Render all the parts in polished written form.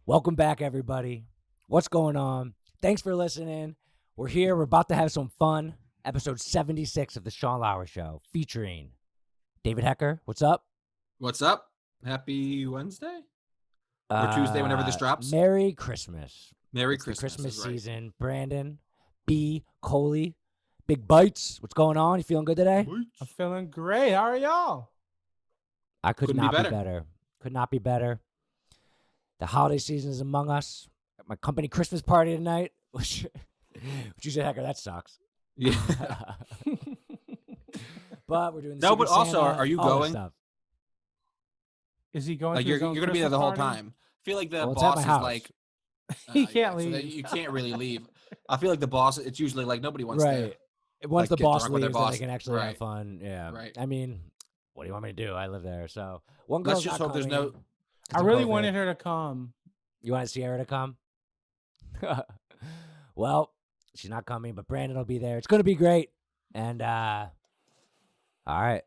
Welcome back, everybody. What's going on? Thanks for listening. We're here. We're about to have some fun. Episode 76 of the Sean Lowery Show, featuring David Hecker. What's up? What's up? Happy Wednesday? Or Tuesday, whenever this drops. Merry Christmas. Merry It's Christmas. the Christmas right. season. Brandon, B, Coley, Big Bites. What's going on? You feeling good today? I'm feeling great. How are y'all? I could Couldn't not be be better. Could not be better. The holiday season is among us. At my company Christmas party tonight. Which you said, Hecker, that sucks. Yeah. But we're doing the No, Secret but also, Santa, are you all that going? stuff. Is he going? Like to you're his own going to be there the Christmas whole party? time. I feel like the Well, it's at boss my is house. like He can't so leave. you can't really leave. I feel like the boss. It's usually like nobody wants Right. to. Once like, the get boss drunk with their leaves, then boss. they can actually have Right. fun. Yeah. Right. I mean, what do you want me to do? I live there. So one Let's girl's just not hope there's coming. no. I really COVID. wanted her to come. You want Sierra to come? Well, she's not coming, but Brandon will be there. It's going to be great. And, all right.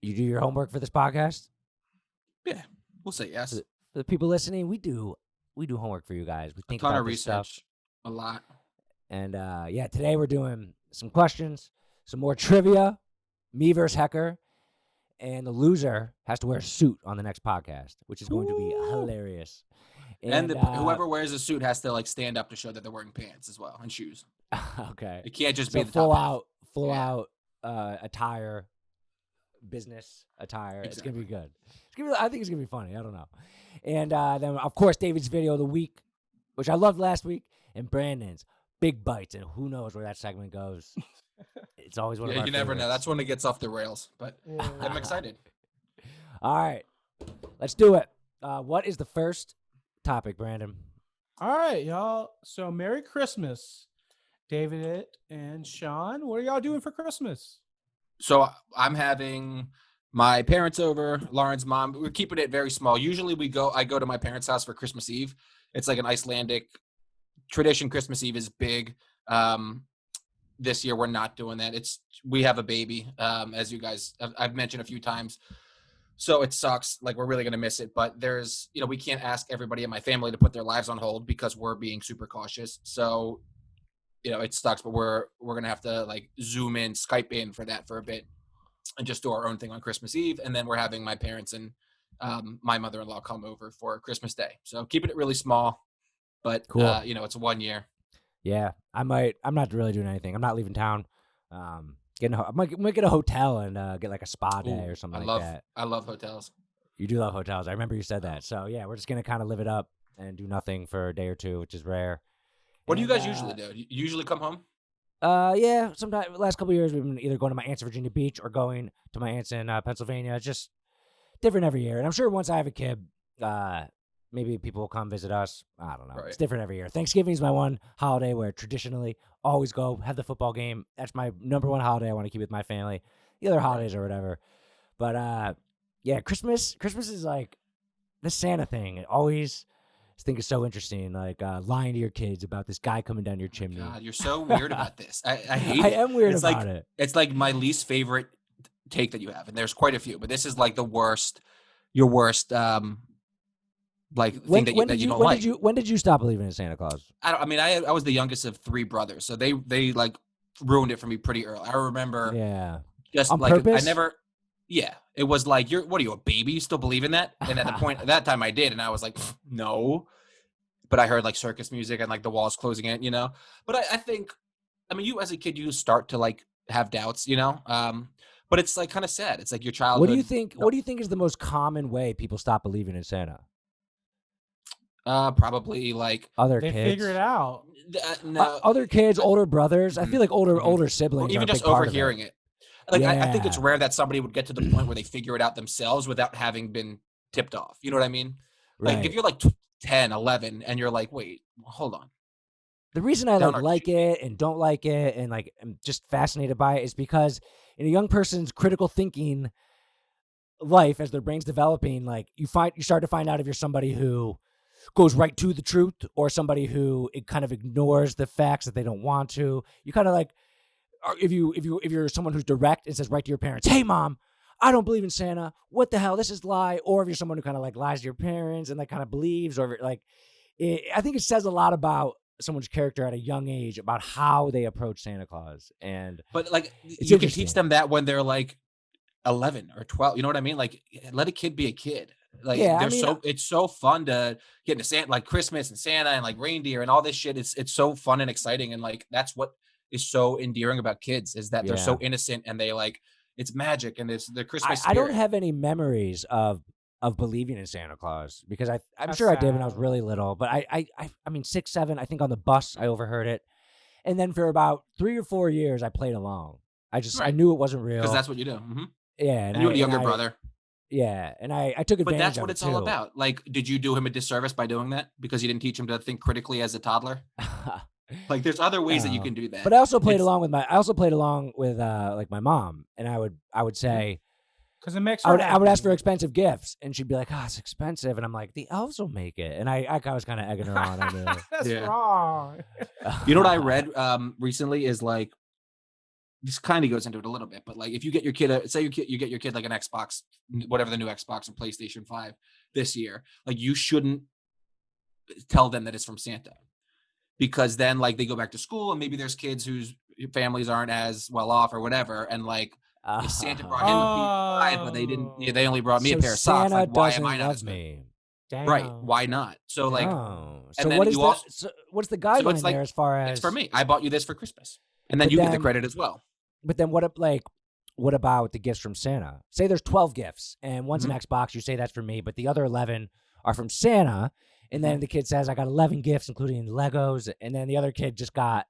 You do your homework for this podcast? Yeah, we'll say yes. For the people listening, we do homework for you guys. We A think ton about of this stuff. research. A lot. And, yeah, today we're doing some questions, some more trivia, me versus Hecker, and the loser has to wear a suit on the next podcast, which is going to be hilarious. And whoever wears a suit has to like stand up to show that they're wearing pants as well and shoes. Okay. It can't just So be the top half. full Yeah. out attire, business attire. It's gonna be Exactly. good. I think it's gonna be funny. I don't know. And then of course David's video of the week, which I loved last week, and Brandon's Big Bites, and who knows where that segment goes. It's always one of Yeah, our you never know. favorites. That's when it gets off the rails. But I'm excited. All right, let's do it. What is the first topic, Brandon? All right, y'all. So Merry Christmas, David and Sean. What are y'all doing for Christmas? So I'm having my parents over, Lauren's mom. We're keeping it very small. Usually I go to my parents' house for Christmas Eve. It's like an Icelandic tradition. Christmas Eve is big. This year we're not doing that. We have a baby, as you guys I've mentioned a few times. So it sucks. Like we're really going to miss it, but there's, we can't ask everybody in my family to put their lives on hold because we're being super cautious. So, it sucks, but we're going to have to like Zoom in, Skype in for that for a bit and just do our own thing on Christmas Eve. And then we're having my parents and my mother-in-law come over for Christmas Day. So keeping it really small, but Cool. it's 1 year. Yeah, I'm not really doing anything. I'm not leaving town. I might get a hotel and get like a spa day or something like that. I love hotels. You do love hotels. I remember you said that. So yeah, we're just gonna kind of live it up and do nothing for a day or two, which is rare. What do you guys usually do? You usually come home? Yeah. Sometimes last couple of years we've been either going to my aunt's in Virginia Beach or going to my aunt's in Pennsylvania. It's just different every year. And I'm sure once I have a kid, maybe people will come visit us. I don't know. Right. It's different every year. Thanksgiving is my one holiday where traditionally always go have the football game. That's my number one holiday. I want to keep with my family. The other holidays or whatever. But yeah, Christmas is like the Santa thing. It always think is so interesting. Like lying to your kids about this guy coming down your chimney. God, you're so weird about this. I hate I it. am weird It's about like, it. It's like my least favorite take that you have, and there's quite a few, but this is like the worst. Your worst, like thing that you don't like. When did you stop believing in Santa Claus? I was the youngest of three brothers, so they like ruined it for me pretty early. I remember, Yeah. just On like purpose? I never. Yeah, it was like what are you, a baby? You still believe in that? And at that time I did, and I was like, no. But I heard like circus music and like the walls closing in, But I think, you as a kid, you start to like have doubts, But it's like kind of sad. It's like your childhood. What do you think? What do you think is the most common way people stop believing in Santa? Probably like Other They kids. figure it out. no, Other kids, older brothers. I feel like older siblings. or even are a just big part of overhearing it. Like I think it's Yeah. rare that somebody would get to the point where they figure it out themselves without having been tipped off. You know what I mean? Like Right. if you're like 10, 11, and you're like, wait, hold on. The reason I Down our like it and don't like it and like I'm just fascinated by it is because in a young person's critical thinking life, as their brain's developing, like you start to find out if you're somebody who goes right to the truth or somebody who it kind of ignores the facts that they don't want to. You kind of like, if you're someone who's direct and says right to your parents, "Hey mom, I don't believe in Santa. What the hell? This is lie." Or if you're someone who kind of like lies to your parents and like kind of believes, or like I think it says a lot about someone's character at a young age about how they approach Santa Claus. And But like it's you can teach interesting. them that when they're like 11 or 12. You know what I mean? Like let a kid be a kid. Like Yeah, I they're mean, it's so fun to get into Santa, like Christmas and Santa and like reindeer and all this shit. It's so fun and exciting. And like that's what is so endearing about kids is that they're yeah. so innocent and they like it's magic and it's the Christmas I don't spirit. have any memories of believing in Santa Claus because I'm That's sure I did when I was sad. really little, but I mean 6, 7, I think on the bus I overheard it. And then for about 3 or 4 years I played along. I Right. knew it wasn't real. Because that's what you do. Mhm. Yeah, And you had a younger brother. Yeah, and I took But advantage that's of what it it's all too. about. Like, did you do him a disservice by doing that? Because you didn't teach him to think critically as a toddler? Like, there's other ways that you No. can do that. But I also played It's- along with like my mom, and I would say Because it makes her I would ask for happy. expensive gifts, and she'd be like, "Oh, it's expensive," and I'm like, "The elves will make it," and I was kind of egging her on. I knew. That's Yeah. wrong. You know what I read recently is like, this kind of goes into it a little bit, but like if you get your kid, say you get your kid like an Xbox, whatever the new Xbox or PlayStation 5 this year, like you shouldn't tell them that it's from Santa because then like they go back to school and maybe there's kids whose families aren't as well off or whatever. And like if Santa brought him a PS5, but they didn't, they only brought me a So pair of socks. Santa Like, why am doesn't I not love as good? me. Damn. Right. Why not? So like, Oh, and so then what is you the also- what's the guideline it's like, there as far as it's for me. I bought you this for Christmas. And then But you get the then- credit as well. But then what about the gifts from Santa? Say there's 12 gifts and one's Mm-hmm. an Xbox, you say that's for me, but the other 11 are from Santa, and Mm-hmm. then the kid says I got 11 gifts including Legos, and then the other kid just got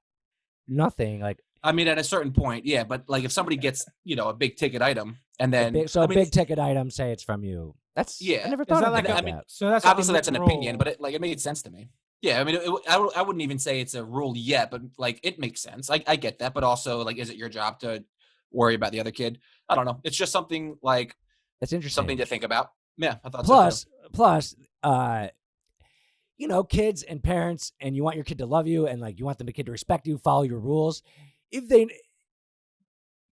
nothing. Like I mean, at a certain point, yeah. But like if somebody gets, a big ticket item and then, a big ticket item, say it's from you. That's Yeah. I never Is thought that of like it a- like I mean, that. So that's obviously a that's an rule. opinion, but it made sense to me. Yeah, I mean, I wouldn't even say it's a rule yet, but like it makes sense. I get that, but also like, is it your job to worry about the other kid? I don't know. It's just something like That's interesting. something to think about. Yeah, I thought Plus, kids and parents, and you want your kid to love you, and like you want the kid to respect you, follow your rules. If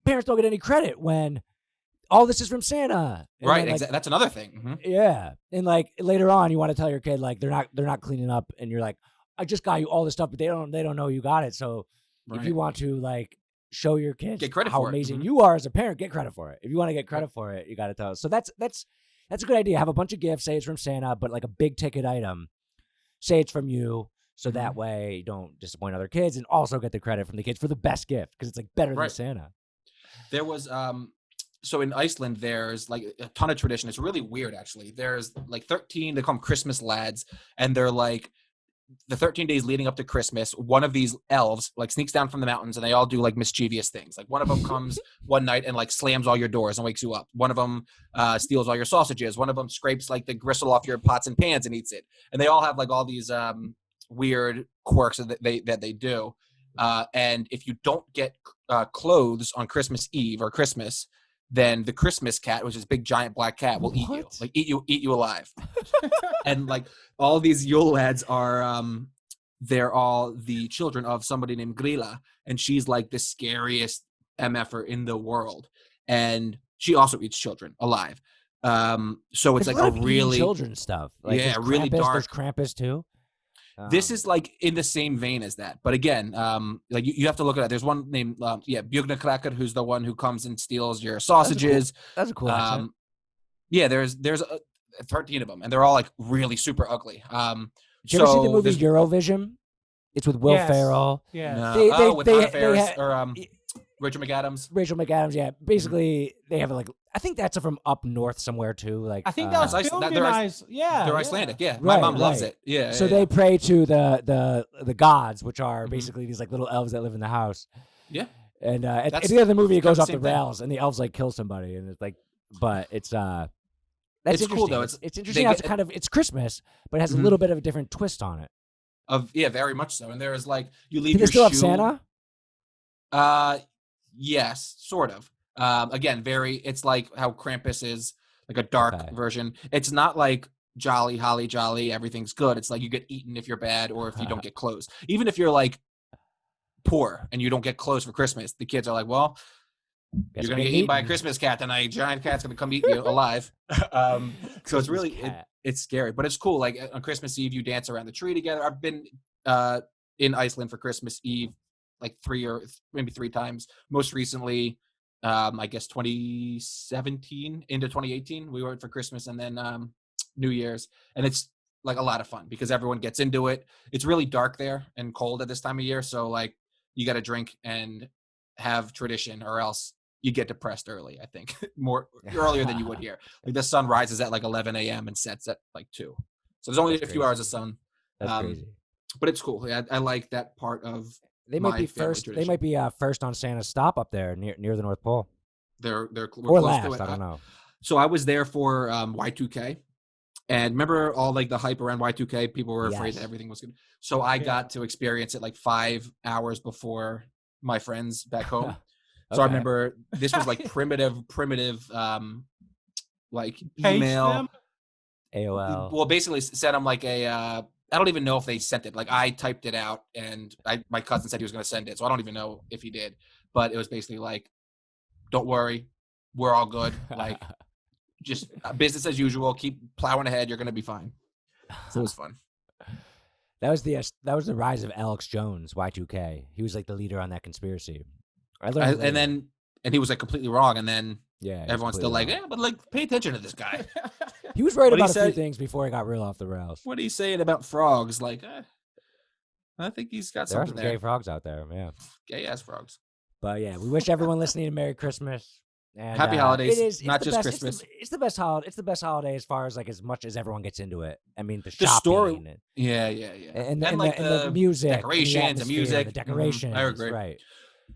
parents don't get any credit when all this is from Santa, and right. then, like, That's another thing. Mhm. yeah, and like later on, you want to tell your kid like they're not cleaning up, and you're like, I just got you all this stuff, but they don't know you got it. So if you want to like show your kids Get credit how for it. amazing Mhm. you are as a parent, get credit for it. If you want to get credit for it, you got to tell us. So that's a good idea. Have a bunch of gifts, say it's from Santa, but like a big ticket item, say it's from you. So Mm-hmm. that way you don't disappoint other kids, and also get the credit from the kids for the best gift because it's like better than Right. Santa. There was so in Iceland there's like a ton of tradition. It's really weird actually. There's like 13, they call them Christmas lads, and they're like the 13 days leading up to Christmas, one of these elves like sneaks down from the mountains and they all do like mischievous things. Like one of them comes one night and like slams all your doors and wakes you up. One of them steals all your sausages. One of them scrapes like the gristle off your pots and pans and eats it. And they all have like all these weird quirks that they do. And if you don't get clothes on Christmas Eve or Christmas, then the Christmas cat, which is a big giant black cat, will eat you, What? like eat you alive. And like all these Yule lads are, they're all the children of somebody named Grilla, and she's like the scariest MFer in the world, and she also eats children alive. So it's There's like lot a of eating really children stuff. Like yeah, there's really Krampus, dark. There's Krampus too. This is like in the same vein as that, but again, like you have to look at it. There's one named Bjugna Kraker, who's the one who comes and steals your sausages. That's a cool accent. Yeah, there's 13 of them, and they're all like really super ugly. Did you ever see the movie there's- Eurovision? It's with Will Yes. Ferrell, Yeah. No. With Anna they Faris had- or Rachel McAdams. Rachel McAdams. Yeah, basically they have like I think that's from up north somewhere too. Like I think that was Iceland- filmed in they're yeah. They're yeah. Icelandic. Yeah, my Right, mom loves right. it. Yeah. So yeah, they yeah. pray to the gods, which are Mhm. basically these like little elves that live in the house. Yeah. And at That's the end of the movie, it kind of goes the off the same thing. rails, and the elves like kill somebody, and it's like, but it's that's It's cool, interesting. though. It's interesting they how it's get- kind of it's Christmas, but it has a Mhm. little bit of a different twist on it. Very much so. And there's like you leave Do they your still have shoe. Santa? Yes, sort of. Again, it's like how Krampus is like a dark Okay. version. It's not like jolly, holly jolly, everything's good. It's like you get eaten if you're bad or if you don't get clothes. Even if you're like poor and you don't get clothes for Christmas, the kids are like, well, Guess you're we're gonna get getting eaten by a eaten. Christmas cat tonight. Giant cat's gonna come eat you alive. So it's Christmas really cat. it's scary, but it's cool. Like on Christmas Eve, you dance around the tree together. I've been in Iceland for Christmas Eve like maybe three times. Most recently, I guess 2017 into 2018, we went for Christmas and then New Year's, and it's like a lot of fun because everyone gets into it. It's really dark there and cold at this time of year, so like you got to drink and have tradition, or else you get depressed early. I think more earlier than you would here. Like the sun rises at like 11 a.m. and sets at like 2, so there's only That's a few crazy. hours of sun. That's crazy. But it's cool. I like that part of. They might my be family first. They tradition. might be first on Santa's stop up there near the North Pole, We're or close last. to it. I don't know. So I was there for Y2K, and remember all like the hype around Y2K. People were afraid Yes. that everything was good. So I got to experience it like 5 hours before my friends back home. So I Okay. remember this was like primitive, like Page email. them? AOL. Well, basically sent them like a. I don't even know if they sent it. Like I typed it out, and my cousin said he was going to send it, so I don't even know if he did. But it was basically like, "Don't worry, we're all good. Like, just business as usual. Keep plowing ahead. You're going to be fine." So it was fun. That was the rise of Alex Jones, Y2K. He was like the leader on that conspiracy. I learned later. And he was like completely wrong, and then Yeah, he was everyone's still like, completely "Yeah, but like, pay attention to this guy." wrong. He was right What he about a few said- things before he got real off the rails. What are you saying about frogs? Like, I think he's got There are something some there. gay frogs out there, yeah. Gay ass frogs. But yeah, we wish everyone listening a Merry Christmas and Happy holidays, It's not the just best- Christmas. It's the best holiday. It's the best holiday as far as like as much as everyone gets into it. I mean, the The shopping story- and, Yeah. and like the music, decorations, and the music, the decorations. I agree. Right.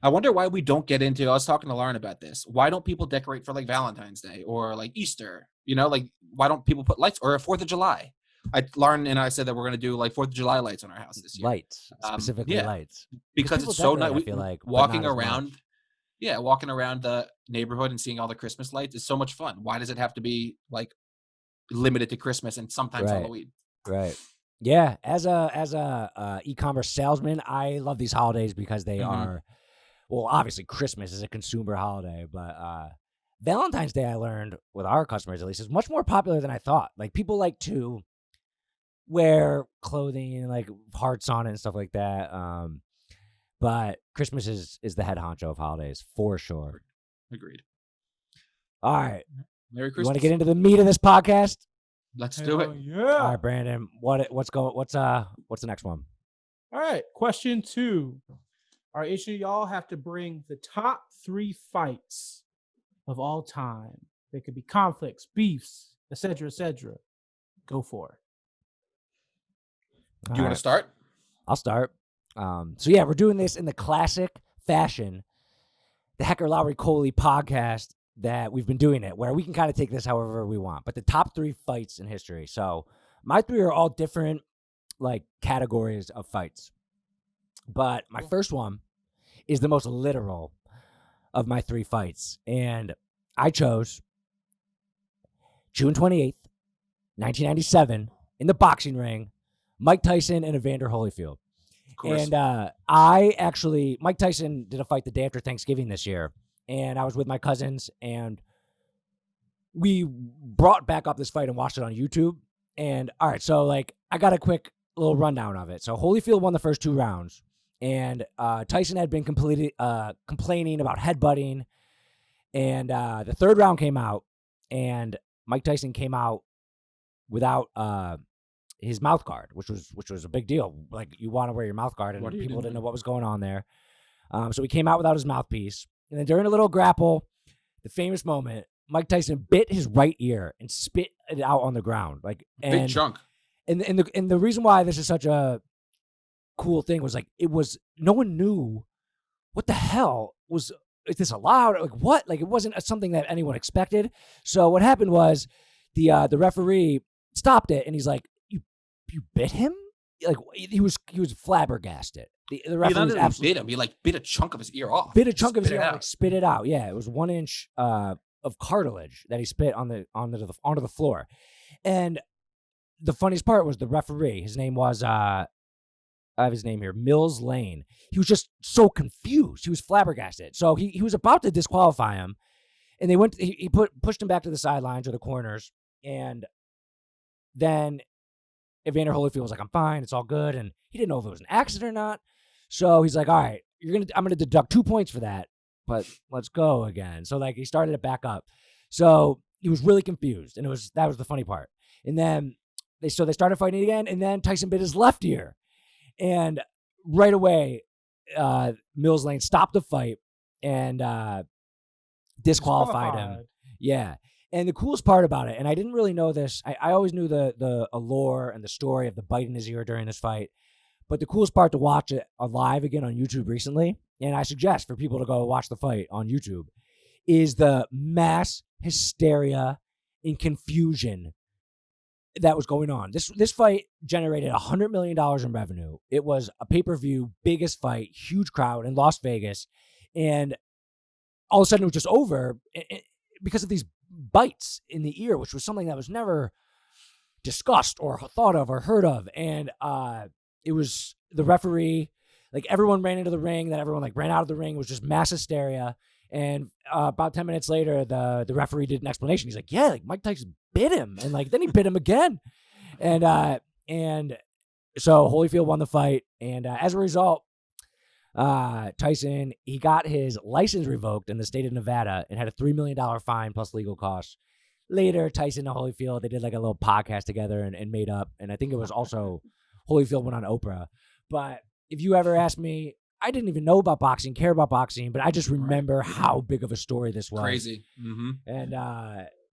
I wonder why we don't get into. I was talking to Lauren about this. Why don't people decorate for like Valentine's Day or like Easter? You know, like why don't people put lights or a 4th of July? Lauren and I said that we're going to do like 4th of July lights on our house this year. Lights, specifically yeah. lights. Because people it's so decorate, nice. I feel like, but walking not as around. much. Yeah, walking around the neighborhood and seeing all the Christmas lights is so much fun. Why does it have to be like limited to Christmas and sometimes Right. Halloween? Right. Yeah. As a e-commerce salesman, I love these holidays because they are, well, obviously Christmas is a consumer holiday, but Valentine's Day, I learned with our customers at least, is much more popular than I thought. Like people like to wear clothing and like hearts on it and stuff like that. But Christmas is the head honcho of holidays for sure. Agreed. All right. Merry You Christmas. want to get into the meat of this podcast? Let's do it. Hell yeah. All right, Brandon. What's the next one? All right. Question 2. All right, each of y'all have to bring the top 3 fights of all time. They could be conflicts, beefs, etc., etc. Go for it. Do you want to start? I'll start. So yeah, we're doing this in the classic fashion, the Hecker Lowery Coley podcast that we've been doing it, where we can kind of take this however we want. But the top 3 fights in history. So my 3 are all different like categories of fights. But my first one is the most literal of my 3 fights. And I chose June 28th, 1997, in the boxing ring, Mike Tyson and Evander Holyfield. Of course. And Mike Tyson did a fight the day after Thanksgiving this year. And I was with my cousins, and we brought back up this fight and watched it on YouTube. And all right, so like I got a quick little rundown of it. So Holyfield won the first 2 rounds, and Tyson had been complaining about headbutting. And the 3rd round came out, and Mike Tyson came out without his mouth guard, which was a big deal. Like you want to wear your mouth guard, and What are you people doing? didn't know what was going on there. So he came out without his mouthpiece. And then during a little grapple, the famous moment, Mike Tyson bit his right ear and spit it out on the ground. Like Big chunk. And the reason why this is such a cool thing was like no one knew what the hell is this allowed? Like what? Like it wasn't something that anyone expected. So what happened was the referee stopped it, and he's like, "You bit him?" Like he was flabbergasted. The He referee not was only absolutely bit him. He like bit a chunk of his ear off. bit a chunk of his Spit it ear, out. like spit it out. Yeah, it was 1 inch of cartilage that he spit onto the floor. And the funniest part was the referee. His name was I have his name here, Mills Lane. He was just so confused. He was flabbergasted. So he was about to disqualify him, and they pushed him back to the sidelines or the corners, and then Evander Holyfield was like, I'm fine. It's all good. And he didn't know if it was an accident or not. So he's like, all right, I'm going to deduct 2 points for that, but let's go again. So like he started it back up. So he was really confused. And that was the funny part. And then they started fighting again. And then Tyson bit his left ear. And right away, Mills Lane stopped the fight and disqualified him. Yeah. And the coolest part about it, and I didn't really know this, I always knew the allure and the story of the bite in his ear during this fight, but the coolest part to watch it live again on YouTube recently, and I suggest for people to go watch the fight on YouTube, is the mass hysteria and confusion that was going on. This fight generated $100 million in revenue. It was a pay-per-view, biggest fight, huge crowd in Las Vegas, and all of a sudden it was just over because of these bites in the ear, which was something that was never discussed or thought of or heard of. And it was the referee, like everyone ran into the ring, then everyone like ran out of the ring. It was just mass hysteria. And about 10 minutes later, the referee did an explanation. He's like, yeah, like Mike Tyson bit him. And like, then he bit him again. And so Holyfield won the fight. And as a result, Tyson, he got his license revoked in the state of Nevada and had a $3 million fine plus legal costs. Later, Tyson and Holyfield, they did like a little podcast together and made up. And I think it was also Holyfield went on Oprah. But if you ever ask me, I didn't even know about boxing, care about boxing, but I just remember how big of a story this was. Crazy. Mm-hmm. And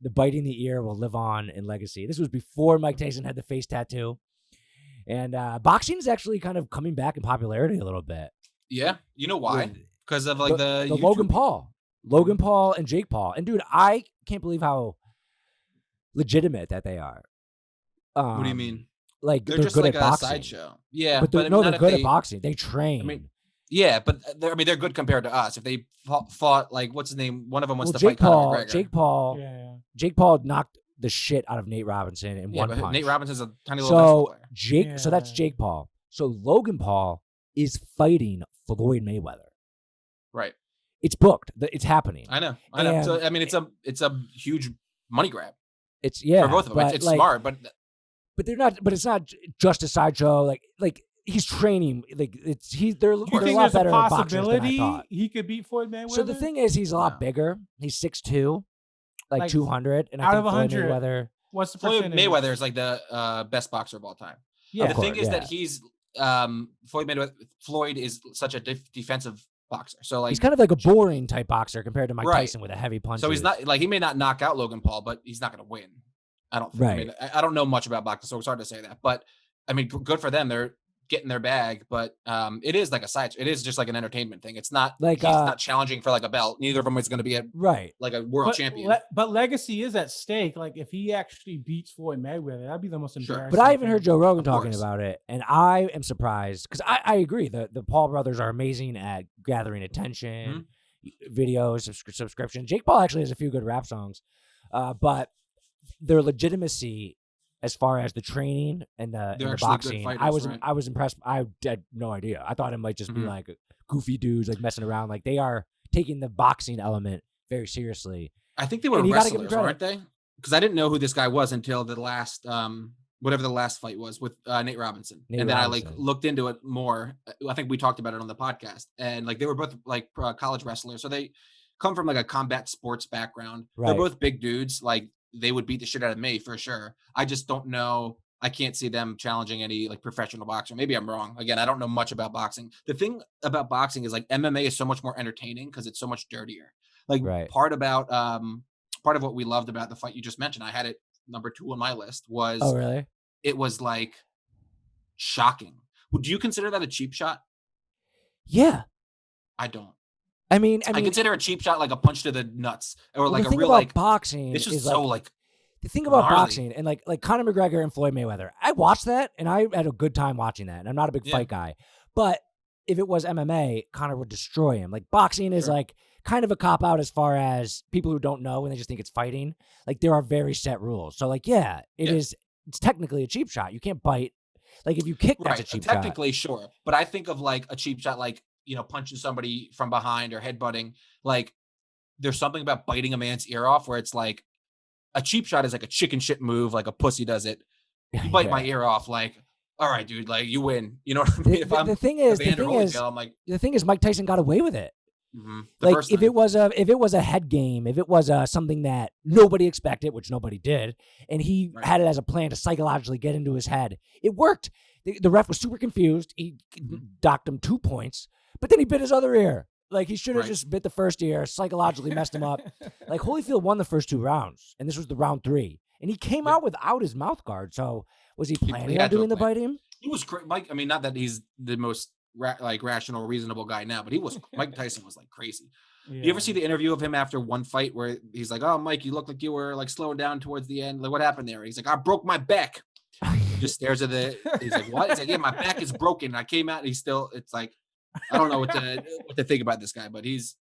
the biting the ear will live on in legacy. This was before Mike Tyson had the face tattoo. And boxing is actually kind of coming back in popularity a little bit. Yeah. You know why? Because of like the Logan Paul and Jake Paul. And dude, I can't believe how legitimate that they are. What do you mean? Like they're just good like at a boxing. sideshow. Yeah, but they're good at boxing. They train. I mean, yeah, but they're good compared to us. If they fought like what's his name? One of them wants to fight Conor McGregor. Jake Paul knocked the shit out of Nate Robinson in one punch. Nate Robinson's a tiny little player. So that's Jake Paul. So Logan Paul is fighting Floyd Mayweather. Right. It's booked. It's happening. I know. So, I mean, it's a huge money grab. It's for both of them. It's like, smart, but they're not. But it's not just a sideshow. Like he's training. Like they're a lot better at boxers than I thought. He could beat Floyd Mayweather. So the thing is, he's a lot bigger. He's 6'2", like 200, and I think Floyd Mayweather. What's the Floyd percentage? Mayweather is like the best boxer of all time. Yeah. The thing is that he's Floyd is such a defensive boxer. So like he's kind of like a boring type boxer compared to Mike Tyson with a heavy punch. So he's not like he may not knock out Logan Paul, but he's not going to win. I don't think. Right. I mean, I don't know much about boxing, so it's hard to say that. But I mean, good for them. They're getting their bag, but it is like a side. It is just like an entertainment thing. It's not like he's not challenging for like a belt. Neither of them is going to be like a world champion. But legacy is at stake. Like if he actually beats Floyd Mayweather, that'd be the most embarrassing. But I even heard Joe Rogan talking about it, and I am surprised because I agree. The Paul brothers are amazing at gathering attention, videos, subscription. Jake Paul actually has a few good rap songs, but their legitimacy as far as the training and the boxing, fighters, I was impressed. I had no idea. I thought it might just be like goofy dudes like messing around. Like they are taking the boxing element very seriously. I think they were wrestlers, aren't they? Because I didn't know who this guy was until the last whatever the last fight was with Nate Robinson. Then I like looked into it more. I think we talked about it on the podcast, and like they were both like college wrestlers, so they come from like a combat sports background. Right. They're both big dudes. Like they would beat the shit out of me for sure. I just don't know. I can't see them challenging any like professional boxer. Maybe I'm wrong. Again, I don't know much about boxing. The thing about boxing is like MMA is so much more entertaining because it's so much dirtier. Like part of what we loved about the fight you just mentioned, I had it number 2 on my list was it was like shocking. Would you consider that a cheap shot? Yeah. I don't. I mean, I consider a cheap shot like a punch to the nuts, or like a real like boxing. It's just so like the thing about boxing and like Conor McGregor and Floyd Mayweather. I watched that and I had a good time watching that. And I'm not a big fight guy, but if it was MMA, Conor would destroy him. Like boxing is like kind of a cop out as far as people who don't know and they just think it's fighting. Like there are very set rules. So like it is. It's technically a cheap shot. You can't bite. Like if you kick, that's a cheap shot. Technically, sure, but I think of like a cheap shot, like punching somebody from behind or headbutting. Like there's something about biting a man's ear off where it's like a cheap shot is like a chicken shit move, like a pussy does it. you bite my Yeah. ear off. Like, all right, dude, like you win. You know what I mean? If I'm The thing is, Evander Holyfield, I'm like, the thing is, Mike Tyson got away with it. the Like first if time. it was a head game, if it was something that nobody expected, which nobody did, and he Right. had it as a plan to psychologically get into his head, it worked. The ref was super confused. He docked him 2 points, but then he bit his other ear. Like he should have Right. just bit the first ear, psychologically messed him up. Like Holyfield won the first 2 rounds, and this was the round 3, and he came Yep. out without his mouth guard. So was he planning on had to doing have the planned. biting? He was Mike. I mean, not that he's the most rational, reasonable guy now, but he was. Mike Tyson was like crazy. You ever see the interview of him after one fight where he's like, "Oh, Mike, you look like you were like slowing down towards the end. Like, what happened there?" He's like, "I broke my back." He just stares at he's like, "What?" He's like, "Yeah, my back is broken." I came out and he's still, it's like, I don't know what to think about this guy, but he's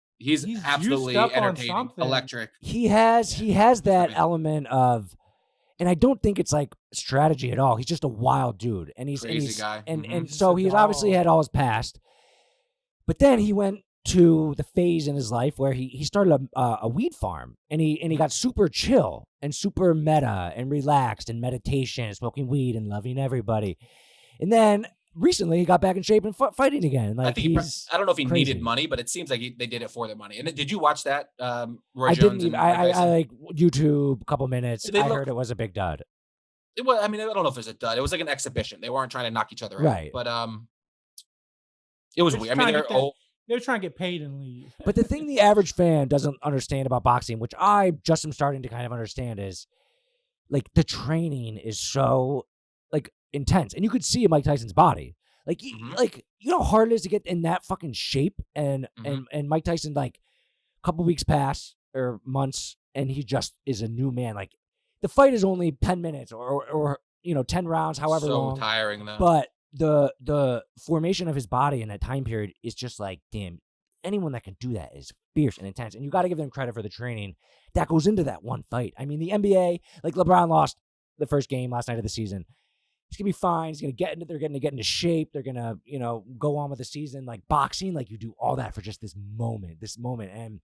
absolutely juiced up on entertaining, something. electric. He has that Amazing. element of, and I don't think it's like strategy at all. He's just a wild dude, and Crazy guy. and Mhm. so He's a he's obviously dog. had all his past, but then he went to the phase in his life where he started a weed farm, and he got super chill and super meta and relaxed and meditation and smoking weed and loving everybody, and then recently he got back in shape and fighting again. Like I think I don't know if he crazy. needed money, but it seems like they did it for the money. And did you watch that? Roy I Jones didn't even. and Mike I Tyson? like YouTube a couple minutes. They I look- heard it was a big dud. It was. I mean, I don't know if it was a dud. It was like an exhibition. They weren't trying to knock each other out. Right. But it was They're weird. I just mean, trying to they're get They're trying to get paid and leave. But the thing the average fan doesn't understand about boxing, which I just am starting to kind of understand, is like the training is so like intense, and you could see in Mike Tyson's body, like like you know how hard it is to get in that fucking shape, and Mike Tyson, like a couple weeks pass or months, and he just is a new man. Like the fight is only 10 minutes or 10 rounds, however so long. tiring though. But the formation of his body in that time period is just like, damn, anyone that can do that is fierce and intense. And you got to give them credit for the training that goes into that one fight. I mean, the NBA, like LeBron lost the first game last night of the season. He's gonna be fine. He's gonna they're gonna get into shape. They're gonna, go on with the season. Like boxing, like you do all that for just this moment. And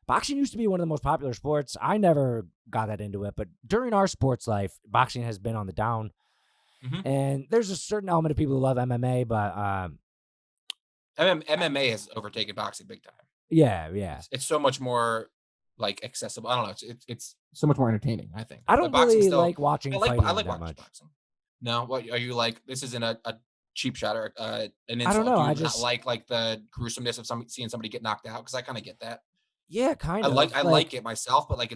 boxing used to be one of the most popular sports. I never got that into it, but during our sports life, boxing has been on the down. And there's a certain element of people who love MMA, but MMA has overtaken boxing big time. yeah. It's so much more like accessible. I don't know. It's so much more entertaining, I think. I don't But boxing really still, like watching I like fighting watching that much. boxing. No, what are you like? This isn't a cheap shot or an insult. I don't know. Do you I not just like the gruesomeness of seeing somebody get knocked out, because I kind of get that. Yeah, kind I of. like it myself, but like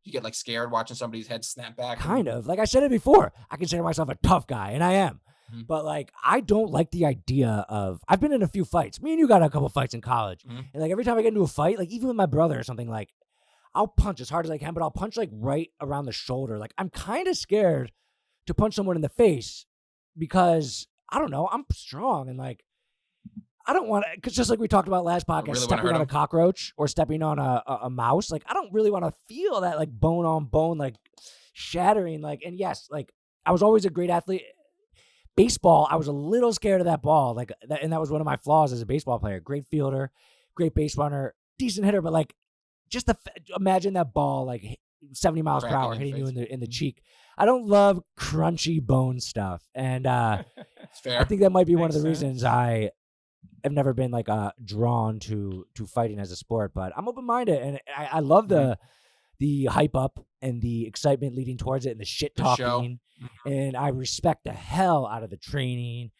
you get like scared watching somebody's head snap back. Kind of. Like I said it before, I consider myself a tough guy, and I am. But like I don't like the idea of, I've been in a few fights. Me and you got a couple fights in college. And like every time I get into a fight, like even with my brother or something, like I'll punch as hard as I can, but I'll punch like right around the shoulder. Like I'm kind of scared to punch someone in the face because I don't know, I'm strong, and like I don't want to, because just like we talked about last podcast, really stepping on a cockroach or stepping on a mouse, like I don't really want to feel that like bone on bone, like shattering. Like, and yes, like I was always a great athlete. Baseball, I was a little scared of that ball, like that, and that was one of my flaws as a baseball player. Great fielder, great base runner, decent hitter, but like just imagine that ball like 70 miles per hour hitting you in the cheek. I don't love crunchy bone stuff, and It's fair. I think that might be one of Makes the sense. reasons I have never been like drawn to fighting as a sport. But I'm open minded, and I love the hype up and the excitement leading towards it and the shit talking, and I respect the hell out of the training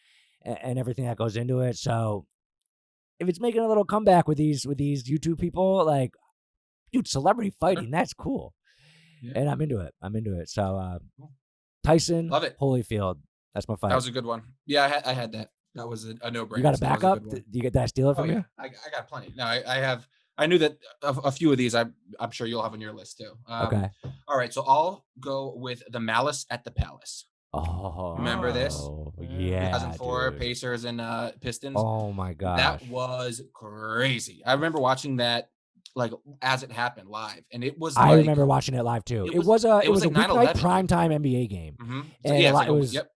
and everything that goes into it. So if it's making a little comeback with these YouTube people, like, dude, celebrity fighting, that's cool. Yeah. And I'm into it. So Tyson, Love it. Holyfield, that's my fight. That was a good one. Yeah, I had that. That was a no-brainer. You got a So that was backup? good one. Do you get that steal it Oh from yeah, me? I got plenty. No, I have. I knew that a few of these I'm sure you'll have on your list too. Okay. All right, so I'll go with the Malice at the Palace. Oh, Remember this? Yeah, 2004 dude. Pacers and Pistons. Oh my gosh. That was crazy. I remember watching that like as it happened live, and it was. I like, remember watching it live too. It was it a was like weeknight 9/11. primetime NBA game. So, And yeah, a lot, it's like it was, yep.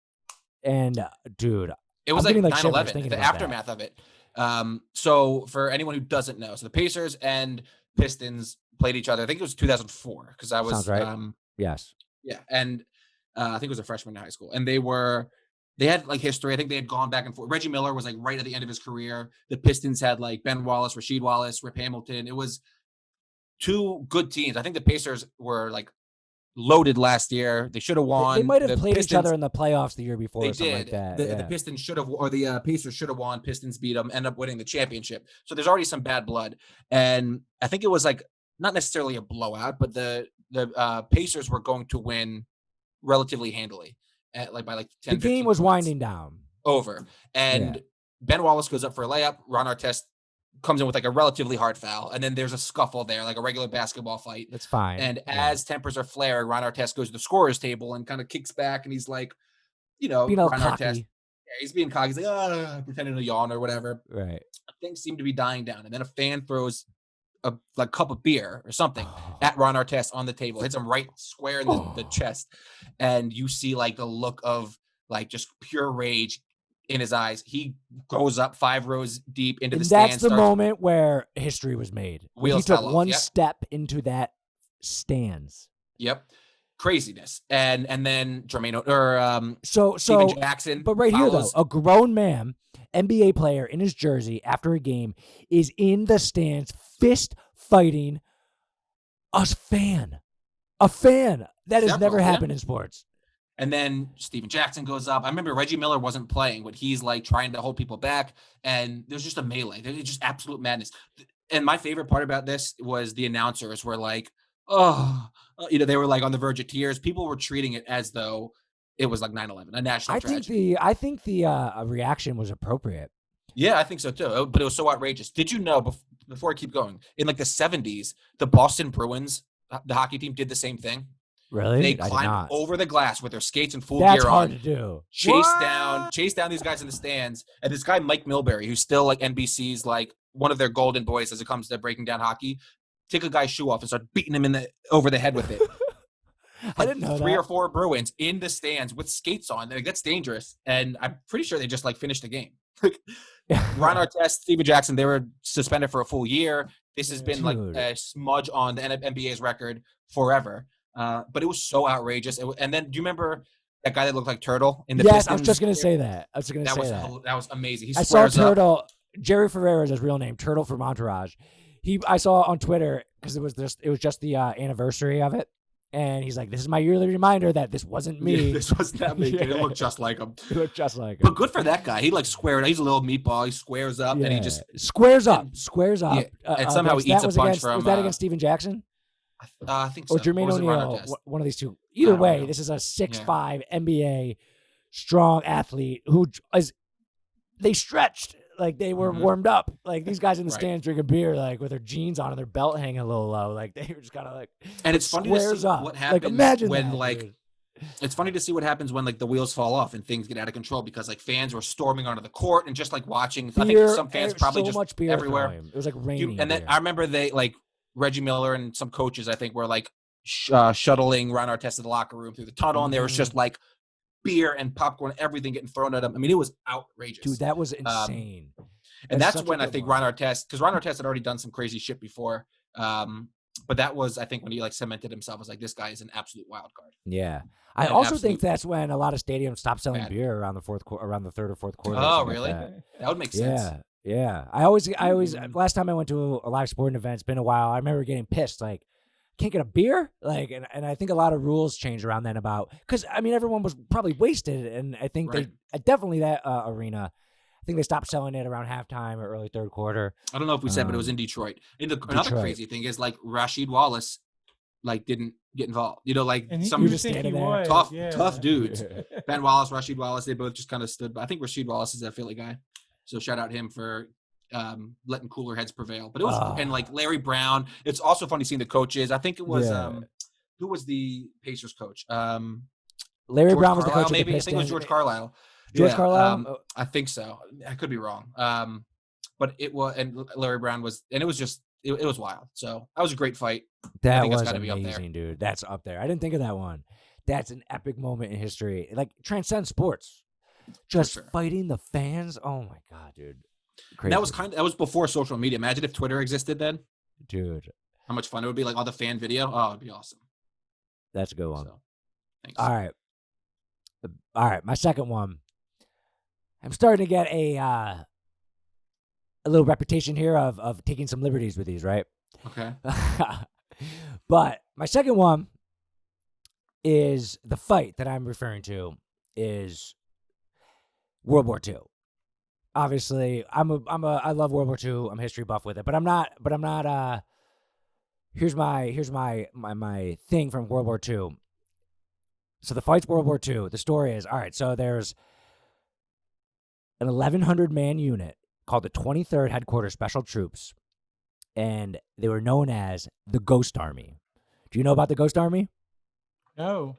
and dude, It was I'm like getting, like, 9/11, shivers thinking the about that. aftermath of it. So for anyone who doesn't know, so the Pacers and Pistons played each other. I think it was 2004 because I was Sounds right. Yes. yeah, and I think it was a freshman in high school, and they had like history. I think they had gone back and forth. Reggie Miller was like right at the end of his career. The Pistons had like Ben Wallace, Rasheed Wallace, Rip Hamilton. It was two good teams. I think the Pacers were like loaded last year. They should have won. They might have The played each Pistons, other in the playoffs the year before they or something did. like that. The Yeah. Pistons should have, or the Pacers should have won. Pistons beat them, end up winning the championship. So there's already some bad blood. And I think it was like not necessarily a blowout, but the Pacers were going to win relatively handily, at like by like 10. The game was winding down. Over, and Ben Wallace goes up for a layup. Ron Artest comes in with like a relatively hard foul, and then there's a scuffle there, like a regular basketball fight. That's fine. And as tempers are flaring, Ron Artest goes to the scorer's table and kind of kicks back, and he's like, being Ron cocky. Artest, he's being cocky. He's like, pretending to yawn or whatever. Right. Things seem to be dying down, and then a fan throws a like cup of beer or something at Ron Artest on the table, hits him right square in the chest, and you see like the look of like just pure rage in his eyes. He goes up 5 rows deep into the stands. That's the moment where history was made. Wheels he took fell off, one step into that stands. Yep. Craziness. And then Jermaine or so Steven Jackson. But right follows. here though, a grown man, NBA player in his jersey after a game is in the stands fist fighting a fan. A fan. That has never happened in sports. And then Steven Jackson goes up. I remember Reggie Miller wasn't playing, but he's like trying to hold people back. And there's just a melee. There's just absolute madness. And my favorite part about this was the announcers were like, they were like on the verge of tears. People were treating it as though it was like 9/11, a national tragedy. I think the reaction was appropriate. Yeah, I think so too. But it was so outrageous. Did you know, before I keep going, in like the 70s, the Boston Bruins, the hockey team, did the same thing? Really? They climbed over the glass with their skates and full That's gear hard on. to do. Chase down these guys in the stands. And this guy, Mike Milbury, who's still like NBC's like one of their golden boys as it comes to breaking down hockey, take a guy's shoe off and start beating him over the head with it. I didn't know 3 or 4 Bruins in the stands with skates on. Like, that's dangerous. And I'm pretty sure they just like finished the game. Ron Artest, Steven Jackson, they were suspended for a full year. This has been like a smudge on the NBA's record forever. But it was so outrageous. And then, do you remember that guy that looked like Turtle in the Pistons? I was just going to say that. That was amazing. I saw Turtle. Jerry Ferreira is his real name, Turtle from Entourage. I saw on Twitter because it was just the anniversary of it. And he's like, this is my yearly reminder that this wasn't me. Yeah, this wasn't that me. It looked just like him. It looked just like him. But good for that guy. He like squared. He's a little meatball. He squares up and he just squares up. Yeah. And somehow he eats a punch from. Was that against Steven Jackson? I think so. Or Jermaine O'Neal, one of these two. Either way, this is a 6'5" NBA strong athlete who they stretched. Like they were warmed up. Like these guys in the stands drinking beer, like with their jeans on and their belt hanging a little low. Like they were just kind of like. And it's funny to see what happens it's funny to see what happens when like the wheels fall off and things get out of control because like fans were storming onto the court and just like watching. I think some fans probably just much beer everywhere. It was like raining. And then I remember they like Reggie Miller and some coaches I think were like shuttling Ron Artest to the locker room through the tunnel, and there was just like beer and popcorn, everything getting thrown at him. I mean, it was outrageous. Dude, that was insane. And that's when I think Ron Artest, because Ron Artest had already done some crazy shit before. But that was, I think, when he like cemented himself as like, this guy is an absolute wild card. Yeah. I also think that's when a lot of stadiums stopped selling beer around the third or fourth quarter. Oh, really? That would make sense. Yeah. I always, last time I went to a live sporting event, it's been a while. I remember getting pissed. Like, can't get a beer? Like, and I think a lot of rules changed around then because I mean, everyone was probably wasted. And I think they definitely that arena, I think they stopped selling it around halftime or early third quarter. I don't know if we said, but it was in Detroit. Another crazy thing is like Rasheed Wallace, like didn't get involved. You know, like some tough dudes. Ben Wallace, Rasheed Wallace, they both just kind of stood. But I think Rasheed Wallace is a Philly guy, so shout out him for letting cooler heads prevail. But it was and like Larry Brown. It's also funny seeing the coaches. I think it was who was the Pacers coach? Larry Brown was the coach. Maybe I think it was George Carlisle. Carlisle? I think so. I could be wrong. But it was, and Larry Brown was, and it was just, it was wild. So that was a great fight. That was amazing, dude. That's up there. I didn't think of that one. That's an epic moment in history. Like transcends sports. Just fighting the fans. Oh my God, dude. Crazy. That was before social media. Imagine if Twitter existed then. Dude. How much fun it would be, like all the fan video. Oh, it'd be awesome. That's a good one. So, thanks. All right. All right, my second one. I'm starting to get a little reputation here of taking some liberties with these, right? Okay. But my second one is the fight that I'm referring to is World War II. Obviously, I love World War II. I'm a history buff with it, but I'm not. Here's my thing from World War II. So the fight's World War II. The story is, all right, so there's an 1,100 man unit called the 23rd Headquarters Special Troops, and they were known as the Ghost Army. Do you know about the Ghost Army? No.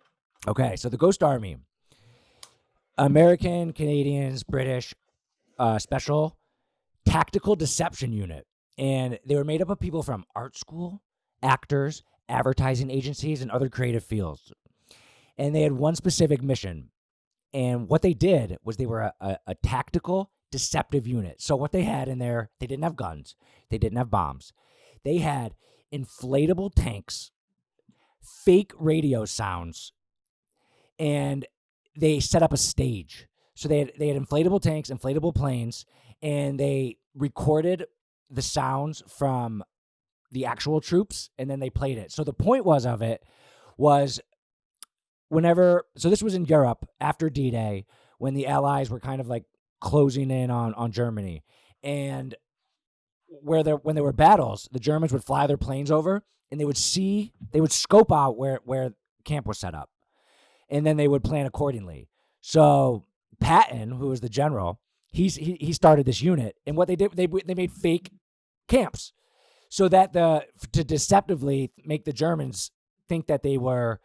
Okay, so the Ghost Army, American, Canadians, British, special tactical deception unit, and they were made up of people from art school, actors, advertising agencies, and other creative fields. And they had one specific mission, and what they did was they were a tactical deceptive unit. So what they had in there, they didn't have guns, they didn't have bombs, they had inflatable tanks, fake radio sounds, and they set up a stage. So they had inflatable tanks, inflatable planes, and they recorded the sounds from the actual troops, and then they played it. So the point was so this was in Europe after D-Day, when the Allies were kind of like closing in on Germany, and when there were battles, the Germans would fly their planes over, and they would scope out where camp was set up, and then they would plan accordingly. So Patton, who was the general, he started this unit, and what they did, they made fake camps, so that to deceptively make the Germans think that they were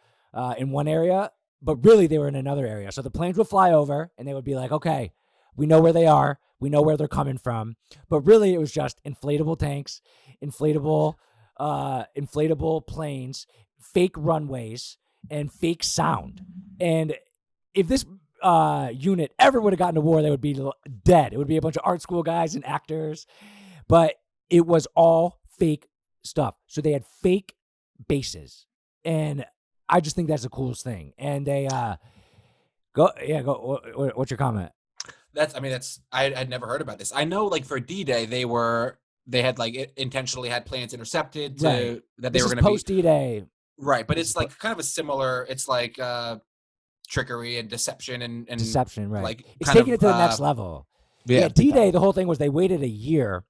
in one area, but really they were in another area. So the planes would fly over, and they would be like, okay, we know where they are, we know where they're coming from, but really it was just inflatable tanks, inflatable planes, fake runways, and fake sound. And if this unit ever would have gotten to war, they would be dead. It would be a bunch of art school guys and actors, but it was all fake stuff. So they had fake bases, and I just think that's the coolest thing. And they go. What's your comment? I'd never heard about this. I know, like, for D-Day, they had like intentionally had plans intercepted that they were going to be post D-Day. Right, but it's like kind of a similar. It's like trickery and deception and deception, right? Like it's taking it to the next level. Yeah, D-Day. The whole thing was they waited a year,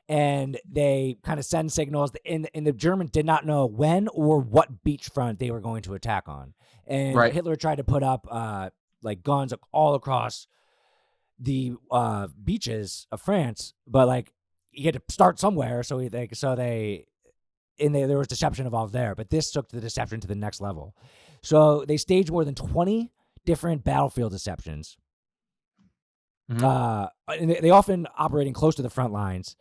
and they kind of send signals, and the Germans did not know when or what beachfront they were going to attack on. And Hitler tried to put up like guns all across the beaches of France, but like you had to start somewhere. So there was deception involved there, but this took the deception to the next level. So they staged more than 20 different battlefield deceptions. Mm-hmm. And they often operating close to the front lines.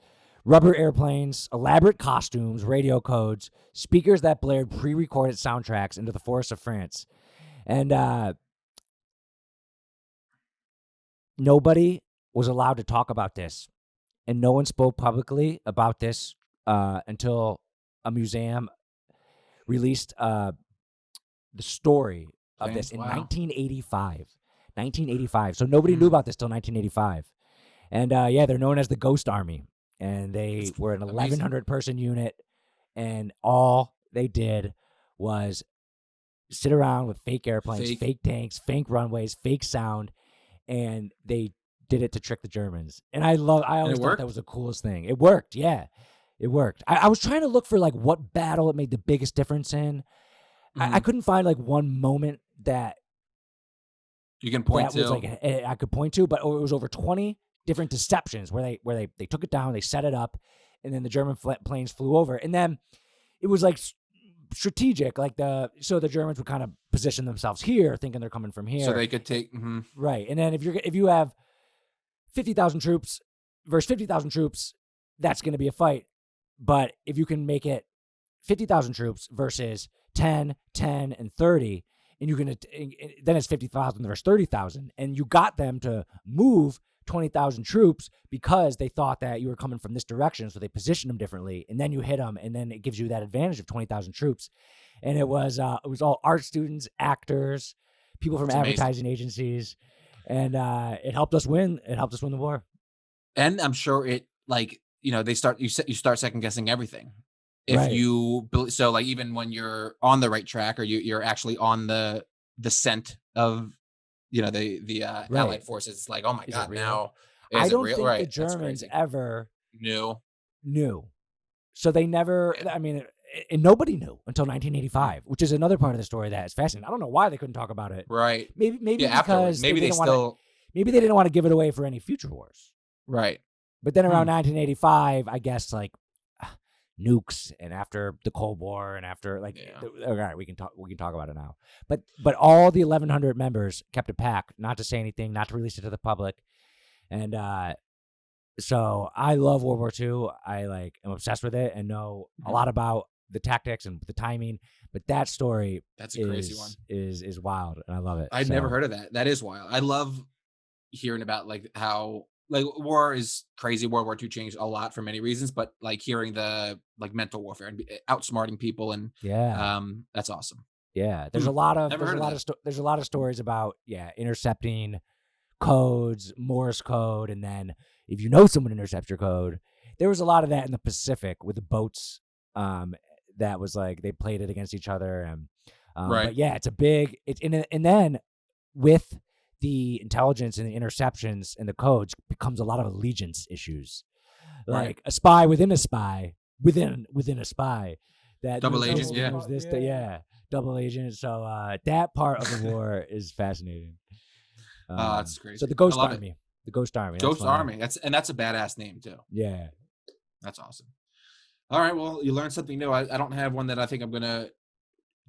Rubber airplanes, elaborate costumes, radio codes, speakers that blared pre-recorded soundtracks into the forests of France. And nobody was allowed to talk about this. And no one spoke publicly about this until a museum released the story of this in 1985. 1985. So nobody knew about this till 1985. And they're known as the Ghost Army. And they were an 1,100 person unit, and all they did was sit around with fake airplanes, fake tanks, fake runways, fake sound, and they did it to trick the Germans. And I always thought that was the coolest thing. It worked, yeah. It worked. I was trying to look for like what battle it made the biggest difference in. Mm-hmm. I couldn't find like one moment that you can point to. Was like I could point to, but it was over 20 different deceptions where they took it down, they set it up, and then the German planes flew over. And then it was like strategic, like so the Germans would kind of position themselves here, thinking they're coming from here, so they could take right. And then if you have 50,000 troops versus 50,000 troops, that's going to be a fight. But if you can make it 50,000 troops versus 10, and 30, and you're going to then it's 50,000 versus 30,000, and you got them to move 20,000 troops because they thought that you were coming from this direction, so they positioned them differently, and then you hit them, and then it gives you that advantage of 20,000 troops. And it was all art students, actors, people from It's amazing. advertising agencies, and it helped us win. It helped us win the war. And I'm sure it, like, you start second guessing everything. If Right. so like even when you're on the right track, or you're actually on the scent of the Right. Allied forces, it's like, oh my Is it God, real? now I is it don't real? think Right. the That's Germans crazy. ever Knew. So they never. Yeah. I mean, and nobody knew until 1985, which is another part of the story that is fascinating. I don't know why they couldn't talk about it. Right. Maybe Yeah, afterwards. because Maybe they didn't want to. still Maybe they didn't want to give it away for any future wars. right. But then around 1985, I guess, like nukes, and after the Cold War, and after all right, we can talk about it now. But all the 1,100 members kept a pact not to say anything, not to release it to the public, and so I love World War II. I am obsessed with it and know a lot about the tactics and the timing. But that story, that's a crazy one. Is wild, and I love it. I'd never heard of that. That is wild. I love hearing about how war is crazy. World War II changed a lot for many reasons, but hearing the mental warfare and outsmarting people, and that's awesome. Yeah, there's a lot of stories about intercepting codes, Morse code, and then if someone intercepts your code, there was a lot of that in the Pacific with the boats. That was they played it against each other, and right. But yeah, it's a big. And then with the intelligence and the interceptions and the codes becomes a lot of allegiance issues, like a spy within a spy within a spy. That double agent, double agent. So that part of the war is fascinating. That's crazy. So the Ghost Army. The Ghost Army. Ghost Army. That's a badass name too. Yeah. That's awesome. All right. Well, you learned something new. I don't have one that I think I'm gonna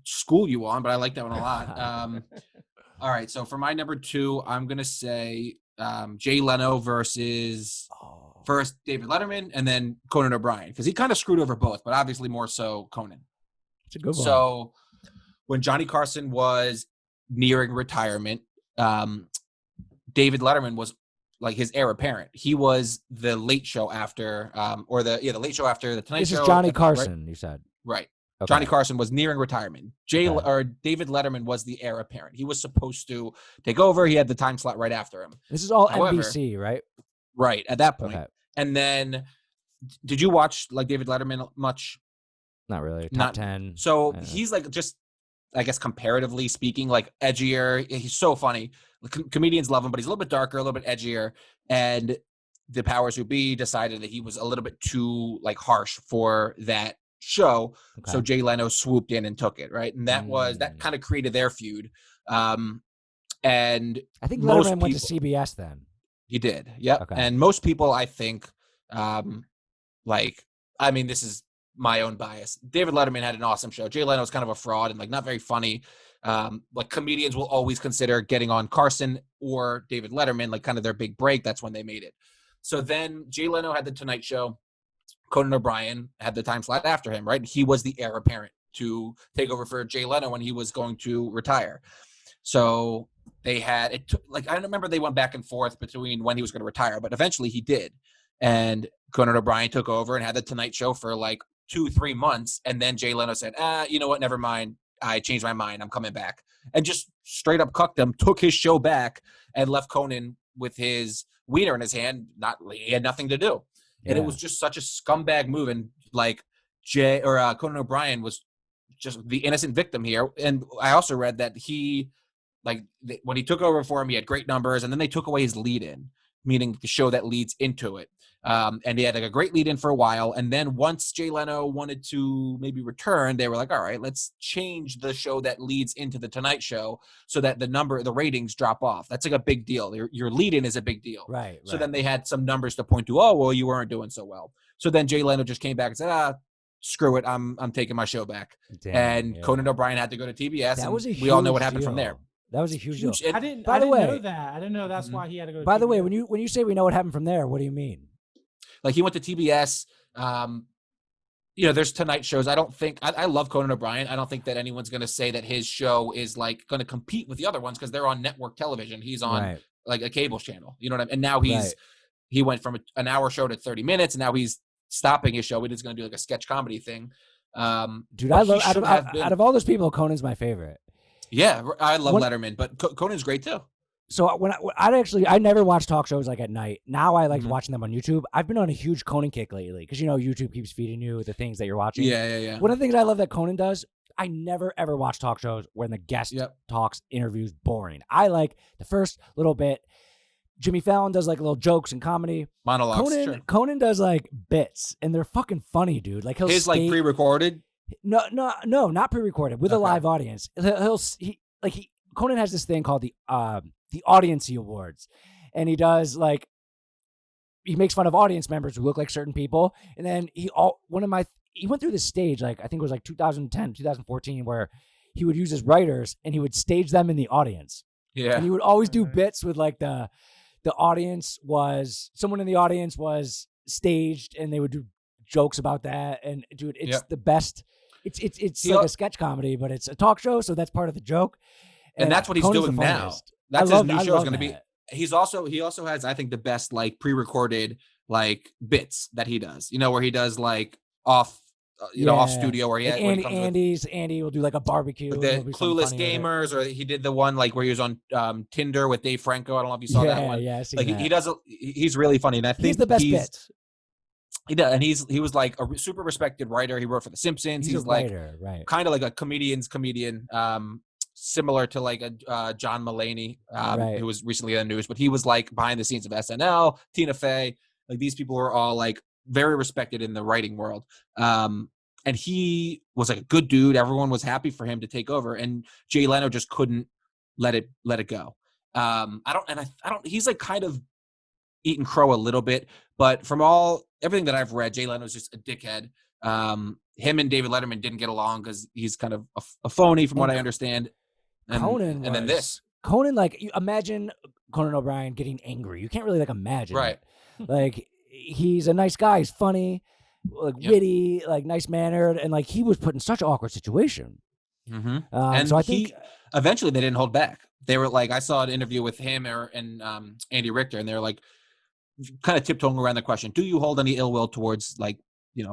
school you on, but I like that one a lot. All right. So for my number 2, I'm gonna say Jay Leno versus first David Letterman, and then Conan O'Brien, because he kind of screwed over both, but obviously more so Conan. It's a good one. So when Johnny Carson was nearing retirement, David Letterman was his heir apparent. He was the late show after, the late show after the Tonight Show. This is Johnny Carson, right? you said. Right. Okay. Johnny Carson was nearing retirement. David Letterman was the heir apparent. He was supposed to take over. He had the time slot right after him. This is all NBC, right? Right, at that point. Okay. And then, did you watch David Letterman much? Not really. Top 10. So he's just, I guess, comparatively speaking, edgier. He's so funny. Comedians love him, but he's a little bit darker, a little bit edgier. And the powers who be decided that he was a little bit too harsh for that show. Okay. So Jay Leno swooped in and took it, right? And that kind of created their feud. And I think Letterman went to CBS then. He did. Yep. Okay. And most people, I think, this is my own bias. David Letterman had an awesome show. Jay Leno was kind of a fraud and not very funny. Comedians will always consider getting on Carson or David Letterman, kind of their big break. That's when they made it. So then Jay Leno had the Tonight Show. Conan O'Brien had the time slot after him, right? He was the heir apparent to take over for Jay Leno when he was going to retire. So they had it. I remember they went back and forth between when he was going to retire, but eventually he did. And Conan O'Brien took over and had the Tonight Show for 2-3 months, and then Jay Leno said, you know what? Never mind. I changed my mind. I'm coming back, and just straight up cucked him. Took his show back and left Conan with his wiener in his hand. He had nothing to do. Yeah. And it was just such a scumbag move. And Conan O'Brien was just the innocent victim here. And I also read that he, when he took over for him, he had great numbers, and then they took away his lead-in, meaning the show that leads into it. And he had a great lead-in for a while. And then once Jay Leno wanted to maybe return, they were like, all right, let's change the show that leads into the Tonight Show so that the ratings drop off. That's a big deal. Your lead-in is a big deal. Right. So then they had some numbers to point to, oh, well, you weren't doing so well. So then Jay Leno just came back and said, screw it. I'm taking my show back. Conan O'Brien had to go to TBS. That was a we all know what happened from there. That was a huge deal. I didn't know that. I didn't know that's why he had to go to TBS. By the way, when you say we know what happened from there, what do you mean? He went to TBS. There's Tonight shows. I don't think I love Conan O'Brien. I don't think that anyone's going to say that his show is going to compete with the other ones because they're on network television. He's on a cable channel. You know what I mean? And now he went from an hour show to 30 minutes, and now he's stopping his show. He's going to do a sketch comedy thing. Dude, I love out of all those people, Conan's my favorite. Yeah, I love One- Letterman, but Conan's great too. So I never watch talk shows like at night. Now I like Mhm. watching them on YouTube. I've been on a huge Conan kick lately because YouTube keeps feeding you the things that you're watching. Yeah. One of the things I love that Conan does, I never ever watch talk shows when the guest Yep. talks interviews boring. I like the first little bit. Jimmy Fallon does like little jokes and comedy. Monologues. Sure. Conan does like bits, and they're fucking funny, dude. Like he'll His like skate- pre-recorded. No, not pre-recorded with a Okay. live audience. Conan has this thing called the Audiency Awards, and he does like he makes fun of audience members who look like certain people, and then he went through this stage like I think it was like 2010, 2014, where he would use his writers and he would stage them in the audience, Yeah. and he would always do bits with like the audience was someone in the audience was staged, and they would do jokes about that. And dude, it's the best. It's like a sketch comedy, but it's a talk show, so that's part of the joke. And that's what he's Conan's doing the now. funniest. That's his new show is going to be. that. He also has, I think, the best like pre-recorded like bits that he does. Where he does like off studio where he like when he comes Andy will do like a barbecue. with and the there'll be something Clueless funny with it. Gamers, or he did the one like where he was on Tinder with Dave Franco. I don't know if you saw that one. Yeah, I see Like that. he does. He's really funny, and I think He's the best bits. He does, and he was like a super respected writer. He wrote for The Simpsons. He's a like writer, right? kind of like a comedian's comedian, similar to like a John Mulaney, Right. who was recently in the news. But he was like behind the scenes of SNL, Tina Fey. Like these people were all like very respected in the writing world. And he was like a good dude. Everyone was happy for him to take over, and Jay Leno just couldn't let it go. He's like kind of eating crow a little bit, but from everything that I've read, Jay Leno's just a dickhead. Him and David Letterman didn't get along because he's kind of a phony, from what I understand. And then this Conan, like you imagine Conan O'Brien getting angry. You can't really like imagine, right? it. Like he's a nice guy. He's funny, like witty, like nice mannered, and like he was put in such an awkward situation. Mm-hmm. And so I think eventually they didn't hold back. They were like, I saw an interview with him and Andy Richter, and they were like, kind of tiptoeing around the question, do you hold any ill will towards like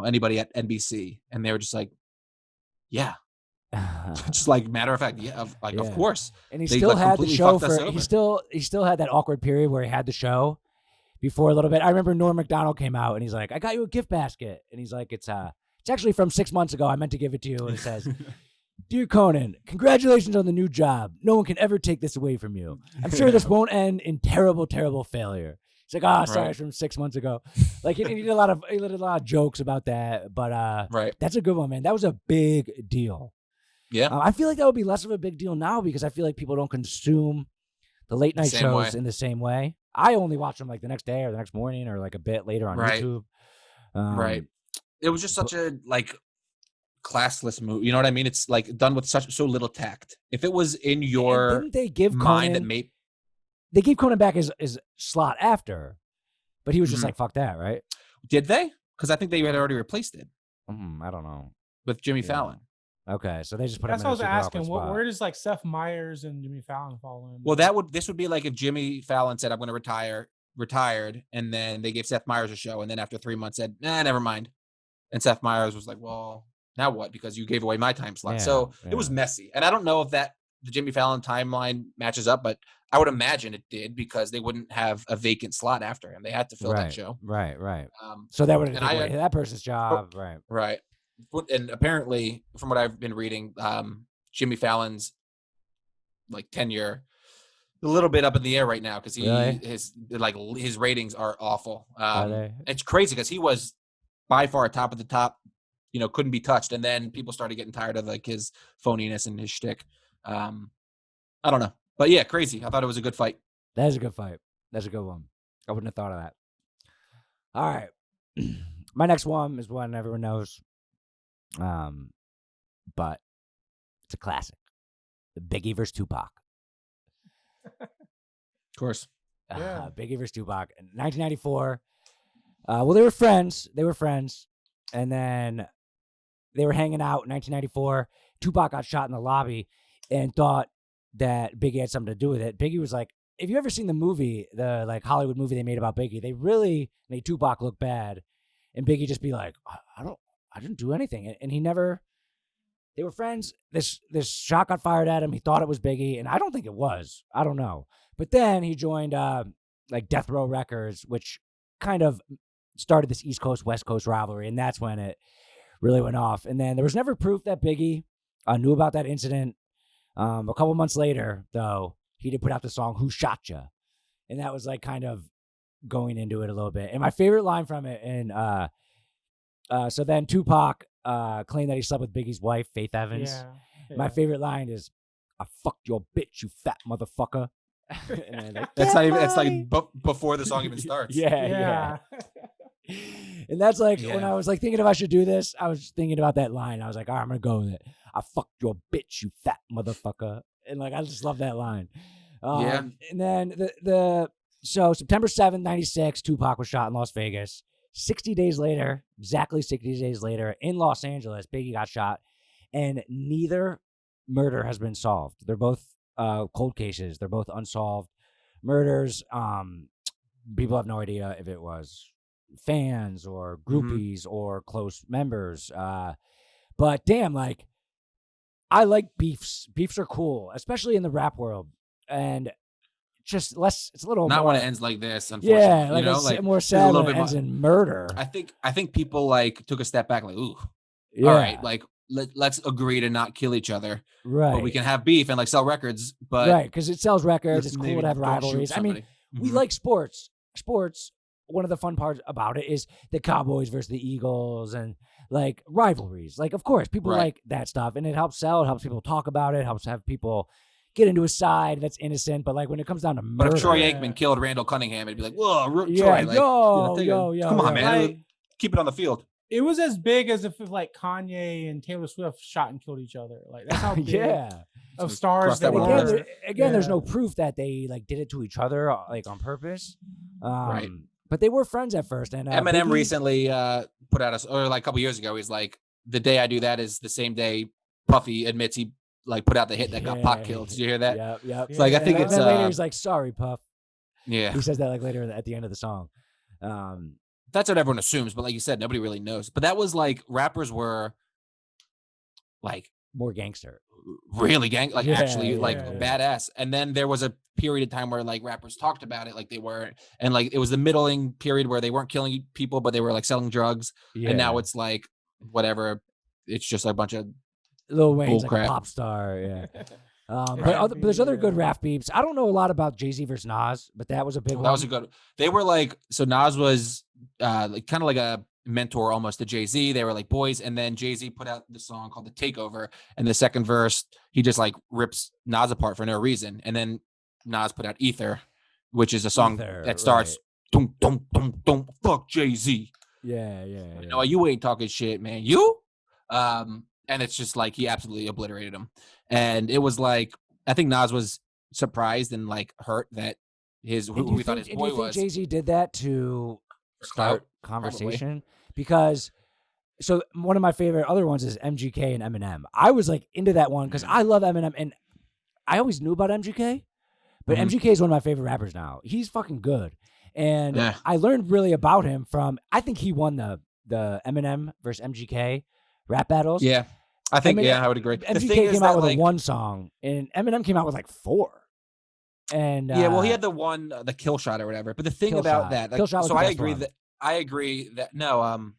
anybody at NBC? And they were just like, yeah. Just like matter of fact, of course. And he They, still like, had the completely show fucked us for over. he still had that awkward period where he had the show before a little bit. I remember Norm Macdonald came out and he's like, I got you a gift basket, and he's like, it's actually from 6 months ago. I meant to give it to you, and it says, Dear Conan, congratulations on the new job. No one can ever take this away from you. I'm sure this won't end in terrible, terrible failure. He's like, sorry, it's from 6 months ago. Like he did a lot of jokes about that, but right. That's a good one, man. That was a big deal. Yeah. I feel like that would be less of a big deal now because I feel like people don't consume the late night shows in the same way. I only watch them like the next day or the next morning or like a bit later on YouTube. Right. It was just such a like classless move. You know what I mean? It's like done with so little tact. If it was in your didn't they give mind Conan, that they gave Conan back his slot after, but he was just like, fuck that, right? Did they? Because I think they had already replaced it. I don't know. With Jimmy Fallon. Okay, so they just put That's him in what I was asking. spot. Where does like Seth Meyers and Jimmy Fallon fall in? Well, this would be like if Jimmy Fallon said, I'm going to retired, and then they gave Seth Meyers a show, and then after 3 months said, nah, never mind. And Seth Meyers was like, well, now what? Because you gave away my time slot. It was messy. And I don't know if the Jimmy Fallon timeline matches up, but I would imagine it did because they wouldn't have a vacant slot after him. They had to fill that show. Right. So that would have taken away that person's job. Right. And apparently, from what I've been reading, Jimmy Fallon's like tenure a little bit up in the air right now because his ratings are awful. It's crazy because he was by far top of the top, couldn't be touched, and then people started getting tired of like his phoniness and his shtick. I don't know, but yeah, crazy. I thought it was a good fight. That is a good fight. That's a good one. I wouldn't have thought of that. All right, my next one is one everyone knows. But it's a classic. Biggie versus Tupac. Of course. Yeah. Biggie versus Tupac. In 1994. Well, they were friends. And then they were hanging out in 1994. Tupac got shot in the lobby and thought that Biggie had something to do with it. Biggie was like, if you ever seen the movie, the like Hollywood movie they made about Biggie, they really made Tupac look bad. And Biggie just be like, I didn't do anything. And he never They were friends. This shot got fired at him. He thought it was Biggie, and I don't think it was. I don't know. But then he joined like Death Row Records, which kind of started this East Coast West Coast rivalry, and that's when it really went off. And then there was never proof that Biggie knew about that incident. A couple months later, though, he did put out the song "Who Shot Ya," and that was like kind of going into it a little bit. And my favorite line from it, and so then Tupac claimed that he slept with Biggie's wife, Faith Evans. Yeah. My favorite line is, "I fucked your bitch, you fat motherfucker." And like, That's not even. It's like before the song even starts. yeah. And that's like when I was like thinking if I should do this, I was thinking about that line. I was like, all right, I'm gonna go with it. "I fucked your bitch, you fat motherfucker." And like I just love that line. And then so September 7th, 96, Tupac was shot in Las Vegas. 60 days later, exactly 60 days later, in Los Angeles, Biggie got shot, and neither murder has been solved. They're both cold cases. They're both unsolved murders. People have no idea if it was fans or groupies or close members. But damn, like, I like beefs. Beefs are cool, especially in the rap world. And just less, it's a little not more, when it ends like this, unfortunately. yeah, like you know, it's like more it's a sad little when it bit ends more, in murder. I think people like took a step back, like, ooh, Yeah. all right, like let's agree to not kill each other, Right. but we can have beef and like sell records, but right, because it sells records. let's It's cool to maybe have don't shoot rivalries. I mean, somebody. we like sports. Sports, one of the fun parts about it is the Cowboys versus the Eagles and like rivalries. Like, of course, people Right. like that stuff, and it helps sell. It helps people talk about it. Helps have people get into a side that's innocent. But like when it comes down to But murder, if Troy Aikman killed Randall Cunningham, it'd be like, whoa, yeah, Troy, like, yo, come on, yo. man, Like- keep it on the field. It was as big as if like Kanye and Taylor Swift shot and killed each other. Like that's how big Yeah. of So stars cross they that one Again, off. were. there's Yeah. no proof that they like did it to each other like on purpose. Right. But they were friends at first. And Eminem Biggie- recently put out or like a couple years ago, he's like, the day I do that is the same day Puffy admits he like put out the hit that got Pac killed. Did you hear that? Yep. It's like I think And it's then later he's like, "Sorry, Puff." yeah. He says that like later at the end of the song. That's what everyone assumes, but like you said, nobody really knows. But that was like rappers were like More gangster. really actually like yeah. badass. And then there was a period of time where like rappers talked about it like they weren't, and like it was the middling period where they weren't killing people, but they were like selling drugs. Yeah. And now it's like whatever. It's just a bunch of Lil Wayne's like bullcrap. a pop star. Yeah. But Right. but there's other good Yeah. rap beeps. I don't know a lot about Jay-Z versus Nas, but that was a big one. that was a good. They were like, so Nas was like kind of like a mentor almost to Jay-Z. They were like boys, and then Jay-Z put out the song called The Takeover, and the second verse he just like rips Nas apart for no reason, and then Nas put out Ether, which is a song Ether, that starts dum dum dum dum fuck Jay-Z. Yeah. No, you ain't talking shit, man. You and it's just like he absolutely obliterated him. And it was like I think Nas was surprised and like hurt that who we thought his boy do you think was. Jay-Z did that to clout? start conversation? Because so one of my favorite other ones is MGK and Eminem. I was like into that one because I love Eminem, and I always knew about MGK, but Mhm. MGK is one of my favorite rappers now. He's fucking good, and Yeah. I learned really about him from. I think he won the Eminem versus MGK rap battles. Yeah. I think Eminem- I would agree. The MGK thing is came out that, with like, a one song, and Eminem came out with like four. And yeah, well, he had the one, the kill shot or whatever. But the thing Kill about Shot. that, like, Kill Shot was so the I best agree one. that no,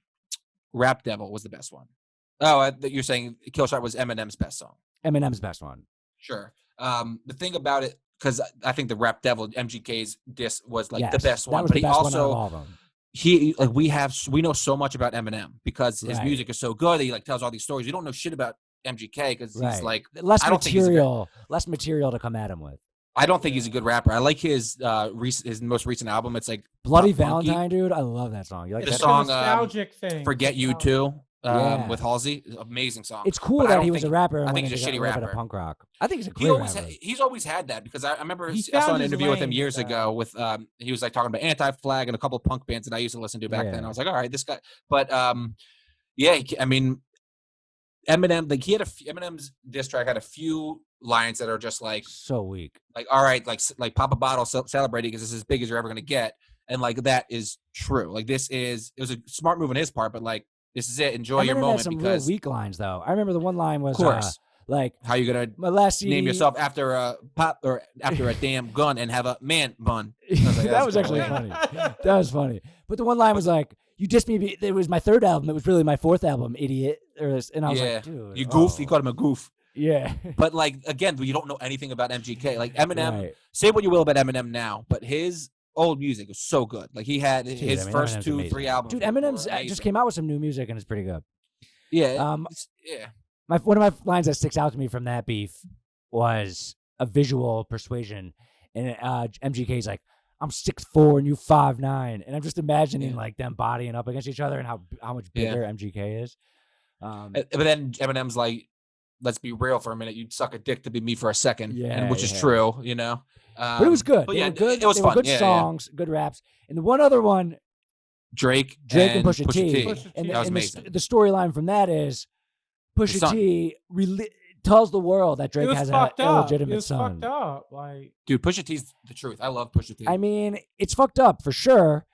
Rap Devil was the best one. Oh, that you're saying Kill Shot was Eminem's best song. Eminem's best one. Sure. The thing about it, because I think the Rap Devil MGK's diss was like the Yes, best that one, was but the he best one out of also all of them. he like we know so much about Eminem because his Right. music is so good that he like tells all these stories. We don't know shit about MGK because Right. he's like less I don't think he's a material, less material to come at him with. I don't think he's a good rapper. I like his most recent album. It's like Bloody pop funky. Valentine, dude. I love that song. You like The that? song, It's a nostalgic thing. Forget You Nostalgic. Too Yeah. with Halsey. Amazing song. It's cool But I that don't he was a think- rapper. And I think went he's a into shitty a little bit of rapper. punk rock. I think he's a He great always rapper. he's always had that because I remember He I saw found an his interview with him lane years with ago with he was like talking about Anti-Flag and a couple of punk bands that I used to listen to back then. Yeah. I was like, all right, this guy. But yeah, I mean, Eminem like he had Eminem's diss track had a few lines that are just like So weak. all right, like pop a bottle, celebrate it because this is as big as you're ever gonna get, and like that is true. Like it was a smart move on his part, but like This is it. Enjoy your Eminem moment had some because, real weak lines though. I remember the one line was of course, like, how you gonna my last CD, name yourself after a pop or after a damn gun and have a man bun? I was like, that that's was cool. actually funny. That was funny. But the one line was like, "You dissed me. It was my third album. It was really my fourth album, idiot." And I was like, "Dude, You goof. You called him a goof. Yeah. But like again, you don't know anything about MGK. Like Eminem, Right. say what you will about Eminem now, but his old music was so good. Like he had his first Eminem's 2, amazing. 3 albums. Dude, were Eminem's amazing. just came out with some new music and it's pretty good. Yeah. Yeah. One of my lines that sticks out to me from that beef was a visual persuasion, and MGK's like, "I'm 6'4" and you 5'9", and I'm just imagining like them bodying up against each other and how much bigger MGK is. But then Eminem's like, let's be real for a minute. You'd suck a dick to be me for a second, which is true, you know. But it was good. But They yeah, were good. it was they fun. Were good Yeah, songs, good raps, and the one other one, Drake and Pusha T. Pusha T. And, that was and amazing. the storyline from that is Pusha son. T tells the world that Drake has an illegitimate It's son. fucked up. Like, Dude, Pusha T's the truth. I love Pusha T. I mean, it's fucked up for sure.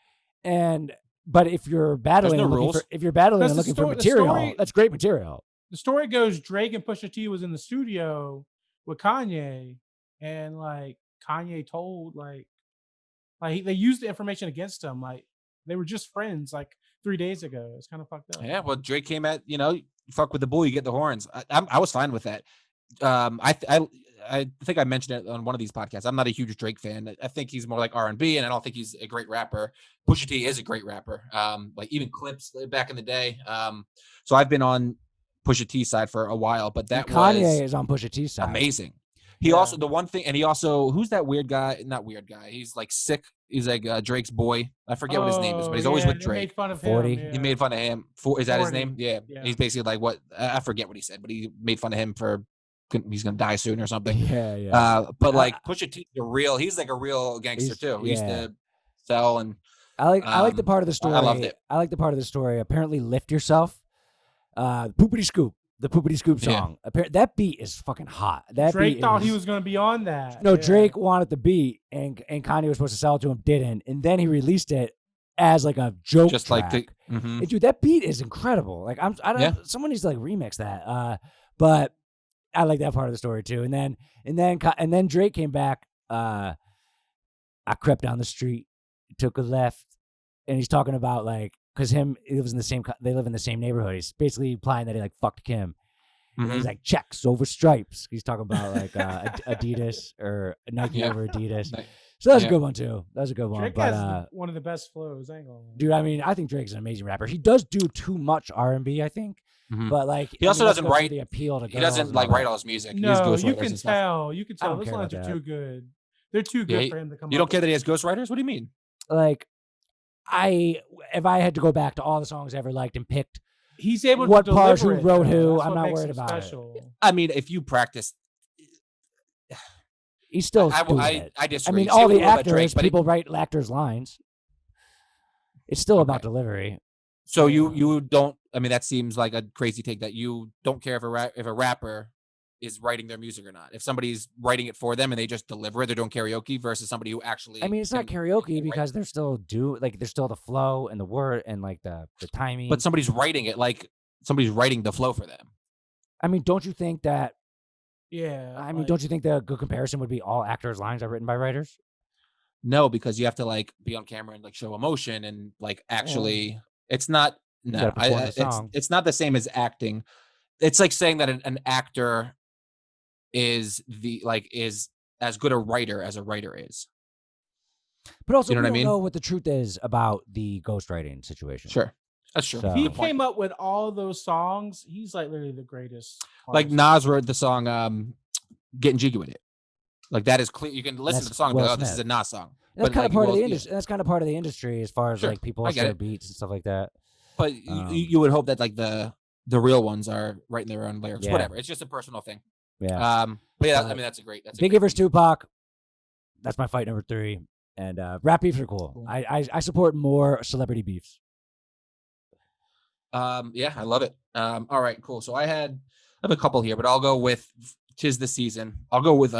But if you're battling, no and looking rules. for, if you're battling That's and the looking sto- for the material, story- that's great material. the story goes Drake and Pusha T was in the studio with Kanye, and like Kanye told like they used the information against him. Like they were just friends like 3 days ago. It's kind of fucked up. Yeah, well, Drake came at, you fuck with the bull, you get the horns. I was fine with that. I think I mentioned it on one of these podcasts. I'm not a huge Drake fan. I think he's more like R&B, and I don't think he's a great rapper. Pusha T is a great rapper. Like even Clips back in the day. So I've been on Pusha T side for a while, but that And Kanye was is on Pusha T's side. amazing. He also, the one thing, and he also, who's that weird guy? Not weird guy. He's like sick. He's like Drake's boy. I forget what his name is, but he's always with They Drake. made fun of 40. him. He made fun of him. Is that his 40. name? Yeah. Yeah. He's basically like what I forget what he said, but he made fun of him for he's gonna die soon or something. Yeah. But like Pusha T, he's like a real gangster too. He used to sell, and I like the part of the story. I loved it. I like the part of the story. Apparently, Lift Yourself, Poopity Scoop, the Poopity Scoop song. That beat is fucking hot. That Drake beat thought is, he was going to be on that. No, Yeah. Drake wanted the beat, and Kanye was supposed to sell it to him, didn't, and then he released it as like a joke just track. like the. Mhm. And dude, that beat is incredible. Like I don't. Someone needs to like remix that. But I like that part of the story too. And then Drake came back. I crept down the street, took a left, and he's talking about like because they live in the same neighborhood. He's basically implying that he like fucked Kim. And he's like checks over stripes. He's talking about like Adidas or Nike over Adidas. So that's a good one too. That's a good one. Drake but has one of the best flows. I ain't gonna lie. dude, I mean, I think Drake's an amazing rapper. He does do too much R&B, I think. But like He also doesn't that's write the appeal to He doesn't like write all his music. He has No, ghostwriters you can and stuff. tell. You can I tell. don't Those care lines about are too that. good. They're too good for him to come. You don't care that he has ghostwriters? What do you mean? Like, if I had to go back to all the songs I ever liked and picked He's able what to parts, deliver who it, wrote though. who, That's I'm what not makes worried him about it. special. I mean, if you practice, He's still I doing it. I I disagree. mean, Say all what the you will about actors, Drake, but people write actors' lines. It's still about delivery. So you don't. I mean, that seems like a crazy take that you don't care if a rapper is writing their music or not. If somebody's writing it for them and they just deliver it, they're doing karaoke versus somebody who actually. I mean, it's not can karaoke write. because there's still the flow and the word and like the timing. But somebody's writing it, like somebody's writing the flow for them. I mean, don't you think that? Yeah. I mean, don't you think the good comparison would be all actors' lines are written by writers? No, because you have to like be on camera and like show emotion and like actually, it's not. You No, gotta perform the song. it's not the same as acting. It's like saying that an actor is as good a writer as a writer is. But also, You know we what I don't mean? know what the truth is about the ghostwriting situation. Sure, that's true. So- He Good point. came up with all those songs. He's like literally the greatest. Like artist. Nas wrote the song "Getting Jiggy with It." Like that is clear. You can listen That's to the song and Will be like, "Oh, this is a Smith. Nas song." That's But, kind like, of part of Will- the yeah. industry. That's kind of part of the industry as far as Sure, like people I get share it. beats and stuff like that. But you would hope that like the real ones are writing their own lyrics. Yeah. Whatever. It's just a personal thing. Yeah. But yeah, I mean that's a great. Biggie versus Tupac. That's my fight number 3. And rap beefs are cool. I support more celebrity beefs. Yeah, I love it. All right, cool. So I have a couple here, but I'll go with "'Tis the Season." I'll go with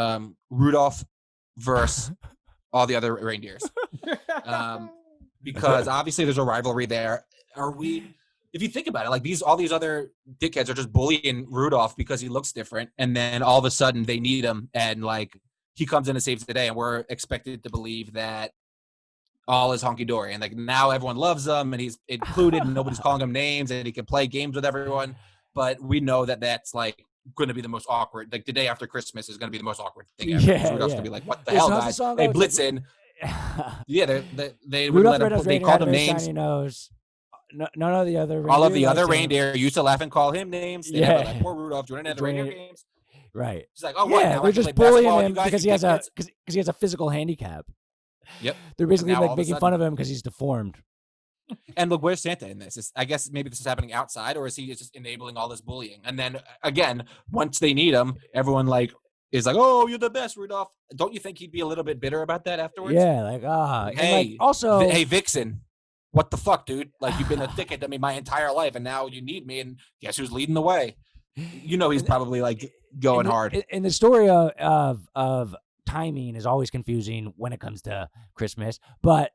Rudolph versus all the other reindeers. Because obviously there's a rivalry there. if you think about it, like all these other dickheads are just bullying Rudolph because he looks different, and then all of a sudden they need him, and like he comes in and saves the day, and we're expected to believe that all is hunky dory, and like now everyone loves him, and he's included, and nobody's calling him names, and he can play games with everyone. But we know that that's like going to be the most awkward. Like the day after Christmas is going to be the most awkward thing ever. Yeah, Rudolph's yeah. going to be like, "What the Yeah, hell, so how's the guys?" song They go? blitz It's in. Yeah, they would Rudolph let him. Red-Nosed They Reindeer called had him very names. shiny nose. None of the other reindeer All of the liked other him. reindeer used to laugh and call him names. They never like, poor Rudolph joining the reindeer games. Right. He's like, "Oh, what? Yeah, Now I they're can just play basketball bullying with him you guys, because you he has a physical handicap. Yep. They're basically Now all like of a making fun of him because he's deformed. And look, where's Santa in this? I guess maybe this is happening outside, or is he just enabling all this bullying? And then again, once they need him, everyone like is like, "Oh, you're the best, Rudolph." Don't you think he'd be a little bit bitter about that afterwards? Yeah, like Like, and hey, like also hey Vixen, what the fuck, dude? Like you've been a dickhead to me my entire life, and now you need me, and guess who's leading the way? You know he's probably like going hard. And the story of timing is always confusing when it comes to Christmas, but.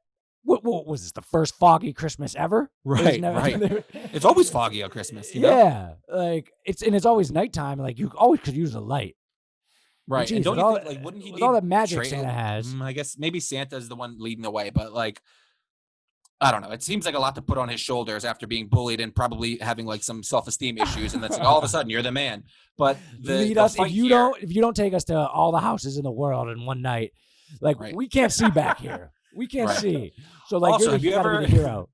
What was this? The first foggy Christmas ever? Right. It's always foggy on Christmas. You know? Yeah, like it's always nighttime. Like you always could use a light. Right. Geez, and don't with you all, think like wouldn't he with need all that magic trail- Santa has? I guess maybe Santa's the one leading the way, but like I don't know. It seems like a lot to put on his shoulders after being bullied and probably having like some self-esteem issues, and that's like all of a sudden you're the man. But Lead us if you don't take us to all the houses in the world in one night. Like we can't see back here. We can't see. So like Also, you gotta be the hero.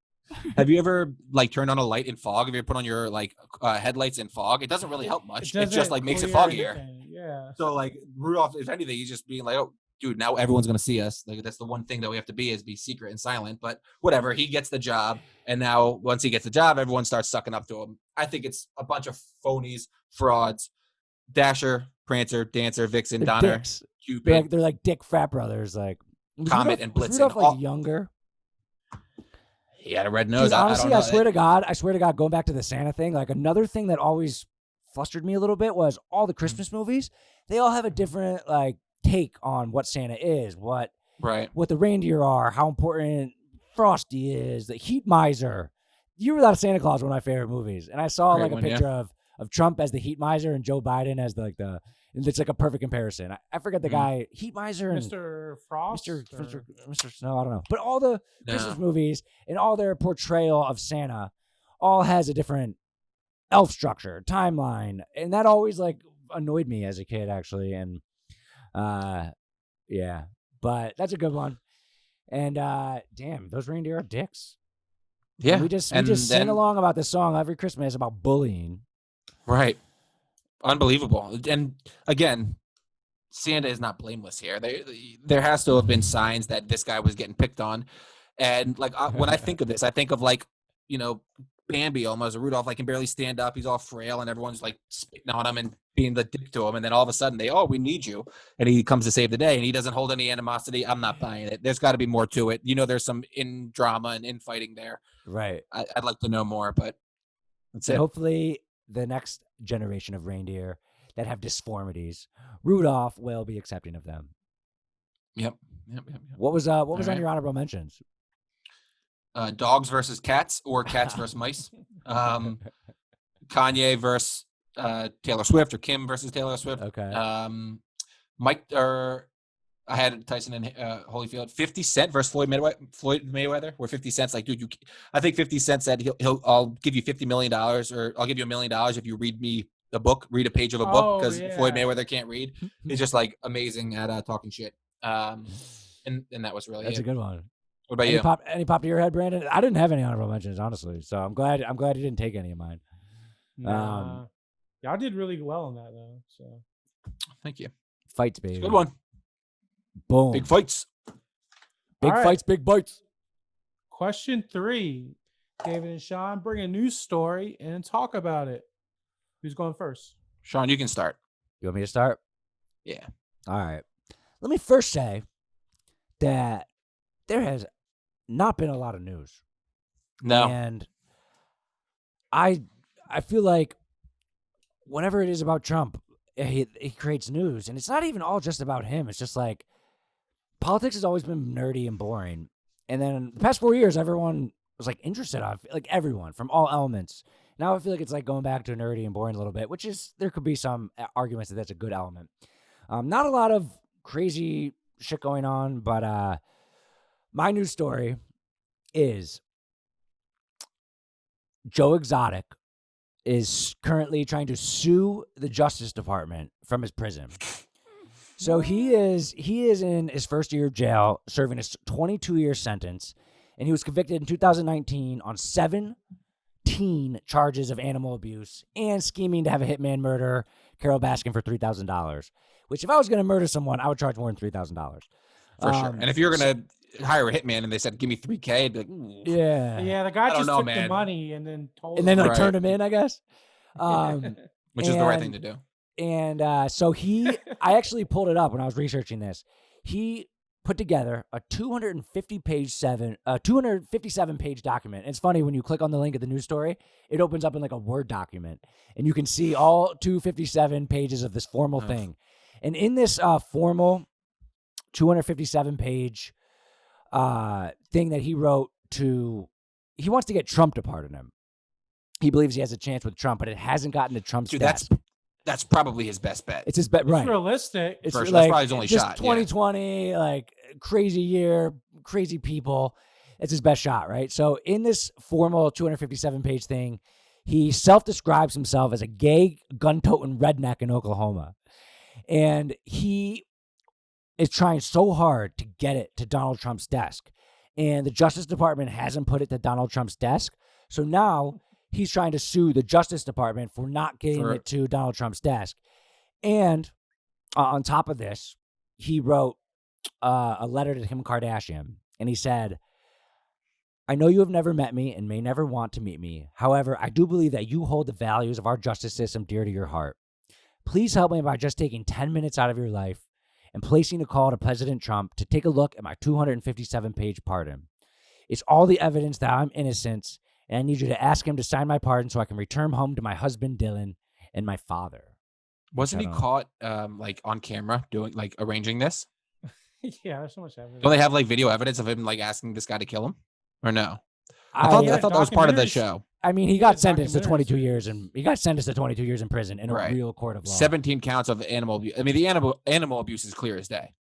Have you ever like turned on a light in fog? Have you ever put on your like headlights in fog? It doesn't really help much. It just like makes it foggier. Yeah. So like Rudolph, if anything, he's just being like, "Oh, dude, now everyone's gonna see us." Like that's the one thing that we have to be secret and silent. But whatever, he gets the job, and now once he gets the job, everyone starts sucking up to him. I think it's a bunch of phonies, frauds. Dasher, Prancer, Dancer, Vixen, They're Donner, dicks. Cupid. They're like Dick frat brothers. Like Comet and was Blitzen. Rudolph like younger? He had a red nose. Honestly, I swear to God, going back to the Santa thing, like another thing that always flustered me a little bit was all the Christmas movies. They all have a different like take on what Santa is, what the reindeer are, how important Frosty is, the heat miser. You Without Santa Claus is one of my favorite movies, and I saw like a picture of Trump as the heat miser and Joe Biden as it's like a perfect comparison. I forget the guy, heat miser and Mr. Frost, Mr. Snow. I don't know, but all the Christmas movies and all their portrayal of Santa all has a different elf structure, timeline, and that always like annoyed me as a kid, actually. And yeah, but that's a good one. And damn, those reindeer are dicks. Yeah, and we just sing along about this song every Christmas about bullying. Right. Unbelievable. And again, Santa is not blameless here. There has to have been signs that this guy was getting picked on. And like when I think of this, I think of like, Bambi almost. Rudolph like can barely stand up. He's all frail, and everyone's like spitting on him and being the dick to him. And then all of a sudden we need you. And he comes to save the day, and he doesn't hold any animosity. I'm not buying it. There's got to be more to it. There's some drama and infighting there. Right. I'd like to know more, but that's it. Hopefully the next generation of reindeer that have disformities, Rudolph will be accepting of them. Yep. What was on your honorable mentions? Dogs versus cats, or cats versus mice. Kanye versus Taylor Swift, or Kim versus Taylor Swift. Okay. I had Tyson and Holyfield. 50 Cent versus Floyd Mayweather. Where 50 Cent's like, dude, I think 50 Cent said I'll give you $50 million, or I'll give you $1 million if you read a page of a book, because Floyd Mayweather can't read. He's just like amazing at talking shit. And that was really that's a good one. What about you? Any pop to your head, Brandon? I didn't have any honorable mentions, honestly. So I'm glad you didn't take any of mine. Y'all did really well on that though. So thank you. Fights, baby. Good one. Boom. Big fights. Big fights, big bites. Question 3. David and Sean, bring a news story and talk about it. Who's going first? Sean, you can start. You want me to start? Yeah. All right. Let me first say that there has not been a lot of news. No. And I feel like whatever it is about Trump, he creates news. And it's not even all just about him. It's just like politics has always been nerdy and boring. And then the past 4 years, everyone was like interested on, like everyone from all elements. Now I feel like it's like going back to nerdy and boring a little bit, which is, there could be some arguments that that's a good element. Not a lot of crazy shit going on, but my news story is Joe Exotic is currently trying to sue the Justice Department from his prison. So he is in his first year of jail, serving a 22-year sentence, and he was convicted in 2019 on 17 charges of animal abuse and scheming to have a hitman murder Carol Baskin for $3,000. Which, if I was going to murder someone, I would charge more than $3,000 for sure. And if you're gonna hire a hitman and they said give me $3,000, I'd be like, ooh. Yeah, the guy I don't just know, took man. the money and then told and then him. like turned him in, I guess. Which is the right thing to do. And so I actually pulled it up when I was researching this. He put together a 257-page document. And it's funny, when you click on the link of the news story, it opens up in like a Word document, and you can see all 257 pages of this formal thing. And in this formal 257-page thing that he wrote he wants to get Trump to pardon him. He believes he has a chance with Trump, but it hasn't gotten to Trump's desk. That's probably his best bet. It's his bet, right? It's realistic. It's That's like, probably his only just shot. 2020, like crazy year, crazy people. It's his best shot, right? So in this formal 257-page thing, he self-describes himself as a gay, gun-toting redneck in Oklahoma. And he is trying so hard to get it to Donald Trump's desk. And the Justice Department hasn't put it to Donald Trump's desk. So now he's trying to sue the Justice Department for not getting it to Donald Trump's desk. And on top of this, he wrote a letter to Kim Kardashian. And he said, I know you have never met me and may never want to meet me. However, I do believe that you hold the values of our justice system dear to your heart. Please help me by just taking 10 minutes out of your life and placing a call to President Trump to take a look at my 257-page pardon. It's all the evidence that I'm innocent, and I need you to ask him to sign my pardon so I can return home to my husband, Dylan, and my father. Wasn't he caught like on camera doing like arranging this? Yeah, there's so much evidence. Don't they have like video evidence of him like asking this guy to kill him? Or no? I thought that was part of the show. I mean, he got sentenced to 22 years, and he got sentenced to 22 years in prison in a real court of law. 17 counts of animal abuse. I mean, the animal abuse is clear as day.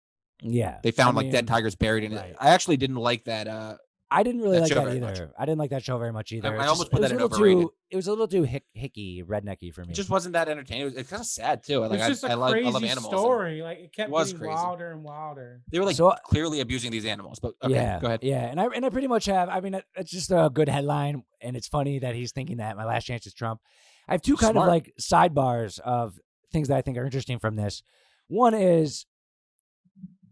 Yeah, they found like dead tigers buried in it. I actually didn't like that. I didn't really like that either. Much. I didn't like that show very much either. I almost put that in overrated. It was a little too hicky, rednecky for me. It just wasn't that entertaining. It's kind of sad too. Like, it's just a I crazy love animals. story. Like it kept getting crazy. wilder and wilder. They were like clearly abusing these animals. But okay, go ahead. Yeah, and I pretty much have. I mean, it's just a good headline, and it's funny that he's thinking that my last chance is Trump. I have two kind of like sidebars of things that I think are interesting from this. One is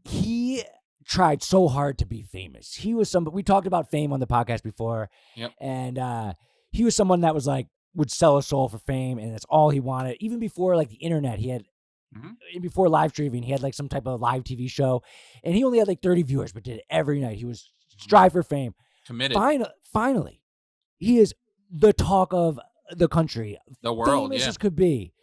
he tried so hard to be famous. He was we talked about fame on the podcast before. Yep. And he was someone that was like, would sell his soul for fame, and that's all he wanted. Even before like the internet, he had, before live streaming, he had like some type of live TV show, and he only had like 30 viewers, but did it every night. He was strive for fame. Committed. Finally, he is the talk of the country. The world, famous as could be.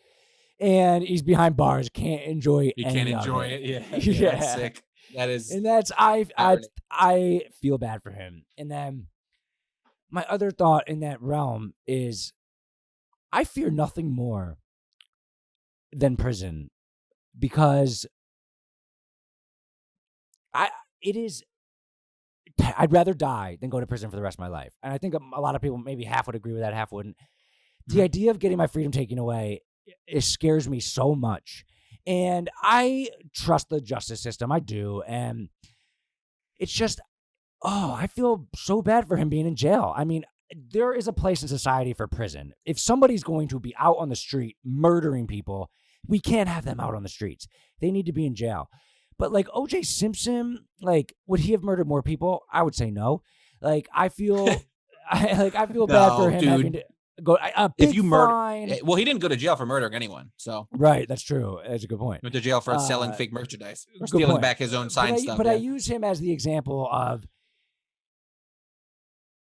And he's behind bars, can't enjoy He any can't of enjoy it. it. Yeah. That's sick. That is, and that's I feel bad for him. And then my other thought in that realm is I fear nothing more than prison, because I'd rather die than go to prison for the rest of my life. And I think a lot of people, maybe half would agree with that, half wouldn't. The idea of getting my freedom taken away, it scares me so much. And I trust the justice system. I do. And it's just, I feel so bad for him being in jail. I mean, there is a place in society for prison. If somebody's going to be out on the street murdering people, we can't have them out on the streets. They need to be in jail. But like O.J. Simpson, like, would he have murdered more people? I would say no. Like, I feel, I feel bad for him having to go a big if you fine. Well, he didn't go to jail for murdering anyone. So right, that's true. That's a good point. Went to jail for selling fake merchandise, or stealing back his own sign stuff. But I use him as the example of: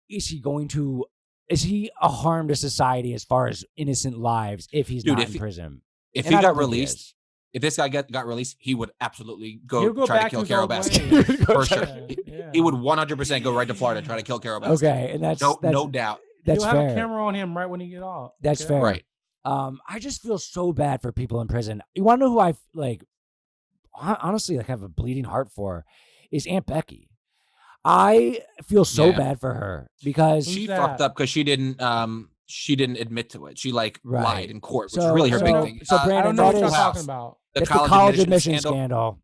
is he a harm to society as far as innocent lives if he's not in prison? If he got released, if this guy got released, he would absolutely He'll go try to back kill his Carol old Baskin. ways. For sure. Yeah. He would 100% go right to Florida and try to kill Carol Baskin. Okay, and that's no doubt. That's He'll have fair. a camera on him right when he get off. That's fair. Right. I just feel so bad for people in prison. You want to know who I like? Honestly, like have a bleeding heart for is Aunt Becky. I feel so bad for her because she fucked up because she didn't admit to it. She lied in court, which is really her big thing. So Brandon, I don't know what that you're is talking about. the college admission scandal.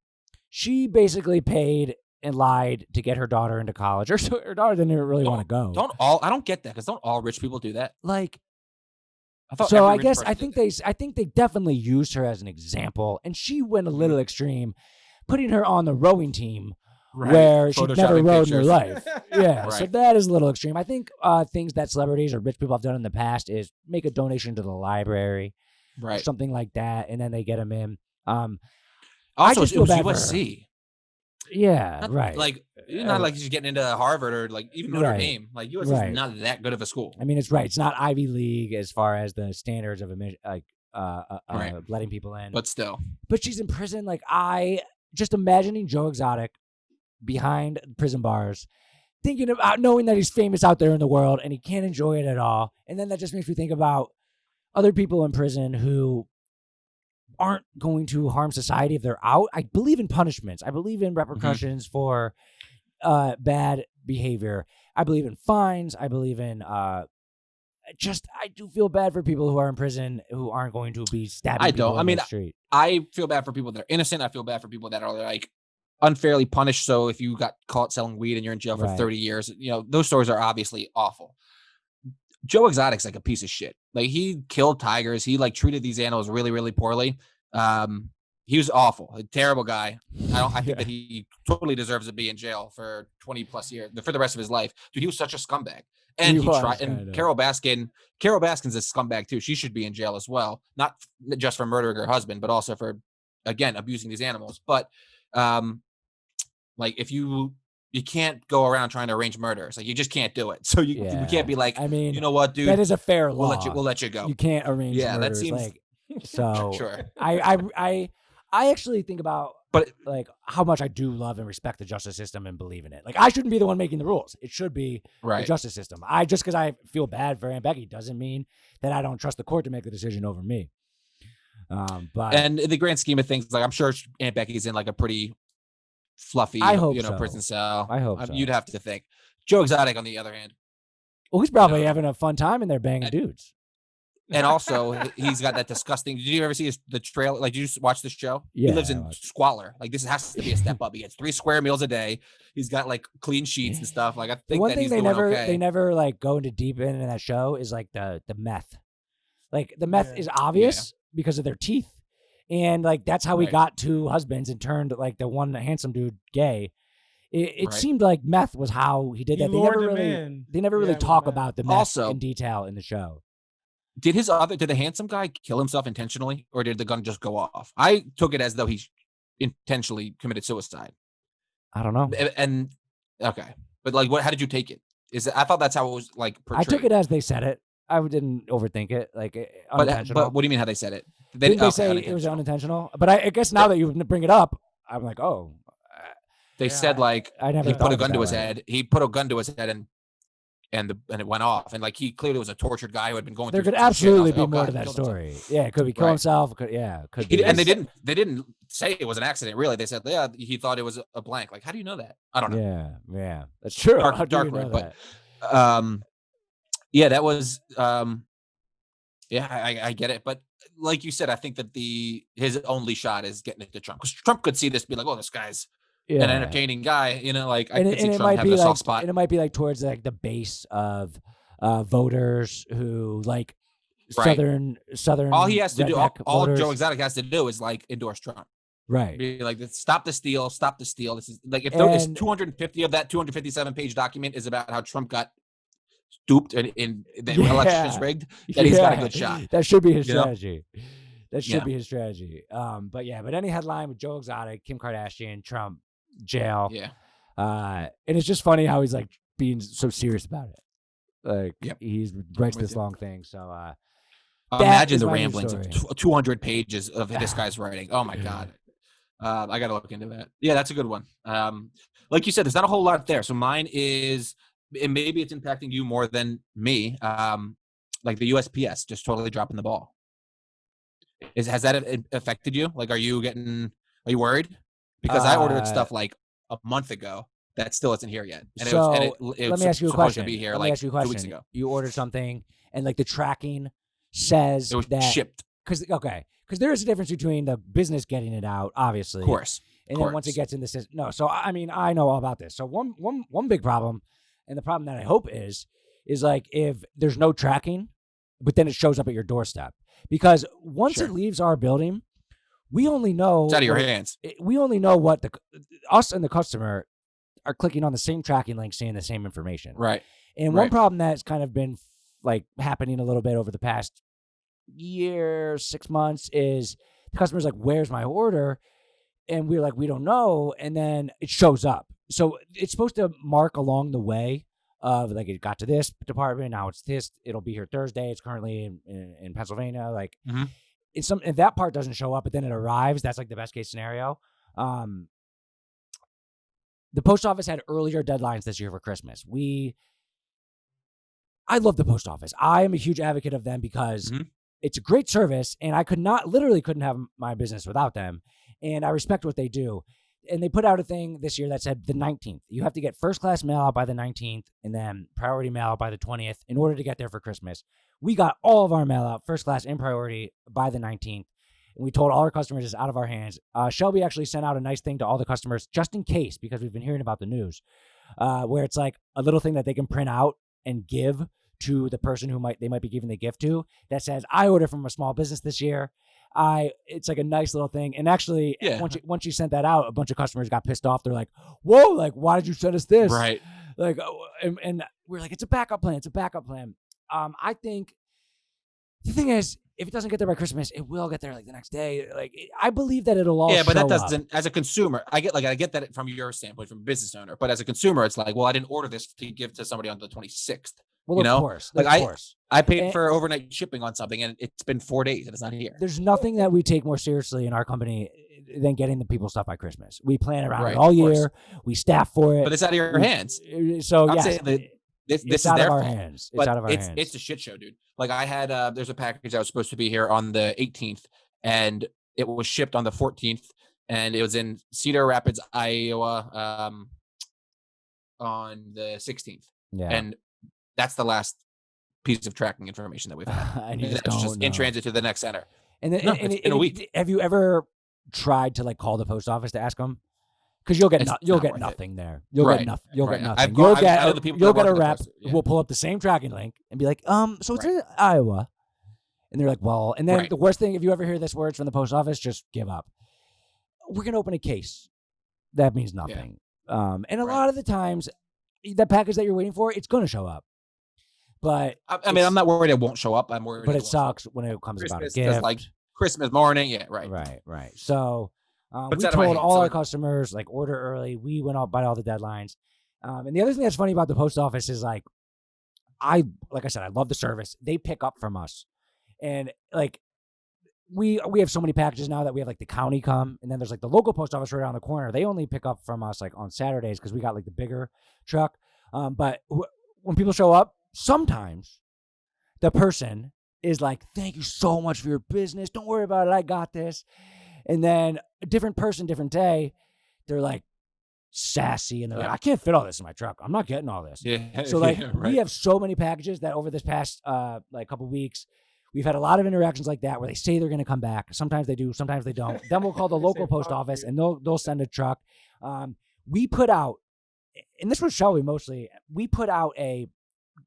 She basically paid and lied to get her daughter into college. Her daughter didn't really want to go. I don't get that because don't all rich people do that? Like, so I guess I think they definitely used her as an example, and she went a little extreme, putting her on the rowing team where she never rowed in her life. Yeah, so that is a little extreme. I think things that celebrities or rich people have done in the past is make a donation to the library, or something like that, and then they get them in. Also, it was USC. Yeah, right. Like, not like she's getting into Harvard or like even Notre Dame. Like, USC is not that good of a school. I mean, it's right. It's not Ivy League as far as the standards of admission, letting people in. But still. But she's in prison. Like, I just imagining Joe Exotic behind prison bars, thinking about knowing that he's famous out there in the world and he can't enjoy it at all. And then that just makes me think about other people in prison who aren't going to harm society if they're out. I believe in punishments. I believe in repercussions for bad behavior. I believe in fines. I believe in I do feel bad for people who are in prison who aren't going to be stabbing people in the street. I feel bad for people that are innocent. I feel bad for people that are like unfairly punished. So if you got caught selling weed and you're in jail for 30 years, those stories are obviously awful. Joe Exotic's like a piece of shit. Like, he killed tigers. He treated these animals really, really poorly. He was awful, a terrible guy. I think that he totally deserves to be in jail for 20 plus years, for the rest of his life. Dude, he was such a scumbag. And he tried. And Carol Baskin's a scumbag too. She should be in jail as well, not just for murdering her husband, but also for, again, abusing these animals. But if you can't go around trying to arrange murders. Like, you just can't do it. So you can't be like, I mean, you know what, dude? That is a fair law. We'll let you go. You can't arrange murders. That seems so. Sure. I actually think about how much I do love and respect the justice system and believe in it. Like, I shouldn't be the one making the rules. It should be the justice system. Just because I feel bad for Aunt Becky doesn't mean that I don't trust the court to make the decision over me. But in the grand scheme of things, I'm sure Aunt Becky's in a pretty fluffy, prison cell. I hope so. You'd have to think. Joe Exotic, on the other hand, well, he's probably having a fun time in there banging dudes. And also, he's got that disgusting. Did you ever see the trailer? Like, did you just watch this show? Yeah, he lives in squalor. Like, this has to be a step up. He gets 3 square meals a day. He's got clean sheets and stuff. Like, I think that he's doing okay. They never go into deep in that show is the meth. Like, the meth is obvious because of their teeth. And that's how he got 2 husbands and turned the one handsome dude gay. It seemed like meth was how he did that. They never really talk about the meth in detail in the show. Did the handsome guy kill himself intentionally, or did the gun just go off? I took it as though he intentionally committed suicide. I don't know. And okay, but how did you take it? I thought that's how it was portrayed. I took it as they said it. I didn't overthink it. Unintentional. But what do you mean how they said it? Didn't they say it was unintentional? But I guess now that you bring it up, I'm like, oh. They said he put a gun to his head. He put a gun to his head and it went off. And he clearly was a tortured guy who had been going through. There could absolutely be more to that story. Yeah, it could be kill himself. Could be. And they didn't say it was an accident. Really, they said he thought it was a blank. How do you know that? I don't know. Yeah, that's true. Dark red, but that was I get it. But like you said, I think that his only shot is getting it to Trump, because Trump could see this, be like, oh, this guy's an entertaining guy, I could see Trump having a soft spot. And it might be towards the base of voters who southern. All he has to do, all Joe Exotic has to do is endorse Trump. Right. Be stop the steal, stop the steal. This is if there's 250 of that 257-page document is about how Trump got duped and the election is rigged, then he's got a good shot. That should be his strategy. That should be his strategy. But any headline with Joe Exotic, Kim Kardashian, Trump, jail. Yeah. And it's just funny how he's being so serious about it. He writes this long thing. So Imagine is the my news ramblings of story. 200 pages of this guy's writing. Oh my God. I got to look into that. Yeah, that's a good one. Like you said, there's not a whole lot there. So mine is, and maybe it's impacting you more than me. Like the USPS just totally dropping the ball. Has that affected you? Like, are you worried? Because I ordered stuff like a month ago that still isn't here yet. And So it let was me ask you a supposed question. to be here Let me like ask you a 2 weeks question. ago. You ordered something, and like the tracking says It was that shipped. because there is a difference between the business getting it out, obviously, Of course. and then once it gets in the system. No, so I mean, I know all about this. So one big problem, and the problem that I hope is like if there's no tracking, but then it shows up at your doorstep, because once Sure. it leaves our building, we only know It's out of your hands. we only know what us and the customer are clicking on the same tracking link, seeing the same information. Right. And one problem that's kind of been like happening a little bit over the past year, 6 months is the customer's like, where's my order? And we're like, we don't know. And then it shows up. So it's supposed to mark along the way of like, it got to this department. Now it's this, it'll be here Thursday. It's currently in Pennsylvania. Like if that part doesn't show up, but then it arrives, that's like the best case scenario. The post office had earlier deadlines this year for Christmas. I love the post office. I am a huge advocate of them because it's a great service, and I couldn't have my business without them. And I respect what they do. And they put out a thing this year that said the 19th. You have to get first class mail out by the 19th and then priority mail out by the 20th in order to get there for Christmas. We got all of our mail out, first class and priority, by the 19th. And we told all our customers it's out of our hands. Shelby actually sent out a nice thing to all the customers just in case, because we've been hearing about the news, where it's like a little thing that they can print out and give to the person who they might be giving the gift to that says, I ordered from a small business this year. It's like a nice little thing. And actually, once you sent that out, a bunch of customers got pissed off. They're like, whoa, like, why did you send us this? Right. Like, and we're like, it's a backup plan. It's a backup plan. I think the thing is, if it doesn't get there by Christmas, it will get there like the next day. Like, I believe that it'll all. Yeah, but that show doesn't. As a consumer, I get that from your standpoint, from a business owner. But as a consumer, it's like, well, I didn't order this to give to somebody on the 26th. Well, of course, like of course. I paid for overnight shipping on something, and it's been 4 days, and it's not here. There's nothing that we take more seriously in our company than getting the people stuff by Christmas. We plan around it all year. We staff for it. But it's out of your hands. So yes, this is out their of our fault. hands. It's out of our hands. It's a shit show, dude. Like I had, there's a package that was supposed to be here on the 18th, and it was shipped on the 14th, and it was in Cedar Rapids, Iowa, on the 16th. Yeah. And that's the last piece of tracking information that we've had. And it's just in transit to the next center. And then, in a week. Have you ever tried to like call the post office to ask them? Because you'll get nothing there. You'll get nothing. You'll get nothing. You'll get a rep who will pull up the same tracking link and be like, so it's in Iowa. And they're like, well, and then the worst thing, if you ever hear this words from the post office, just give up. We're going to open a case. That means nothing. Yeah. And a lot of the times, that package that you're waiting for, it's going to show up. But I mean, I'm not worried it won't show up. I'm worried. But it sucks when it comes about a gift. Like Christmas morning. Yeah, right. So we told all our customers, like, order early. We went out by all the deadlines. And the other thing that's funny about the post office is like I said, I love the service. They pick up from us. And like we have so many packages now that we have like the county come, and then there's like the local post office right around the corner. They only pick up from us like on Saturdays because we got like the bigger truck. But when people show up, sometimes the person is like, thank you so much for your business. Don't worry about it. I got this. And then a different person, different day, they're like sassy and they're like, I can't fit all this in my truck. I'm not getting all this. Yeah. So like we have so many packages that over this past like couple weeks, we've had a lot of interactions like that where they say they're going to come back. Sometimes they do, sometimes they don't. Then we'll call the local post office and they'll send a truck. We put out, and this was Shelby mostly, we put out a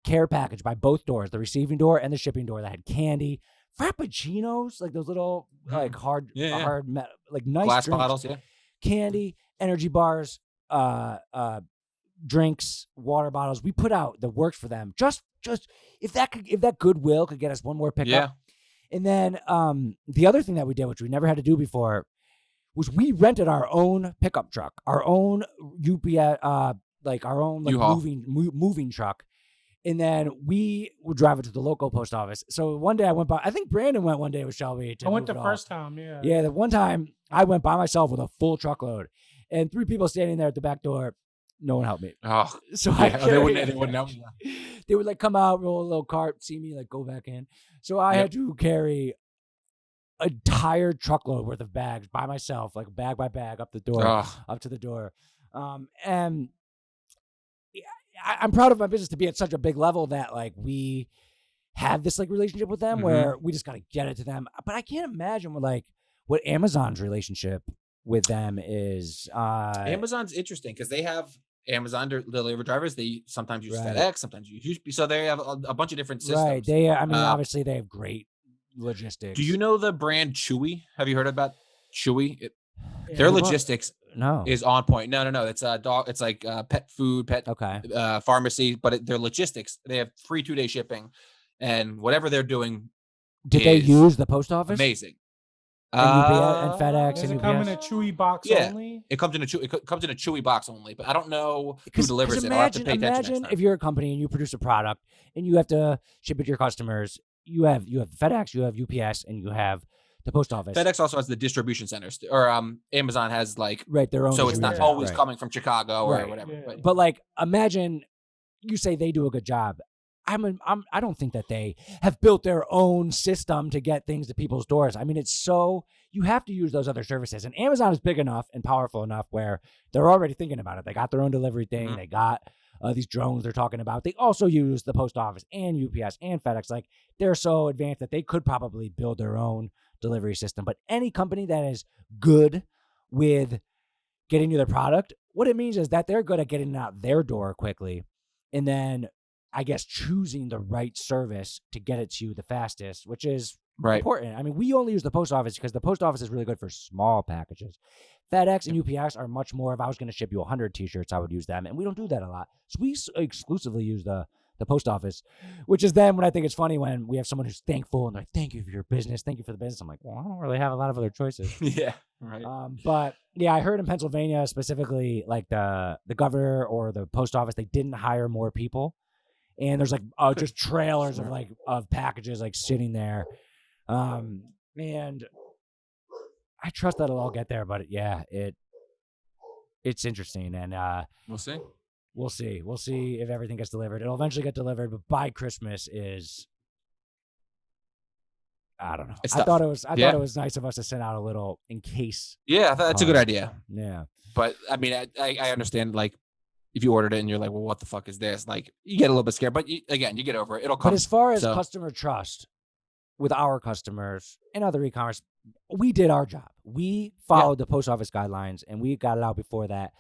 care package by both doors, the receiving door and the shipping door, that had candy, frappuccinos, like those little like hard like nice glass drinks, bottles, candy, energy bars, drinks, water bottles. We put out the works for them. Just if that goodwill could get us one more pickup. Yeah. And then the other thing that we did, which we never had to do before, was we rented our own pickup truck, our own UPS, like our own like moving truck. And then we would drive it to the local post office. So one day I went by. I think Brandon went one day with Shelby. I went move the it first off. time. Yeah. Yeah, the one time I went by myself with a full truckload, and 3 people standing there at the back door. No one helped me. Oh, So yeah, I they wouldn't know. They would like come out, roll a little cart, see me like go back in. So I had to carry an entire truckload worth of bags by myself, like bag by bag, up the door, up to the door. And I'm proud of my business to be at such a big level that like we have this like relationship with them where we just got to get it to them. But I can't imagine what Amazon's relationship with them is. Amazon's interesting because they have Amazon delivery drivers. They sometimes use Right. FedEx, sometimes use so they have a bunch of different systems. Right. They, I mean, obviously they have great logistics. Do you know the brand Chewy? Have you heard about Chewy? Their logistics is on point. No. It's a dog. It's like pet food, pharmacy, but their logistics, they have free 2-day shipping, and whatever they're doing. Did they use the post office? Amazing. And UPS and FedEx Does and it UPS? come in a Chewy box only? It comes in a Chewy box only, but I don't know who delivers it. I'll have to pay attention next Imagine time. if you're a company and you produce a product and you have to ship it to your customers. You have FedEx, you have UPS, and you have the post office. FedEx also has the distribution centers, or Amazon has like their own. So it's not always coming from Chicago or Right. whatever. Yeah. But like, imagine you say they do a good job. I don't think that they have built their own system to get things to people's doors. I mean, it's so you have to use those other services, and Amazon is big enough and powerful enough where they're already thinking about it. They got their own delivery thing. They got these drones they're talking about. They also use the post office and UPS and FedEx. Like, they're so advanced that they could probably build their own delivery system. But any company that is good with getting you their product, what it means is that they're good at getting it out their door quickly, and then I guess choosing the right service to get it to you the fastest, which is important. I mean, we only use the post office because the post office is really good for small packages. FedEx and UPS are much more. If I was going to ship you 100 T-shirts, I would use them, and we don't do that a lot. So we exclusively use the post office, which is then when I think it's funny when we have someone who's thankful and they're like, "Thank you for your business, thank you for the business." I'm like, well, I don't really have a lot of other choices. Yeah, right. But yeah, I heard in Pennsylvania specifically, like the governor or the post office, they didn't hire more people. And there's like just trailers of packages like sitting there, and I trust that it'll all get there. But it's interesting, and we'll see. We'll see if everything gets delivered. It'll eventually get delivered, but by Christmas is, I don't know. I thought it was nice of us to send out a little in case. Yeah, that's a good idea. Yeah, but I mean, I understand like. If you ordered it and you're like, well, what the fuck is this? Like, you get a little bit scared, but you get over it. It'll come. But as far as customer trust with our customers and other e-commerce, we did our job. We followed the post office guidelines, and we got it out before that.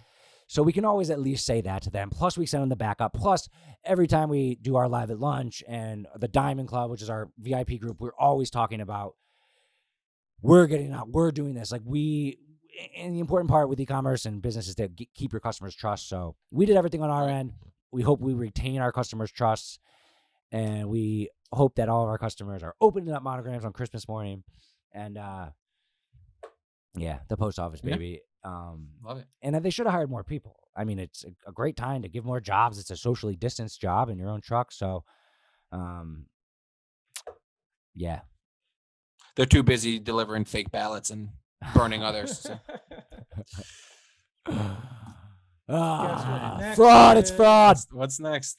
So we can always at least say that to them. Plus, we send them the backup. Plus, every time we do our live at lunch and the Diamond Club, which is our VIP group, we're always talking about, we're getting out, we're doing this. Like, and the important part with e-commerce and business is to keep your customers' trust. So we did everything on our end. We hope we retain our customers' trust, and we hope that all of our customers are opening up monograms on Christmas morning. And the post office, baby. Love it. And they should have hired more people. I mean, it's a great time to give more jobs. It's a socially distanced job in your own truck. So, yeah. They're too busy delivering fake ballots and burning others. So. Fraud! It's fraud. What's next?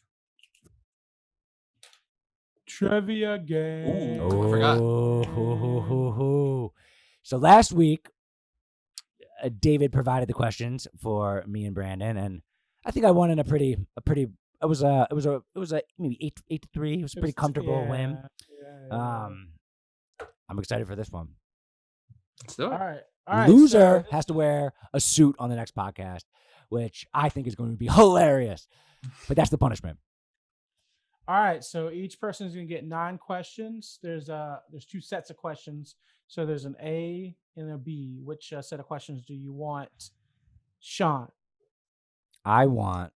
Trivia game. I forgot. So last week, David provided the questions for me and Brandon, and I think I won in a pretty. It was a maybe 8-3. It was a pretty comfortable win. Yeah. I'm excited for this one. Let's do it. All right. Loser has to wear a suit on the next podcast, which I think is going to be hilarious. But that's the punishment. All right. So each person is going to get 9 questions. There's 2 sets of questions. So there's an A and a B. Which set of questions do you want, Sean? I want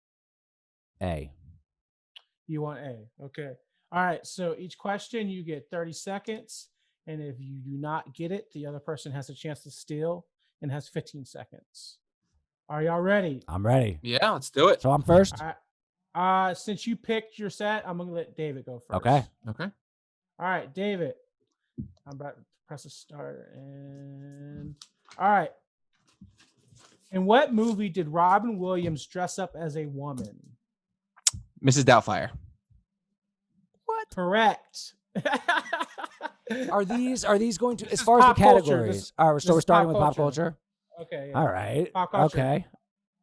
A. You want A. Okay. All right. So each question you get 30 seconds. And if you do not get it, the other person has a chance to steal and has 15 seconds. Are y'all ready? I'm ready. Yeah, let's do it. So I'm first? Since you picked your set, I'm gonna let David go first. Okay. Okay. All right, David. I'm about to press a start and all right. In what movie did Robin Williams dress up as a woman? Mrs. Doubtfire. What? Correct. Are these going to, This as is far as the pop culture. categories? All right, so this we're is starting pop with pop culture. culture. Okay. Yeah. All right. Pop culture. Okay.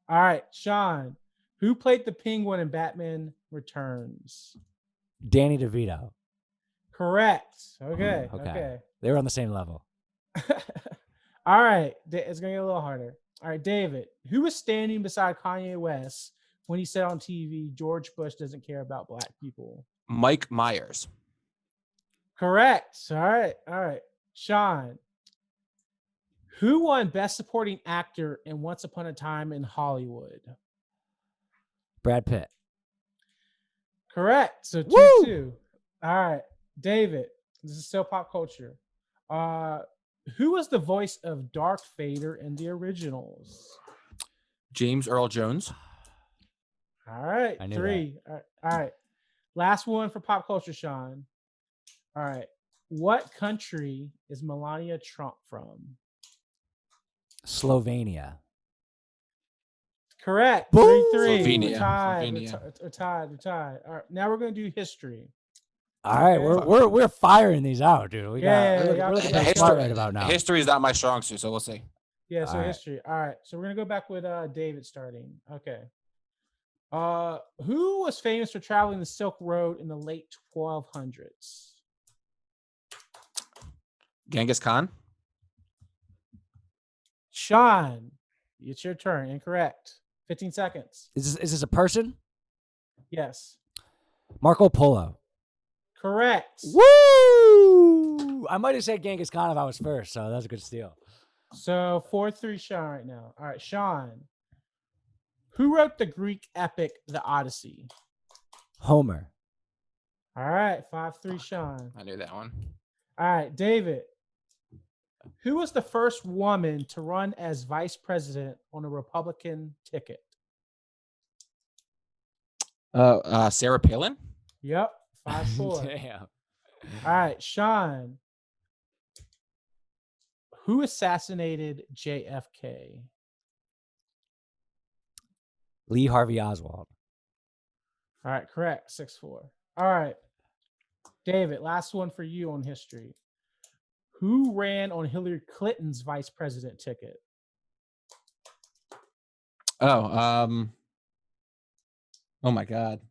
All right, Sean. Who played the Penguin in Batman Returns? Danny DeVito. Correct. Okay. Okay. Okay. They were on the same level. All right. It's gonna get a little harder. All right, David. Who was standing beside Kanye West when he said on TV, "George Bush doesn't care about black people"? Mike Myers. Correct. All right. All right. Sean. Who won Best Supporting Actor in Once Upon a Time in Hollywood? Brad Pitt. Correct. So 2-2. Woo! All right. David. This is still pop culture. Who was the voice of Darth Vader in the originals? James Earl Jones. All right. I knew 3. All right. Last one for pop culture, Sean. All right. What country is Melania Trump from? Slovenia. Correct. Boom! 3-3. Slovenia. We're tied. Slovenia. We're tied. All right. Now we're going to do history. All right, Okay. we're firing these out, dude. We're Yeah, looking yeah. pretty smart right about now. History is not my strong suit, so we'll see. Yeah, so All right. history. All right. So we're going to go back with David starting. Okay. Who was famous for traveling the Silk Road in the late 1200s? Genghis Khan. Sean, it's your turn. Incorrect. 15 seconds. Is this a person? Yes. Marco Polo. Correct. Woo! I might have said Genghis Khan if I was first, so that was a good steal. So 4-3 Sean right now. All right, Sean. Who wrote the Greek epic, The Odyssey? Homer. All right, 5-3 Sean. I knew that one. All right, David. Who was the first woman to run as vice president on a Republican ticket? Sarah Palin. Yep, 5-4. Damn. All right, Sean. Who assassinated JFK? Lee Harvey Oswald. All right, correct. 6-4. All right, David, last one for you on history. Who ran on Hillary Clinton's vice president ticket? Oh my God.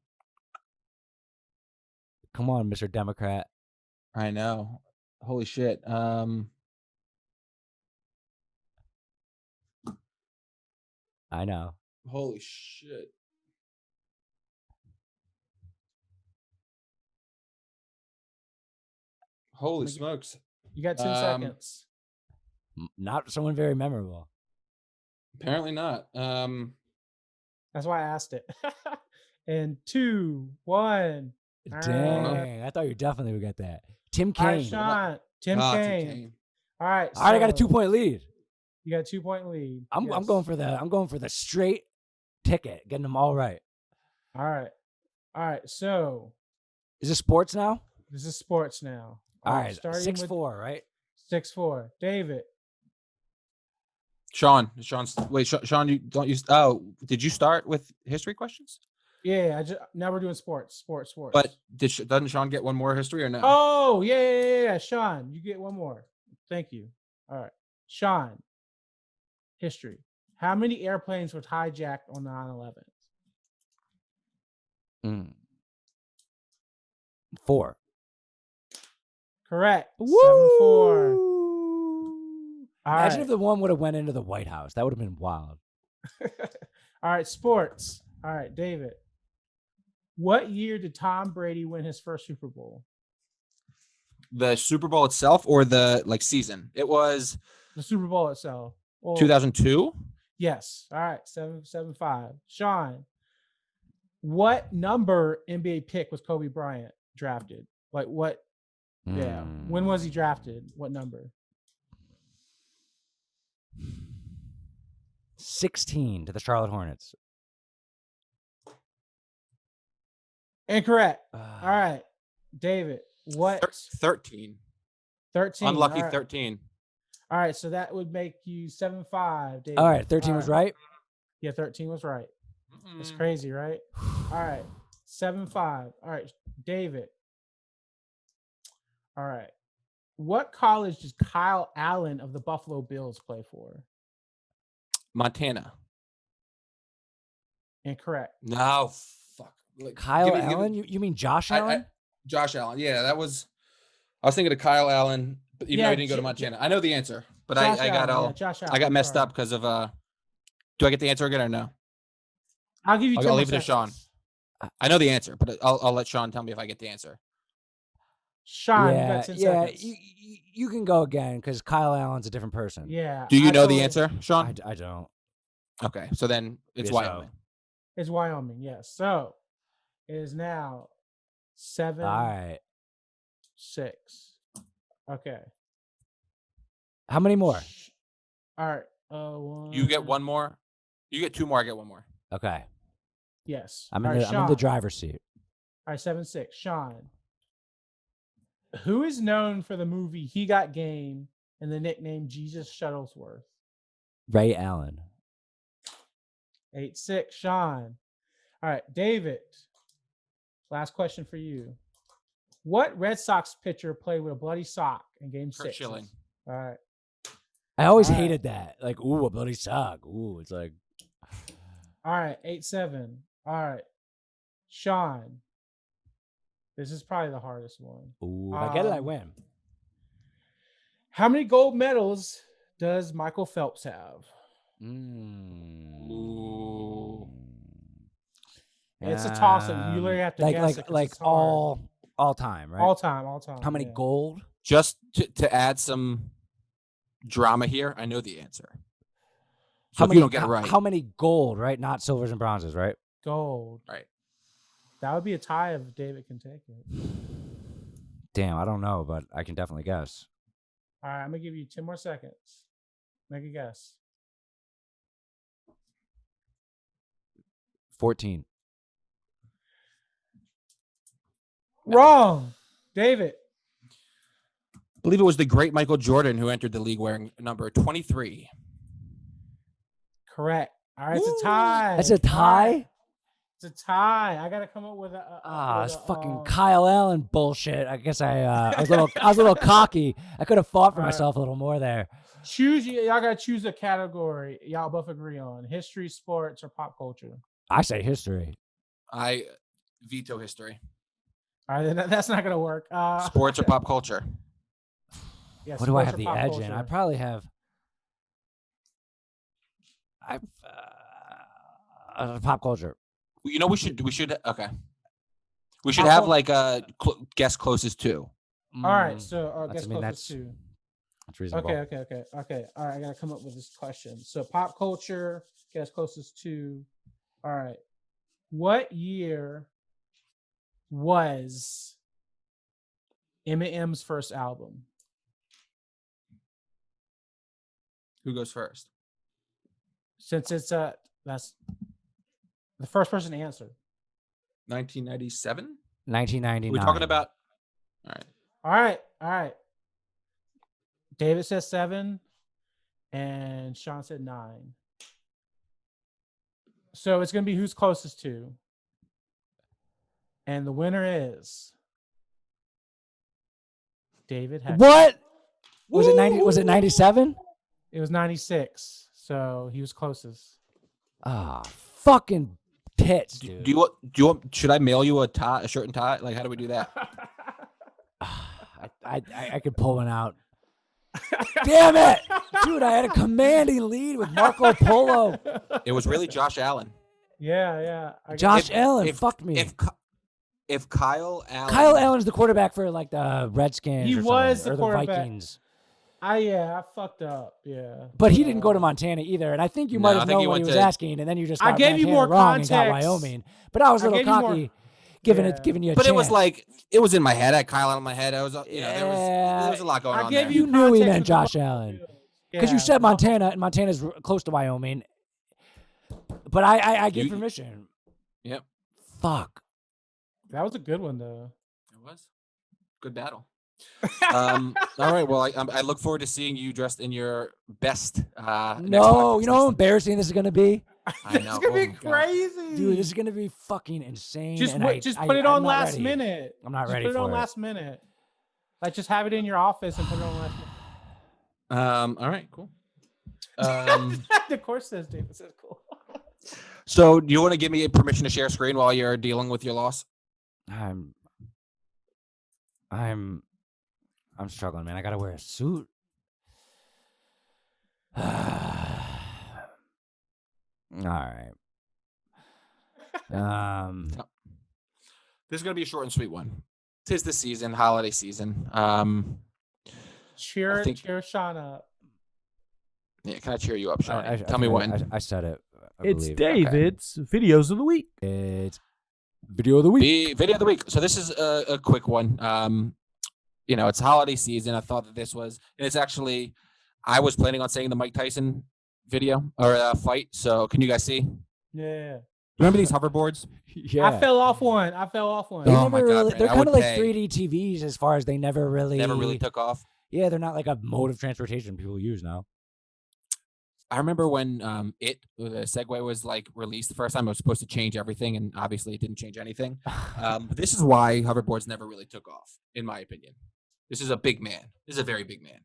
Come on, Mr. Democrat. I know. Holy shit. I know. Holy shit. Holy smokes. You got 10 seconds. Not someone very memorable. Apparently not. That's why I asked it. And 2, 1. All Dang, I thought you definitely would get that. Tim All right, Kaine. Sean. Tim Kaine. All right. All right, I got a so 2-point lead. You got a 2-point lead. I'm Yes. going for the straight ticket, getting them all right. All right. So Is this sports now? this is sports now. All right, starting 6-4, right? 6-4. David. Sean, wait, Sean, did you start with history questions? Yeah, now we're doing sports. But doesn't Sean get one more history or no? Oh, yeah. Sean, you get one more. Thank you. All right. Sean, history. How many airplanes were hijacked on 9/11? 4. Correct. Woo! 7-4. All Imagine right. if the one would have went into the White House. That would have been wild. All right, sports. All right, David. What year did Tom Brady win his first Super Bowl? The Super Bowl itself or the season? It was The Super Bowl itself. Well, 2002. Yes. All right, 7-5. Sean, what number NBA pick was Kobe Bryant drafted? Like what? Yeah. When was he drafted? What number? 16 to the Charlotte Hornets. Incorrect. All right, David. What? 13. 13. Unlucky All right. 13. All right, so that would make you 7-5, David. All right, 13 was right. Yeah, 13 was right. That's crazy, right? All right, 7-5. All right, David. All right. What college does Kyle Allen of the Buffalo Bills play for? Montana. Incorrect. No, fuck. Kyle Allen? You mean Josh Allen? Josh Allen. Yeah, that was. I was thinking of Kyle Allen, but even though he didn't go to Montana. I know the answer, but I got messed up because of. Do I get the answer again or no? I'll give you. I'll leave it to Sean. I know the answer, but I'll let Sean tell me if I get the answer. Sean, you got 10 seconds. You can go again because Kyle Allen's a different person. Yeah. Do you know the answer, Sean? I don't. Okay, so then it's Wyoming. It's Wyoming, yes. So it is now 7-6. Okay. How many more? All right. One. You get one more. You get two more. I get one more. Okay. Yes. I'm in the driver's seat. All right, 7-6. Sean. Who is known for the movie He Got Game and the nickname Jesus Shuttlesworth? Ray Allen. 8-6. Sean. All right, David. Last question for you. What Red Sox pitcher played with a bloody sock in Game 6? Kurt Schilling. All right. I always hated that. Like, ooh, a bloody sock. Ooh, it's like. All right, 8-7. All right, Sean. This is probably the hardest one. Ooh, if I get it, I win. How many gold medals does Michael Phelps have? Ooh. It's a toss-up. You literally have to guess it, like all time, right? All time. How many gold? Just to add some drama here, I know the answer. So if you don't get it right. How many gold, right? Not silvers and bronzes, right? Gold. Right. That would be a tie if David can take it. Damn, I don't know, but I can definitely guess. All right, I'm going to give you 10 more seconds. Make a guess. 14. Wrong. David. I believe it was the great Michael Jordan who entered the league wearing number 23. Correct. All right, it's a tie. That's a tie? It's a tie. I got to come up with it's fucking Kyle Allen bullshit. I guess I was a little cocky. I could have fought for myself a little more there. Y'all got to choose a category y'all both agree on. History, sports, or pop culture. I say history. I veto history. All right, that's not going to work. Sports or pop culture? Yeah, what do I have the edge in? I probably have. Pop culture. You know, we should okay. We should have like a guess closest to. All right, so guess closest to. That's reasonable. Okay. All right, I gotta come up with this question. So pop culture, guess closest to. All right, what year was Eminem's first album? Who goes first? Since it's that's the first person to answer. 1997? 1999. We're talking about. All right. David says 7, and Sean said 9. So it's going to be who's closest to. And the winner is David. What? Was it 90? Was it 97? It was 96. So he was closest. Fucking tits, dude. Do you want? Should I mail you a shirt and tie? Like, how do we do that? I could pull one out. Damn it, dude! I had a commanding lead with Marco Polo. It was really Josh Allen. Yeah. Josh Allen fucked me. If Kyle Allen's the quarterback for like the Redskins, he was or the Vikings. I fucked up. Yeah, but he didn't go to Montana either, and I think you might have known what he was asking, and then you just got I gave Montana you more wrong context. and got Wyoming. But I was a little cocky, giving you a chance. But it was like it was in my head. I had Kyle Allen in my head. I was, there was a lot going on. You knew he meant Josh Allen because you said Montana, and Montana's close to Wyoming. But I gave permission. Yep. Fuck. That was a good one, though. It was good battle. All right. Well, I look forward to seeing you dressed in your best. Next No, podcast you know how season. embarrassing this is gonna be, I It's know. gonna be Oh my God. crazy, dude. This is gonna be fucking insane. Just and put it I'm on not last ready. minute. I'm not Just ready put it on for it. last minute. Like, just have it in your office and put it on last minute. All right. Cool. The course says David says cool. So, do you want to give me permission to share screen while you're dealing with your loss? I'm struggling, man. I gotta wear a suit. All right. This is gonna be a short and sweet one. 'Tis the season, holiday season. Cheer Sean up. Yeah, can I cheer you up, Sean? Tell me think when. I said it. I It's believe. David's videos of the week. It's video of the week. Video of the week. So this is a quick one. It's holiday season. I thought that this was, and it's actually, I was planning on saying the Mike Tyson video or fight. So can you guys see? Yeah. Remember these hoverboards? Yeah. I fell off one. They Oh never my God, really. man, They're I kind would of like pay. 3D TVs as far as they never really took off. Yeah, they're not like a mode of transportation people use now. I remember when the Segway was like released the first time. It was supposed to change everything, and obviously it didn't change anything. But this is why hoverboards never really took off, in my opinion. This is a big man. This is a very big man.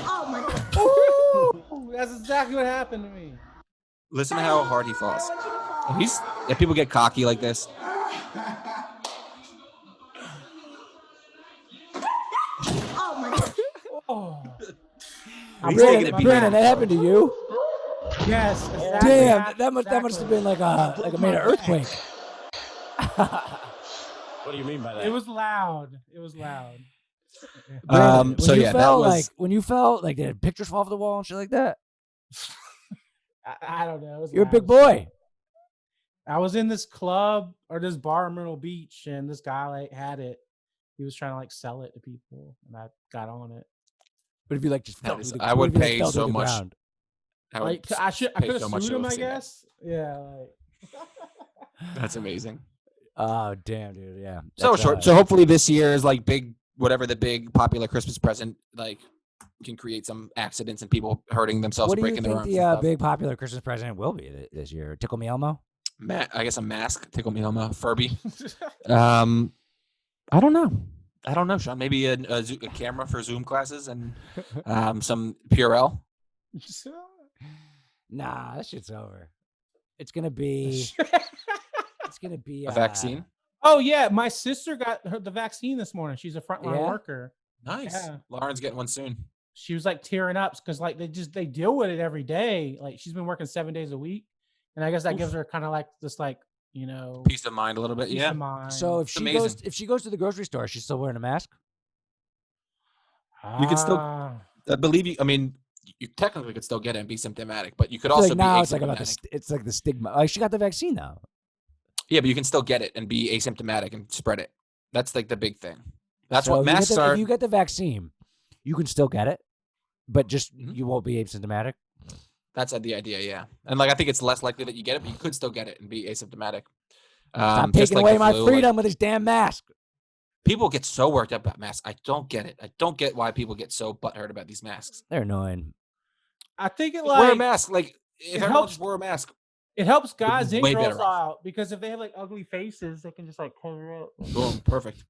Oh my God. Ooh, that's exactly what happened to me. Listen to how hard he falls. People get cocky like this. Oh my God. Oh. He's taking it Brandon, that happened to you. Yes. Exactly. Damn, that must have been like a made an earthquake. What do you mean by that? It was loud. It was loud. Brandon, So when you yeah, fell, that was. when you fell, like did pictures fall off the wall and shit like that? I don't know. It was You're a loud. big boy. I was in this club or this bar in Myrtle Beach, and this guy like had it. He was trying to like sell it to people, and I got on it. But if you like just fell That is- through the, I would what if you, pay fell through so the much. ground? I would Like I could pay have so much sued to him, have I seen that. guess. Yeah. Like. That's amazing. Oh damn, dude, yeah. So That's, short. So hopefully this year is like big, whatever the big popular Christmas present like can create some accidents and people hurting themselves, what do you breaking their think arms. the and stuff. big popular Christmas present will be this year? Tickle Me Elmo? I guess a mask, Tickle Me Elmo, Furby. I don't know, Sean. Maybe a camera for Zoom classes and some Purell. Nah, that shit's over. It's gonna be. It's gonna be A vaccine. Oh yeah, my sister got the vaccine this morning. She's a frontline Yeah? worker. Nice. Yeah. Lauren's getting one soon. She was like tearing up because like they deal with it every day. Like she's been working 7 days a week, and I guess that gives her kind of like this like Peace of mind a little bit. peace Yeah. of mind. So It's amazing. if she goes to the grocery store, she's still wearing a mask. You can still- Ah. I believe you. I mean, you technically could still get it and be symptomatic, but you could I feel also like be now asymptomatic. it's like about it's like the stigma. Like she got the vaccine now. Yeah, but you can still get it and be asymptomatic and spread it. That's like the big thing. That's So what if you get masks the- are. If you get the vaccine, you can still get it, but just Mhm. you won't be asymptomatic. That's the idea, yeah. And like I think it's less likely that you get it, but you could still get it and be asymptomatic. Stop Just taking like away the my flu, like, freedom with this damn mask. people get so worked up about masks. I don't get it. I don't get why people get so butthurt about these masks. They're annoying. I think it Just wear a like mask. Like if it everyone helps- just wore a mask, it helps guys and way girls better off. out because if they have like ugly faces, they can just like cover up. boom, perfect.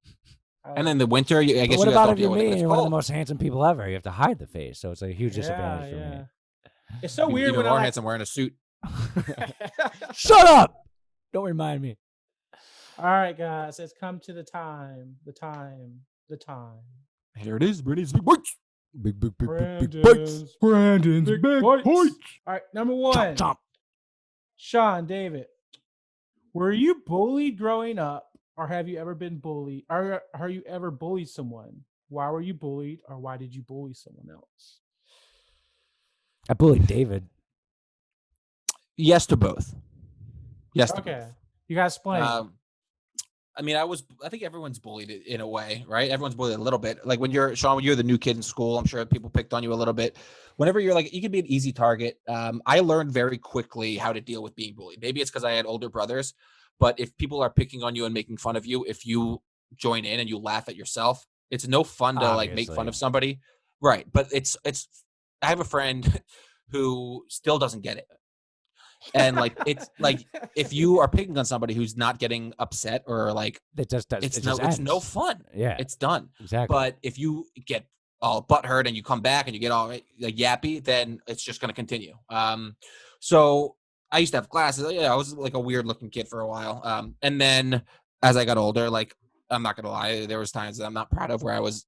And then the winter, I But guess what you guys about don't if you're deal with it. me It's and you're one of the cold. most handsome people ever? You have to hide the face, so it's a huge disadvantage for me. It's so weird Even when I more like, handsome wearing a suit. Shut up! Don't remind me. all right, guys, it's come to the time. Here it is, Brandon's big points. Big points. Brandon's Big big points. points. All right, number one, Chomp, chomp. Sean, David, were you bullied growing up, or have you ever been bullied? Or are you ever bullied someone? Why were you bullied, or why did you bully someone else? I bullied David. Yes to both. Yes to Okay, both. you guys explain. I mean, I think everyone's bullied in a way, right? Everyone's bullied a little bit. Like when you're the new kid in school, I'm sure people picked on you a little bit. Whenever you're like, you can be an easy target. I learned very quickly how to deal with being bullied. Maybe it's because I had older brothers, but if people are picking on you and making fun of you, if you join in and you laugh at yourself, it's no fun to like make fun of somebody. Right. But I have a friend who still doesn't get it. And like it's like if you are picking on somebody who's not getting upset or like it's no fun. Yeah, it's done. exactly. But if you get all butthurt and you come back and you get all like yappy, then it's just going to continue. So I used to have classes. Yeah, I was like a weird looking kid for a while. And then as I got older, like I'm not gonna lie, there was times that I'm not proud of where I was,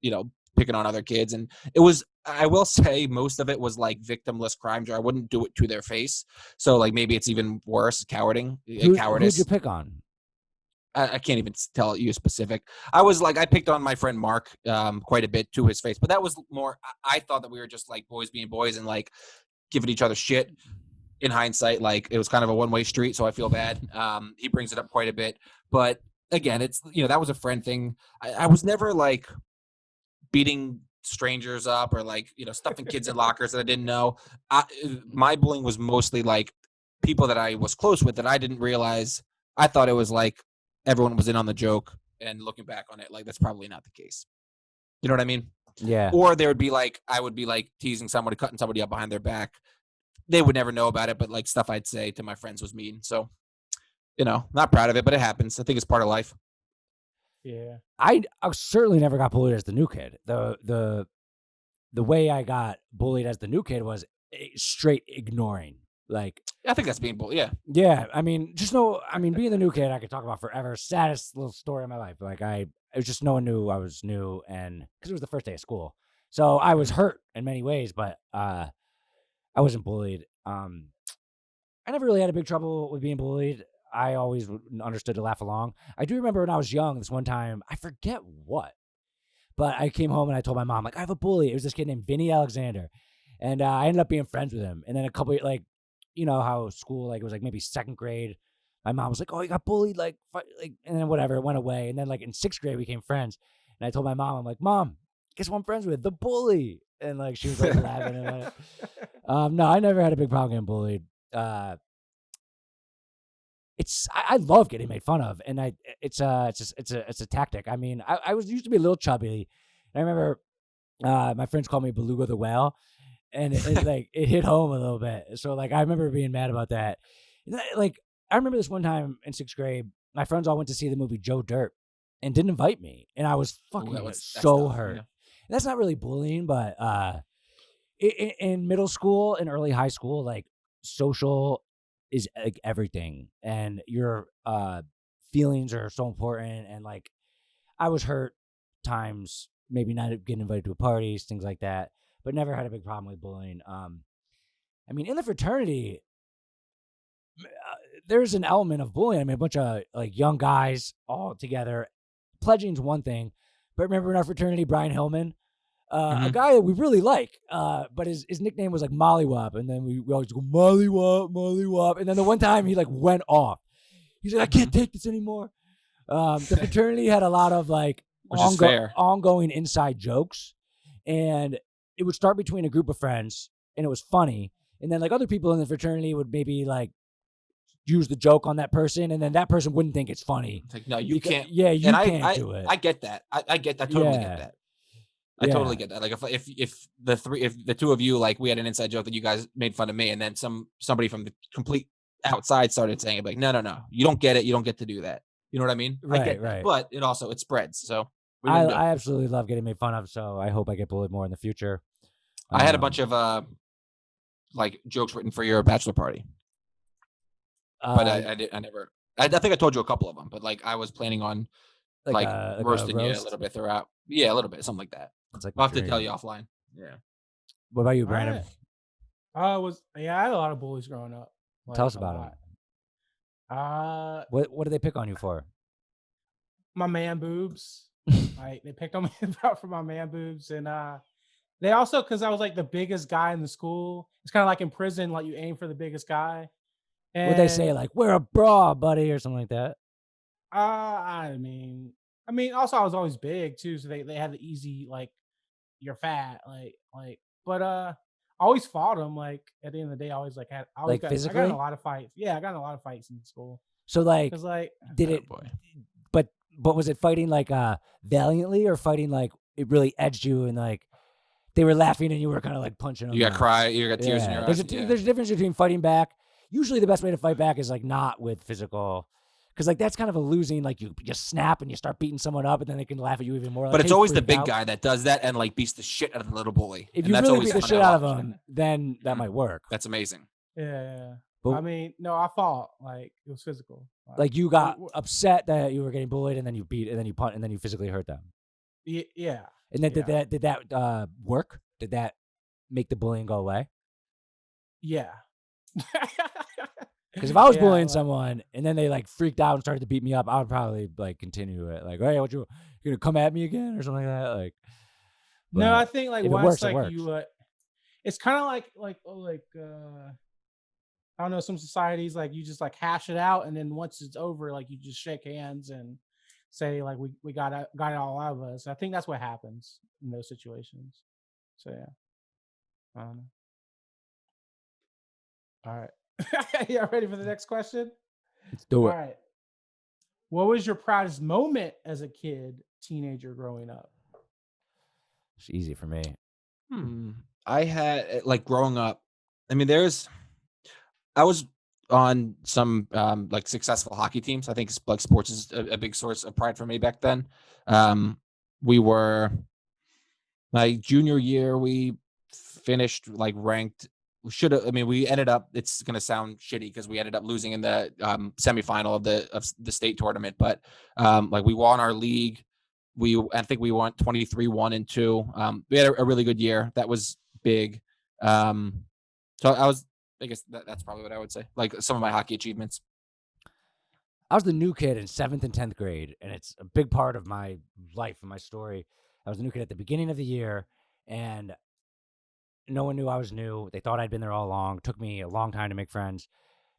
picking on other kids, and it was. I will say most of it was like victimless crimes, or I wouldn't do it to their face. So like maybe it's even worse, cowardice. Who'd you pick on? I can't even tell you specific. I picked on my friend Mark quite a bit to his face, but that was more. I thought that we were just like boys being boys and like giving each other shit. In hindsight, like it was kind of a one-way street, so I feel bad. He brings it up quite a bit, but again, it's that was a friend thing. I was never like beating strangers up or like stuffing kids in lockers that I didn't know. My bullying was mostly like people that I was close with that I didn't realize. I thought it was like everyone was in on the joke, and looking back on it, like that's probably not the case. You know what I mean? Yeah. Or I would be like teasing somebody, cutting somebody up behind their back. They would never know about it, but like stuff I'd say to my friends was mean. So, not proud of it, but it happens. I think it's part of life. Yeah. I certainly never got bullied as the new kid. The way I got bullied as the new kid was straight ignoring. Like, I think that's being bullied. Yeah. Yeah. I mean, being the new kid, I could talk about forever. Saddest little story of my life. Like it was just no one knew I was new, and because it was the first day of school, so I was hurt in many ways, but I wasn't bullied. I never really had a big trouble with being bullied. I always understood to laugh along. I do remember when I was young, this one time, I forget what, but I came home and I told my mom, like, I have a bully. It was this kid named Vinny Alexander. And I ended up being friends with him. And then a couple, like, you know how school, like, it was like maybe second grade. My mom was like, oh, you got bullied, like, and then whatever, it went away. And then like in sixth grade, we became friends. And I told my mom, I'm like, Mom, guess who I'm friends with? The bully. And like, she was like laughing at it. No, I never had a big problem getting bullied. I love getting made fun of, and it's a tactic. I mean, I used to be a little chubby. I remember my friends called me Beluga the Whale, and it hit home a little bit. So like I remember being mad about that. And like I remember this one time in sixth grade, my friends all went to see the movie Joe Dirt and didn't invite me, and I was fucking so hurt. Yeah. That's not really bullying, but in middle school and early high school, like social is like everything, and your feelings are so important. And like I was hurt times, maybe not getting invited to parties, things like that, but never had a big problem with bullying. I mean, in the fraternity, there's an element of bullying. I mean, a bunch of like young guys all together. Pledging's one thing, but remember in our fraternity, Brian Hillman, a guy that we really like, but his nickname was like Mollywop, and then we always go Mollywop, Mollywop, and then the one time he like went off. He's like, I can't take this anymore. The fraternity had a lot of like ongoing inside jokes, and it would start between a group of friends, and it was funny, and then like other people in the fraternity would maybe like use the joke on that person, and then that person wouldn't think it's funny. It's like, no, you can't. Yeah, you can't do it. I get that. I get that. Totally get that. I totally get that. Like if the two of you, like we had an inside joke that you guys made fun of me, and then somebody from the complete outside started saying it, like, no, you don't get it. You don't get to do that. You know what I mean? Right, I get right. That. But it spreads. So I absolutely love getting made fun of. So I hope I get bullied more in the future. I had a bunch of like jokes written for your bachelor party, but I never. I think I told you a couple of them, but like I was planning on like roasting you a little bit throughout. Yeah, a little bit, something like that. Like I'll have to tell you offline. Yeah. What about you, Brandon? I had a lot of bullies growing up. Like, tell us about them. What did they pick on you for? My man boobs. Like they picked on me for my man boobs, and they also, because I was like the biggest guy in the school. It's kind of like in prison, like you aim for the biggest guy. Would they say like wear a bra, buddy, or something like that? I mean, also I was always big too, so they had the easy like you're fat, but I always fought them. Like at the end of the day, I always like had I always Like got I got in a physically? lot of fights. Yeah, I got in a lot of fights in school So like, because like did Oh it? boy. But was it fighting like valiantly, or fighting like it really edged you and like they were laughing and you were kind of like punching them? You got cry. You got tears in Yeah, your there's eyes. Yeah. there's a difference between fighting back. Usually, the best way to fight back is like not with physical, because like that's kind of a losing. Like you just snap and you start beating someone up, and then they can laugh at you even more. Like, But it's "Hey, always the freak big out." guy that does that and like beats the shit out of the little bully. If And you that's really always beat the fun to shit out of watch. them, then that might work. That's amazing. yeah. But I mean, no, I fought. Like it was physical. like you got w- upset that you were getting bullied, and then you beat, and then you punt, and then you physically hurt them. yeah. And then Yeah. did that work? Did that make the bullying go away? Yeah. Because if I was Yeah, bullying like- someone and then they like freaked out and started to beat me up, I would probably like continue it. Like, hey, you gonna come at me again or something like that? Like, No, but I think like if it once works, it like works. you it's kind of I don't know, some societies like you just like hash it out, and then once it's over, like you just shake hands and say like we got it all out of us. I think that's what happens in those situations. So yeah, I don't know. All right, y'all ready for the next question? Let's do All it. right. What was your proudest moment as a kid, teenager, growing up? It's easy for me. I had like growing up. I mean, I was on some like successful hockey teams. I think like sports is a big source of pride for me back then. We were my junior year. We finished like ranked. We should have. I mean, we ended up. It's gonna sound shitty because we ended up losing in the semifinal of the state tournament. But like we won our league. I think we won 23-1-2. We had a really good year. That was big. So I guess that's probably what I would say. Like some of my hockey achievements. I was the new kid in 7th and 10th grade, and it's a big part of my life and my story. I was the new kid at the beginning of the year, and no one knew I was new. They thought I'd been there all along. It took me a long time to make friends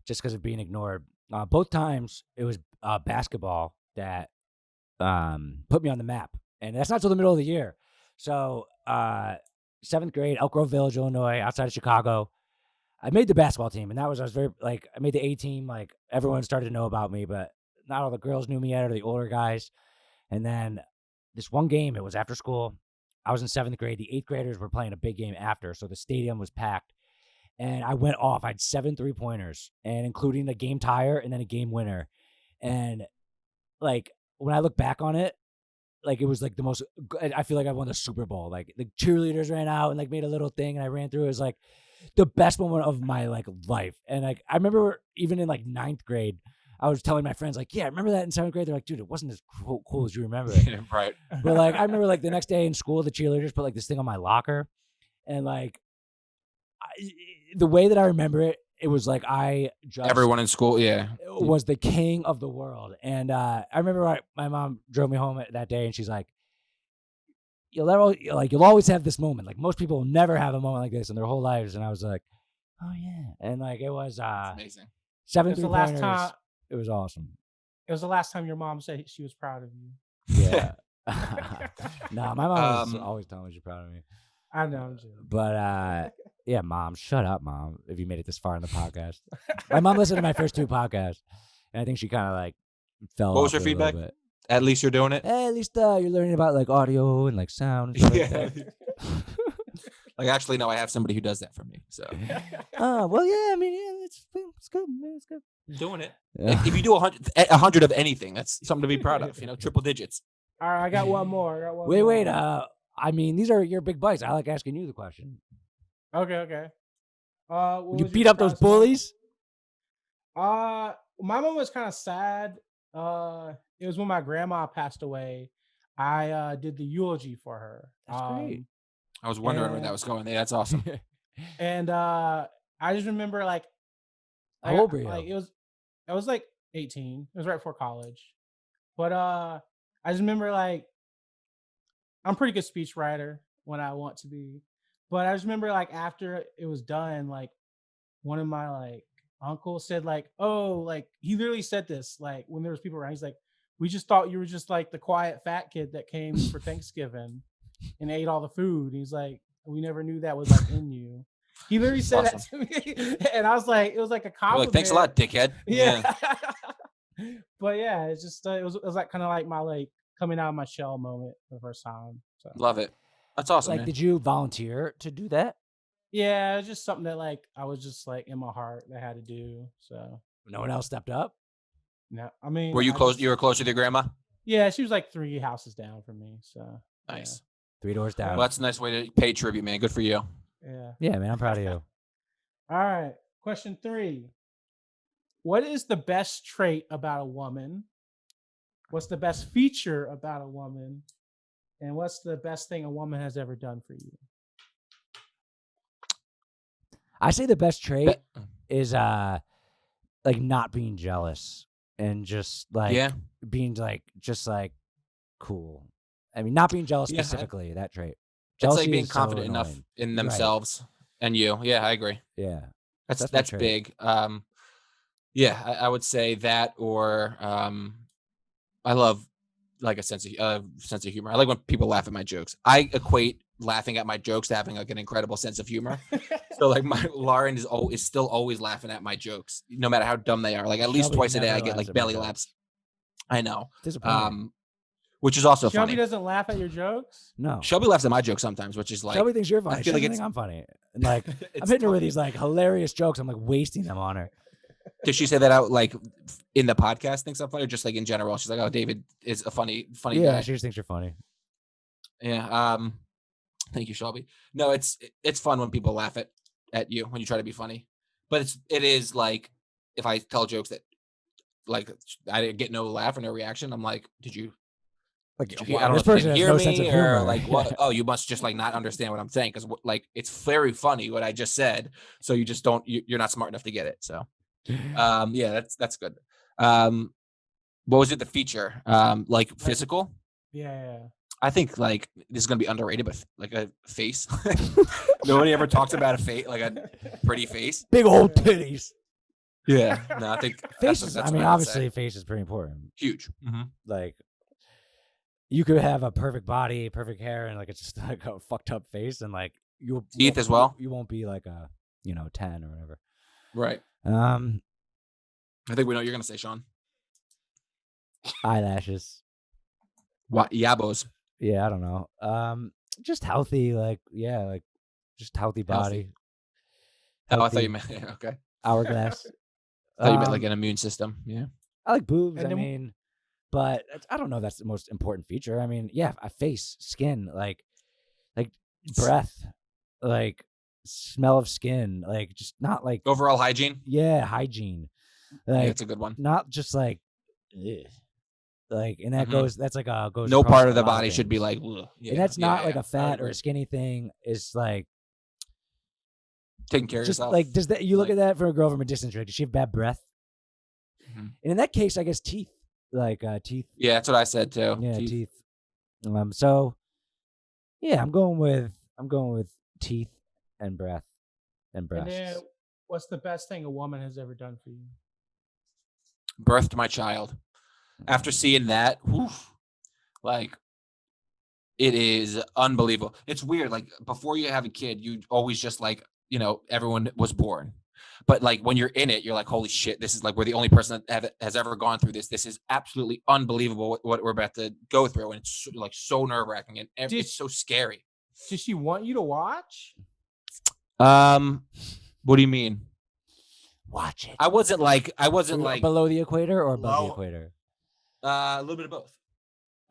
just because of being ignored. Both times, it was basketball that put me on the map, and that's not till the middle of the year. So 7th grade, Elk Grove Village, Illinois, outside of Chicago. I made the basketball team, and I was very like I made the A team. Like everyone started to know about me, but not all the girls knew me yet, or the older guys. And then this one game, it was after school. I was in 7th grade. The 8th graders were playing a big game after, so the stadium was packed. And I went off. I had 7 3-pointers, and including a game tire and then a game winner. And like when I look back on it, like it was like the most. I feel like I won the Super Bowl. Like the cheerleaders ran out and like made a little thing, and I ran through. It was like the best moment of my like life. And like I remember even in like 9th grade, I was telling my friends like, yeah, remember that in 7th grade? They're like, dude, it wasn't as cool as you remember it. Right. But like I remember like the next day in school, the cheerleaders put like this thing on my locker, and like the way that I remember it, it was like I just Everyone in school. Yeah. was the king of the world. And I remember my mom drove me home that day, and she's like, you'll always have this moment. Like most people will never have a moment like this in their whole lives. And I was like, oh yeah. And like it was That's amazing. 7 It was the last 3-pointers. time. It was awesome. It was the last time your mom said she was proud of you. Yeah. Nah, my mom was Um, always telling me she's proud of me. I know. I'm joking. But yeah, mom, shut up, mom, if you made it this far in the podcast. My mom listened to my first 2 podcasts, and I think she kind of like fell What was off her it a little feedback? bit. At least you're doing it. Hey, at least you're learning about like audio and like sound and stuff like Yeah. that. Like actually, no, I have somebody who does that for me. So Oh, well, yeah, I mean, yeah, it's good, man, it's good. doing it. Yeah. If you do 100 of anything, that's something to be proud of. You know, triple digits. All right, I got one more. Wait, I mean, these are your big bites. I like asking you the question. Okay. Would you beat up those bullies? My mom was kind of sad. It was when my grandma passed away. I did the eulogy for her. That's great. I was wondering where that was going. That's awesome. And I just remember like How old were you? Like I was like 18. It was right before college. But I just remember like I'm a pretty good speech writer when I want to be. But I just remember like after it was done, like one of my like uncles said like, oh, like he literally said this like when there was people around. He's like, We just thought you were just like the quiet fat kid that came for Thanksgiving and ate all the food. He's like, we never knew that was like in you. He literally said that to me, and I was like, it was like a You're compliment. like, thanks a lot, dickhead. Yeah. But yeah, it's just it was like kind of like my like coming out of my shell moment for the first time. So Love it. That's awesome, Like, man. did you volunteer to do that? yeah, it's just something that like I was just like in my heart that I had to do. So No one else stepped up. no, I mean, Were you I close? just- You were close with your grandma? Yeah, she was like 3 houses down from me. So Nice. 3 doors down. Well, that's a nice way to pay tribute, man. Good for you. yeah. Yeah, man, I'm proud of you. All right. Question 3. What is the best trait about a woman? What's the best feature about a woman? And what's the best thing a woman has ever done for you? I say the best trait Be- is like not being jealous and just like Yeah. being like just like cool. I mean, not being jealous Yeah, I- specifically, that trait. It's like Jealousy being is so confident enough annoying. in Right. themselves and you. Yeah, I agree. Yeah. That's That's my that's trait. big. Yeah, I would say that, or I love like a sense of humor. I like when people laugh at my jokes. I equate laughing at my jokes to having like an incredible sense of humor. So like my Lauren is still always laughing at my jokes, no matter how dumb they are. Like at least Shelby twice a day, never I get laughs like at my belly jokes. laughs. I know. Disappointing. Which is also Shelby funny. doesn't laugh at your jokes? No. Shelby laughs at my jokes sometimes, which is like Shelby thinks you're funny. feel like She doesn't it's- think I'm funny. And like I'm it's hitting her with funny. these like hilarious jokes. I'm like wasting them on her. Does she say that out like in the podcast? Thinks I'm funny, or just like in general? She's like, "Oh, David is a funny Yeah, guy." she just thinks you're funny. Yeah. Thank you, Shelby. No, it's fun when people laugh at you when you try to be funny, but it is like if I tell jokes that like I get no laugh or no reaction, I'm like, did you? Like Did you wow, I don't this know if you person didn't has hear no sense of me humor. or like what? Oh, you must just like not understand what I'm saying because like it's very funny what I just said. So you just don't. You're not smart enough to get it. So yeah, that's good. What was it? The feature? Like physical? Yeah. I think like this is gonna be underrated, but like a face. Nobody ever talks about a face, like a pretty face. Big old titties. Yeah, no, I think Faces. that's I mean, what would obviously, say. face is pretty important. Huge. Mm-hmm. Like, you could have a perfect body, perfect hair, and like it's just like a fucked up face, and like you Teeth as well? You won't be like a 10 or whatever. Right. I think we know what you're gonna say, Sean. Eyelashes. What yabos? Yeah, I don't know. Just healthy, like just healthy body. Oh, I thought you Healthy meant okay. hourglass. I thought you meant like an immune system. Yeah. I like boobs. And I then- mean, but I don't know if that's the most important feature. I mean, yeah, a face, skin, like breath, like smell of skin, like just not like Overall hygiene. hygiene, Yeah, like that's a good one. not just like, ugh. Like, and that Mhm. goes. That's like a goes. No across part of a the lot body should be things. like. Ugh. Yeah, And that's yeah, not yeah, like yeah. a I fat would or a agree. skinny thing. It's like Taking care of just yourself. like does that you look Like- at that for a girl from a distance? Like, does she have bad breath? Mhm. And in that case, I guess teeth, like teeth. Yeah, that's what I said too. Yeah, Teeth. teeth. So yeah, I'm going with teeth and breath and And breasts. then what's the best thing a woman has ever done for you? Birthed my child. After seeing that, whew, like it is unbelievable. It's weird. Like before you have a kid, you always just like, everyone was born. But like when you're in it, you're like, holy shit, this is like we're the only person that has ever gone through this. This is absolutely unbelievable what we're about to go through. And it's like so nerve-wracking and it's so scary. Did she want you to watch? What do you mean? Watch it. I wasn't like below the equator or above the low- equator. a little bit of both.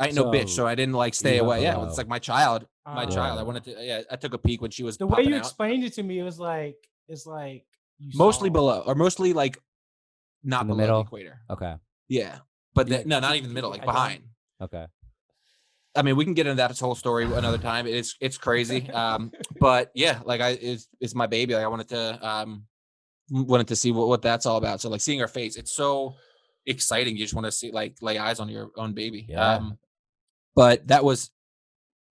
I ain't no bitch, So, so I didn't like stay you went away. Yeah, below. it's like my child. My Oh. child. I wanted to. Yeah, I took a peek when she was The way popping you out. explained it to me, it was like you Mostly saw- below, or mostly like not In the below middle? the equator. Okay. Yeah, but Yeah, no, not even the middle, like I don't- behind. Okay. I mean, we can get into that whole story another time. It's crazy. But yeah, like it's my baby. Like I wanted to see what that's all about. So like seeing her face, it's so exciting. You just want to see lay eyes on your own baby. Yeah. But that was,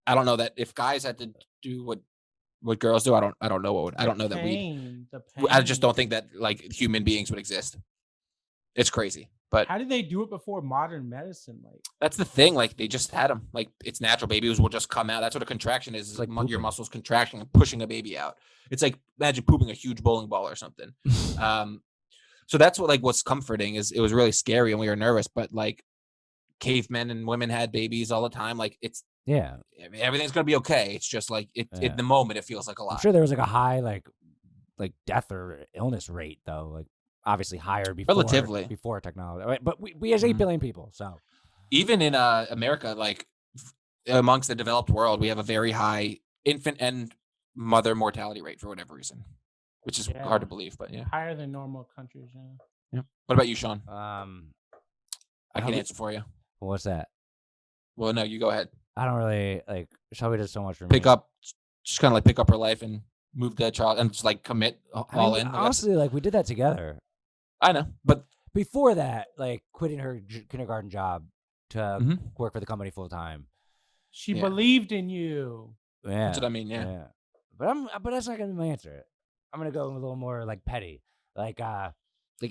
I don't know that if guys had to do what girls do, I don't know I don't know that pain, the I just don't pain. think that like human beings would exist. It's crazy. But How did they do it before modern medicine? Like, that's the thing. Like they just had them. Like it's natural. Babies will just come out. That's what a contraction is. It's like like your pooping. muscles contracting and pushing a baby out. It's like imagine pooping a huge bowling ball or something. So that's what's comforting is it was really scary and we were nervous, but like cavemen and women had babies all the time. Like it's Yeah. everything's gonna be okay. It's just like Yeah. in the moment it feels like a I'm lot. sure there was like a high like death or illness rate though, like obviously higher Relatively. before technology. Right? But we has 8 Mhm. billion people, so Even in America, like amongst the developed world, we have a very high infant and mother mortality rate for whatever reason, which is Yeah. hard to believe. But yeah. higher than normal countries. Yeah. What about you, Sean? I I can don't- answer for you. What's that? Well, no, you go ahead. I don't really like. Shelby does so much for me. Pick up, just kind of like pick up her life and move that child and just like commit all in. I guess. Honestly, like we did that together. I know, but Before that, like quitting her kindergarten job to Mhm. work for the company full time. She Yeah. believed in you. Yeah, that's what I mean. Yeah. But that's not gonna be my answer. I'm gonna go a little more like petty. Like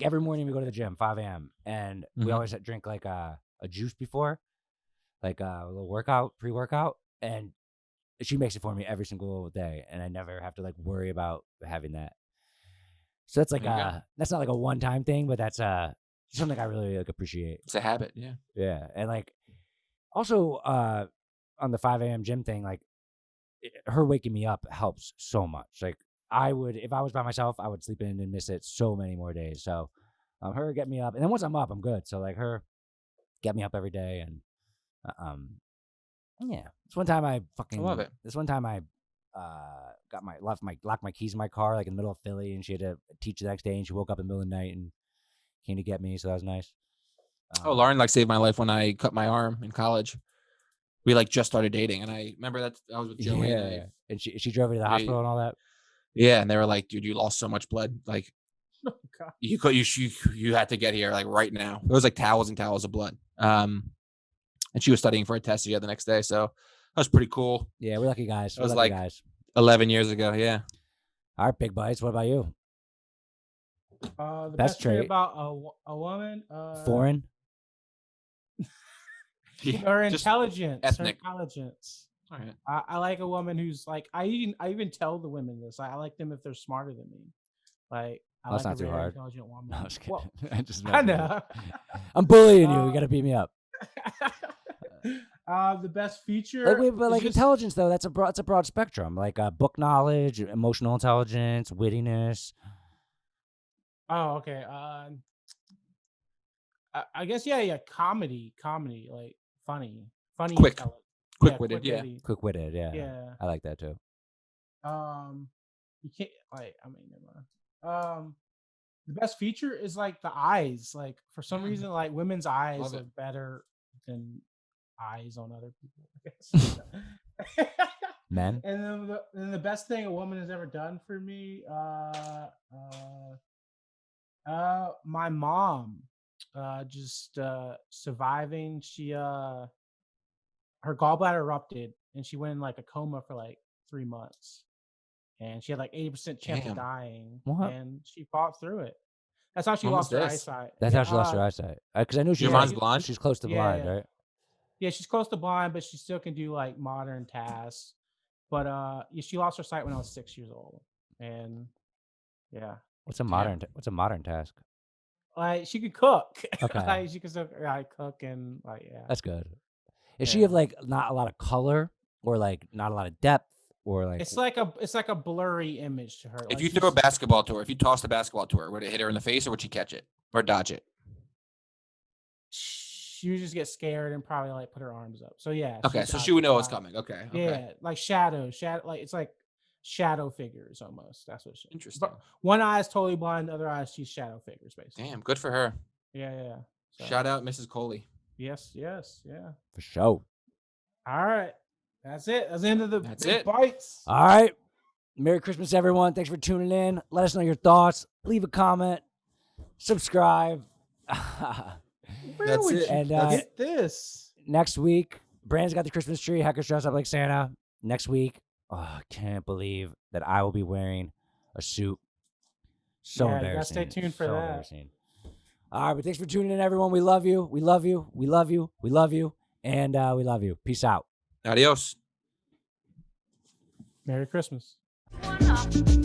every morning we go to the gym 5 a.m. and we Mhm. always drink like a juice before, like a little pre-workout, and she makes it for me every single day, and I never have to like worry about having that. So that's like There you go. that's not like a one-time thing, but that's something I really like appreciate. It's a habit. Yeah. Yeah, and like also on the 5 a.m. gym thing, like her waking me up helps so much. Like I would, if I was by myself, I would sleep in and miss it so many more days. So her get me up, and then once I'm up, I'm good. So like her get me up every day, and yeah. This one time I love it. This one time I locked my keys in my car like in the middle of Philly, and she had to teach the next day, and she woke up in the middle of the night and came to get me. So that was nice. Oh, Lauren like saved my life when I cut my arm in college. We like just started dating, and I remember that I was with Joey. Yeah, and she drove me to the hospital and all that. Yeah, and they were like, "Dude, you lost so much blood. Like, Oh, God. you had to get here like right now." There was like towels and towels of blood. And she was studying for a test the next day, so that was pretty cool. Yeah, we're lucky guys. That We're was lucky like guys. 11 years ago. Yeah. All right, big bites. What about you? The Best best trait trait. about a woman. Foreign. Her Just intelligence. ethnic. Her intelligence. all right. I like a woman who's like I even tell the women this. I like them if they're smarter than me. Like I That's like not a too very hard. intelligent woman. No, I was kidding. Well, I just I messing with know. you. I'm bullying you. You Uh, gotta beat me up. The best feature. Like, wait, but is like just- intelligence though, that's a broad spectrum. Like book knowledge, emotional intelligence, wittiness. Oh, okay. I guess yeah. Comedy, like funny, Quick. intelli- Quick-witted, yeah. quick-witty. Quick-witted. Yeah. Yeah. I like that too. You can't like. I mean, never mind. The best feature is like the eyes. Like for some reason, like women's eyes Love are it. better than eyes on other people. I guess. Men. And then the best thing a woman has ever done for me, my mom, just surviving. She her gallbladder erupted and she went in like a coma for like 3 months, and she had like 80% chance Damn. of dying, What? and she fought through it. That's how she When was lost her this? eyesight. That's Yeah, how she lost her eyesight. Because I knew Your Yeah, mom's you- blind? She's close to Yeah, blind, yeah. right? Yeah, she's close to blind, but she still can do like modern tasks. But yeah, she lost her sight when I was 6 years old, and yeah, What's a modern task? like she could cook. Okay. Like she could cook and like yeah. That's good. Is she Yeah. have like not a lot of color or like not a lot of depth or like It's like a blurry image to her. If Like, you throw a she's- basketball to her, if you tossed a basketball to her, would it hit her in the face or would she catch it or dodge it? she would just get scared and probably like put her arms up. So yeah. Okay, so she would know what's coming. Okay. Yeah, like shadow, like it's like shadow figures almost. That's what she. Interesting. But one eye is totally blind, the other eye she's shadow figures basically. Damn, good for her. Yeah. So, Shout out Mrs. Coley. yes, yeah. for sure? All right, that's it. That's the end of the That's big it. bites. All right. Merry Christmas, everyone. Thanks for tuning in. Let us know your thoughts. Leave a comment. Subscribe. Where That's would it. you And, get this? Next week, Brandon's got the Christmas tree. Hackers dress up like Santa. Next week, I can't believe that I will be wearing a suit. So Yeah, you gotta embarrassing. stay tuned for So that. embarrassing. All right, but thanks for tuning in, everyone. We love you. We love you. We love you. We love you. And we love you. Peace out. Adios. Merry Christmas. One up.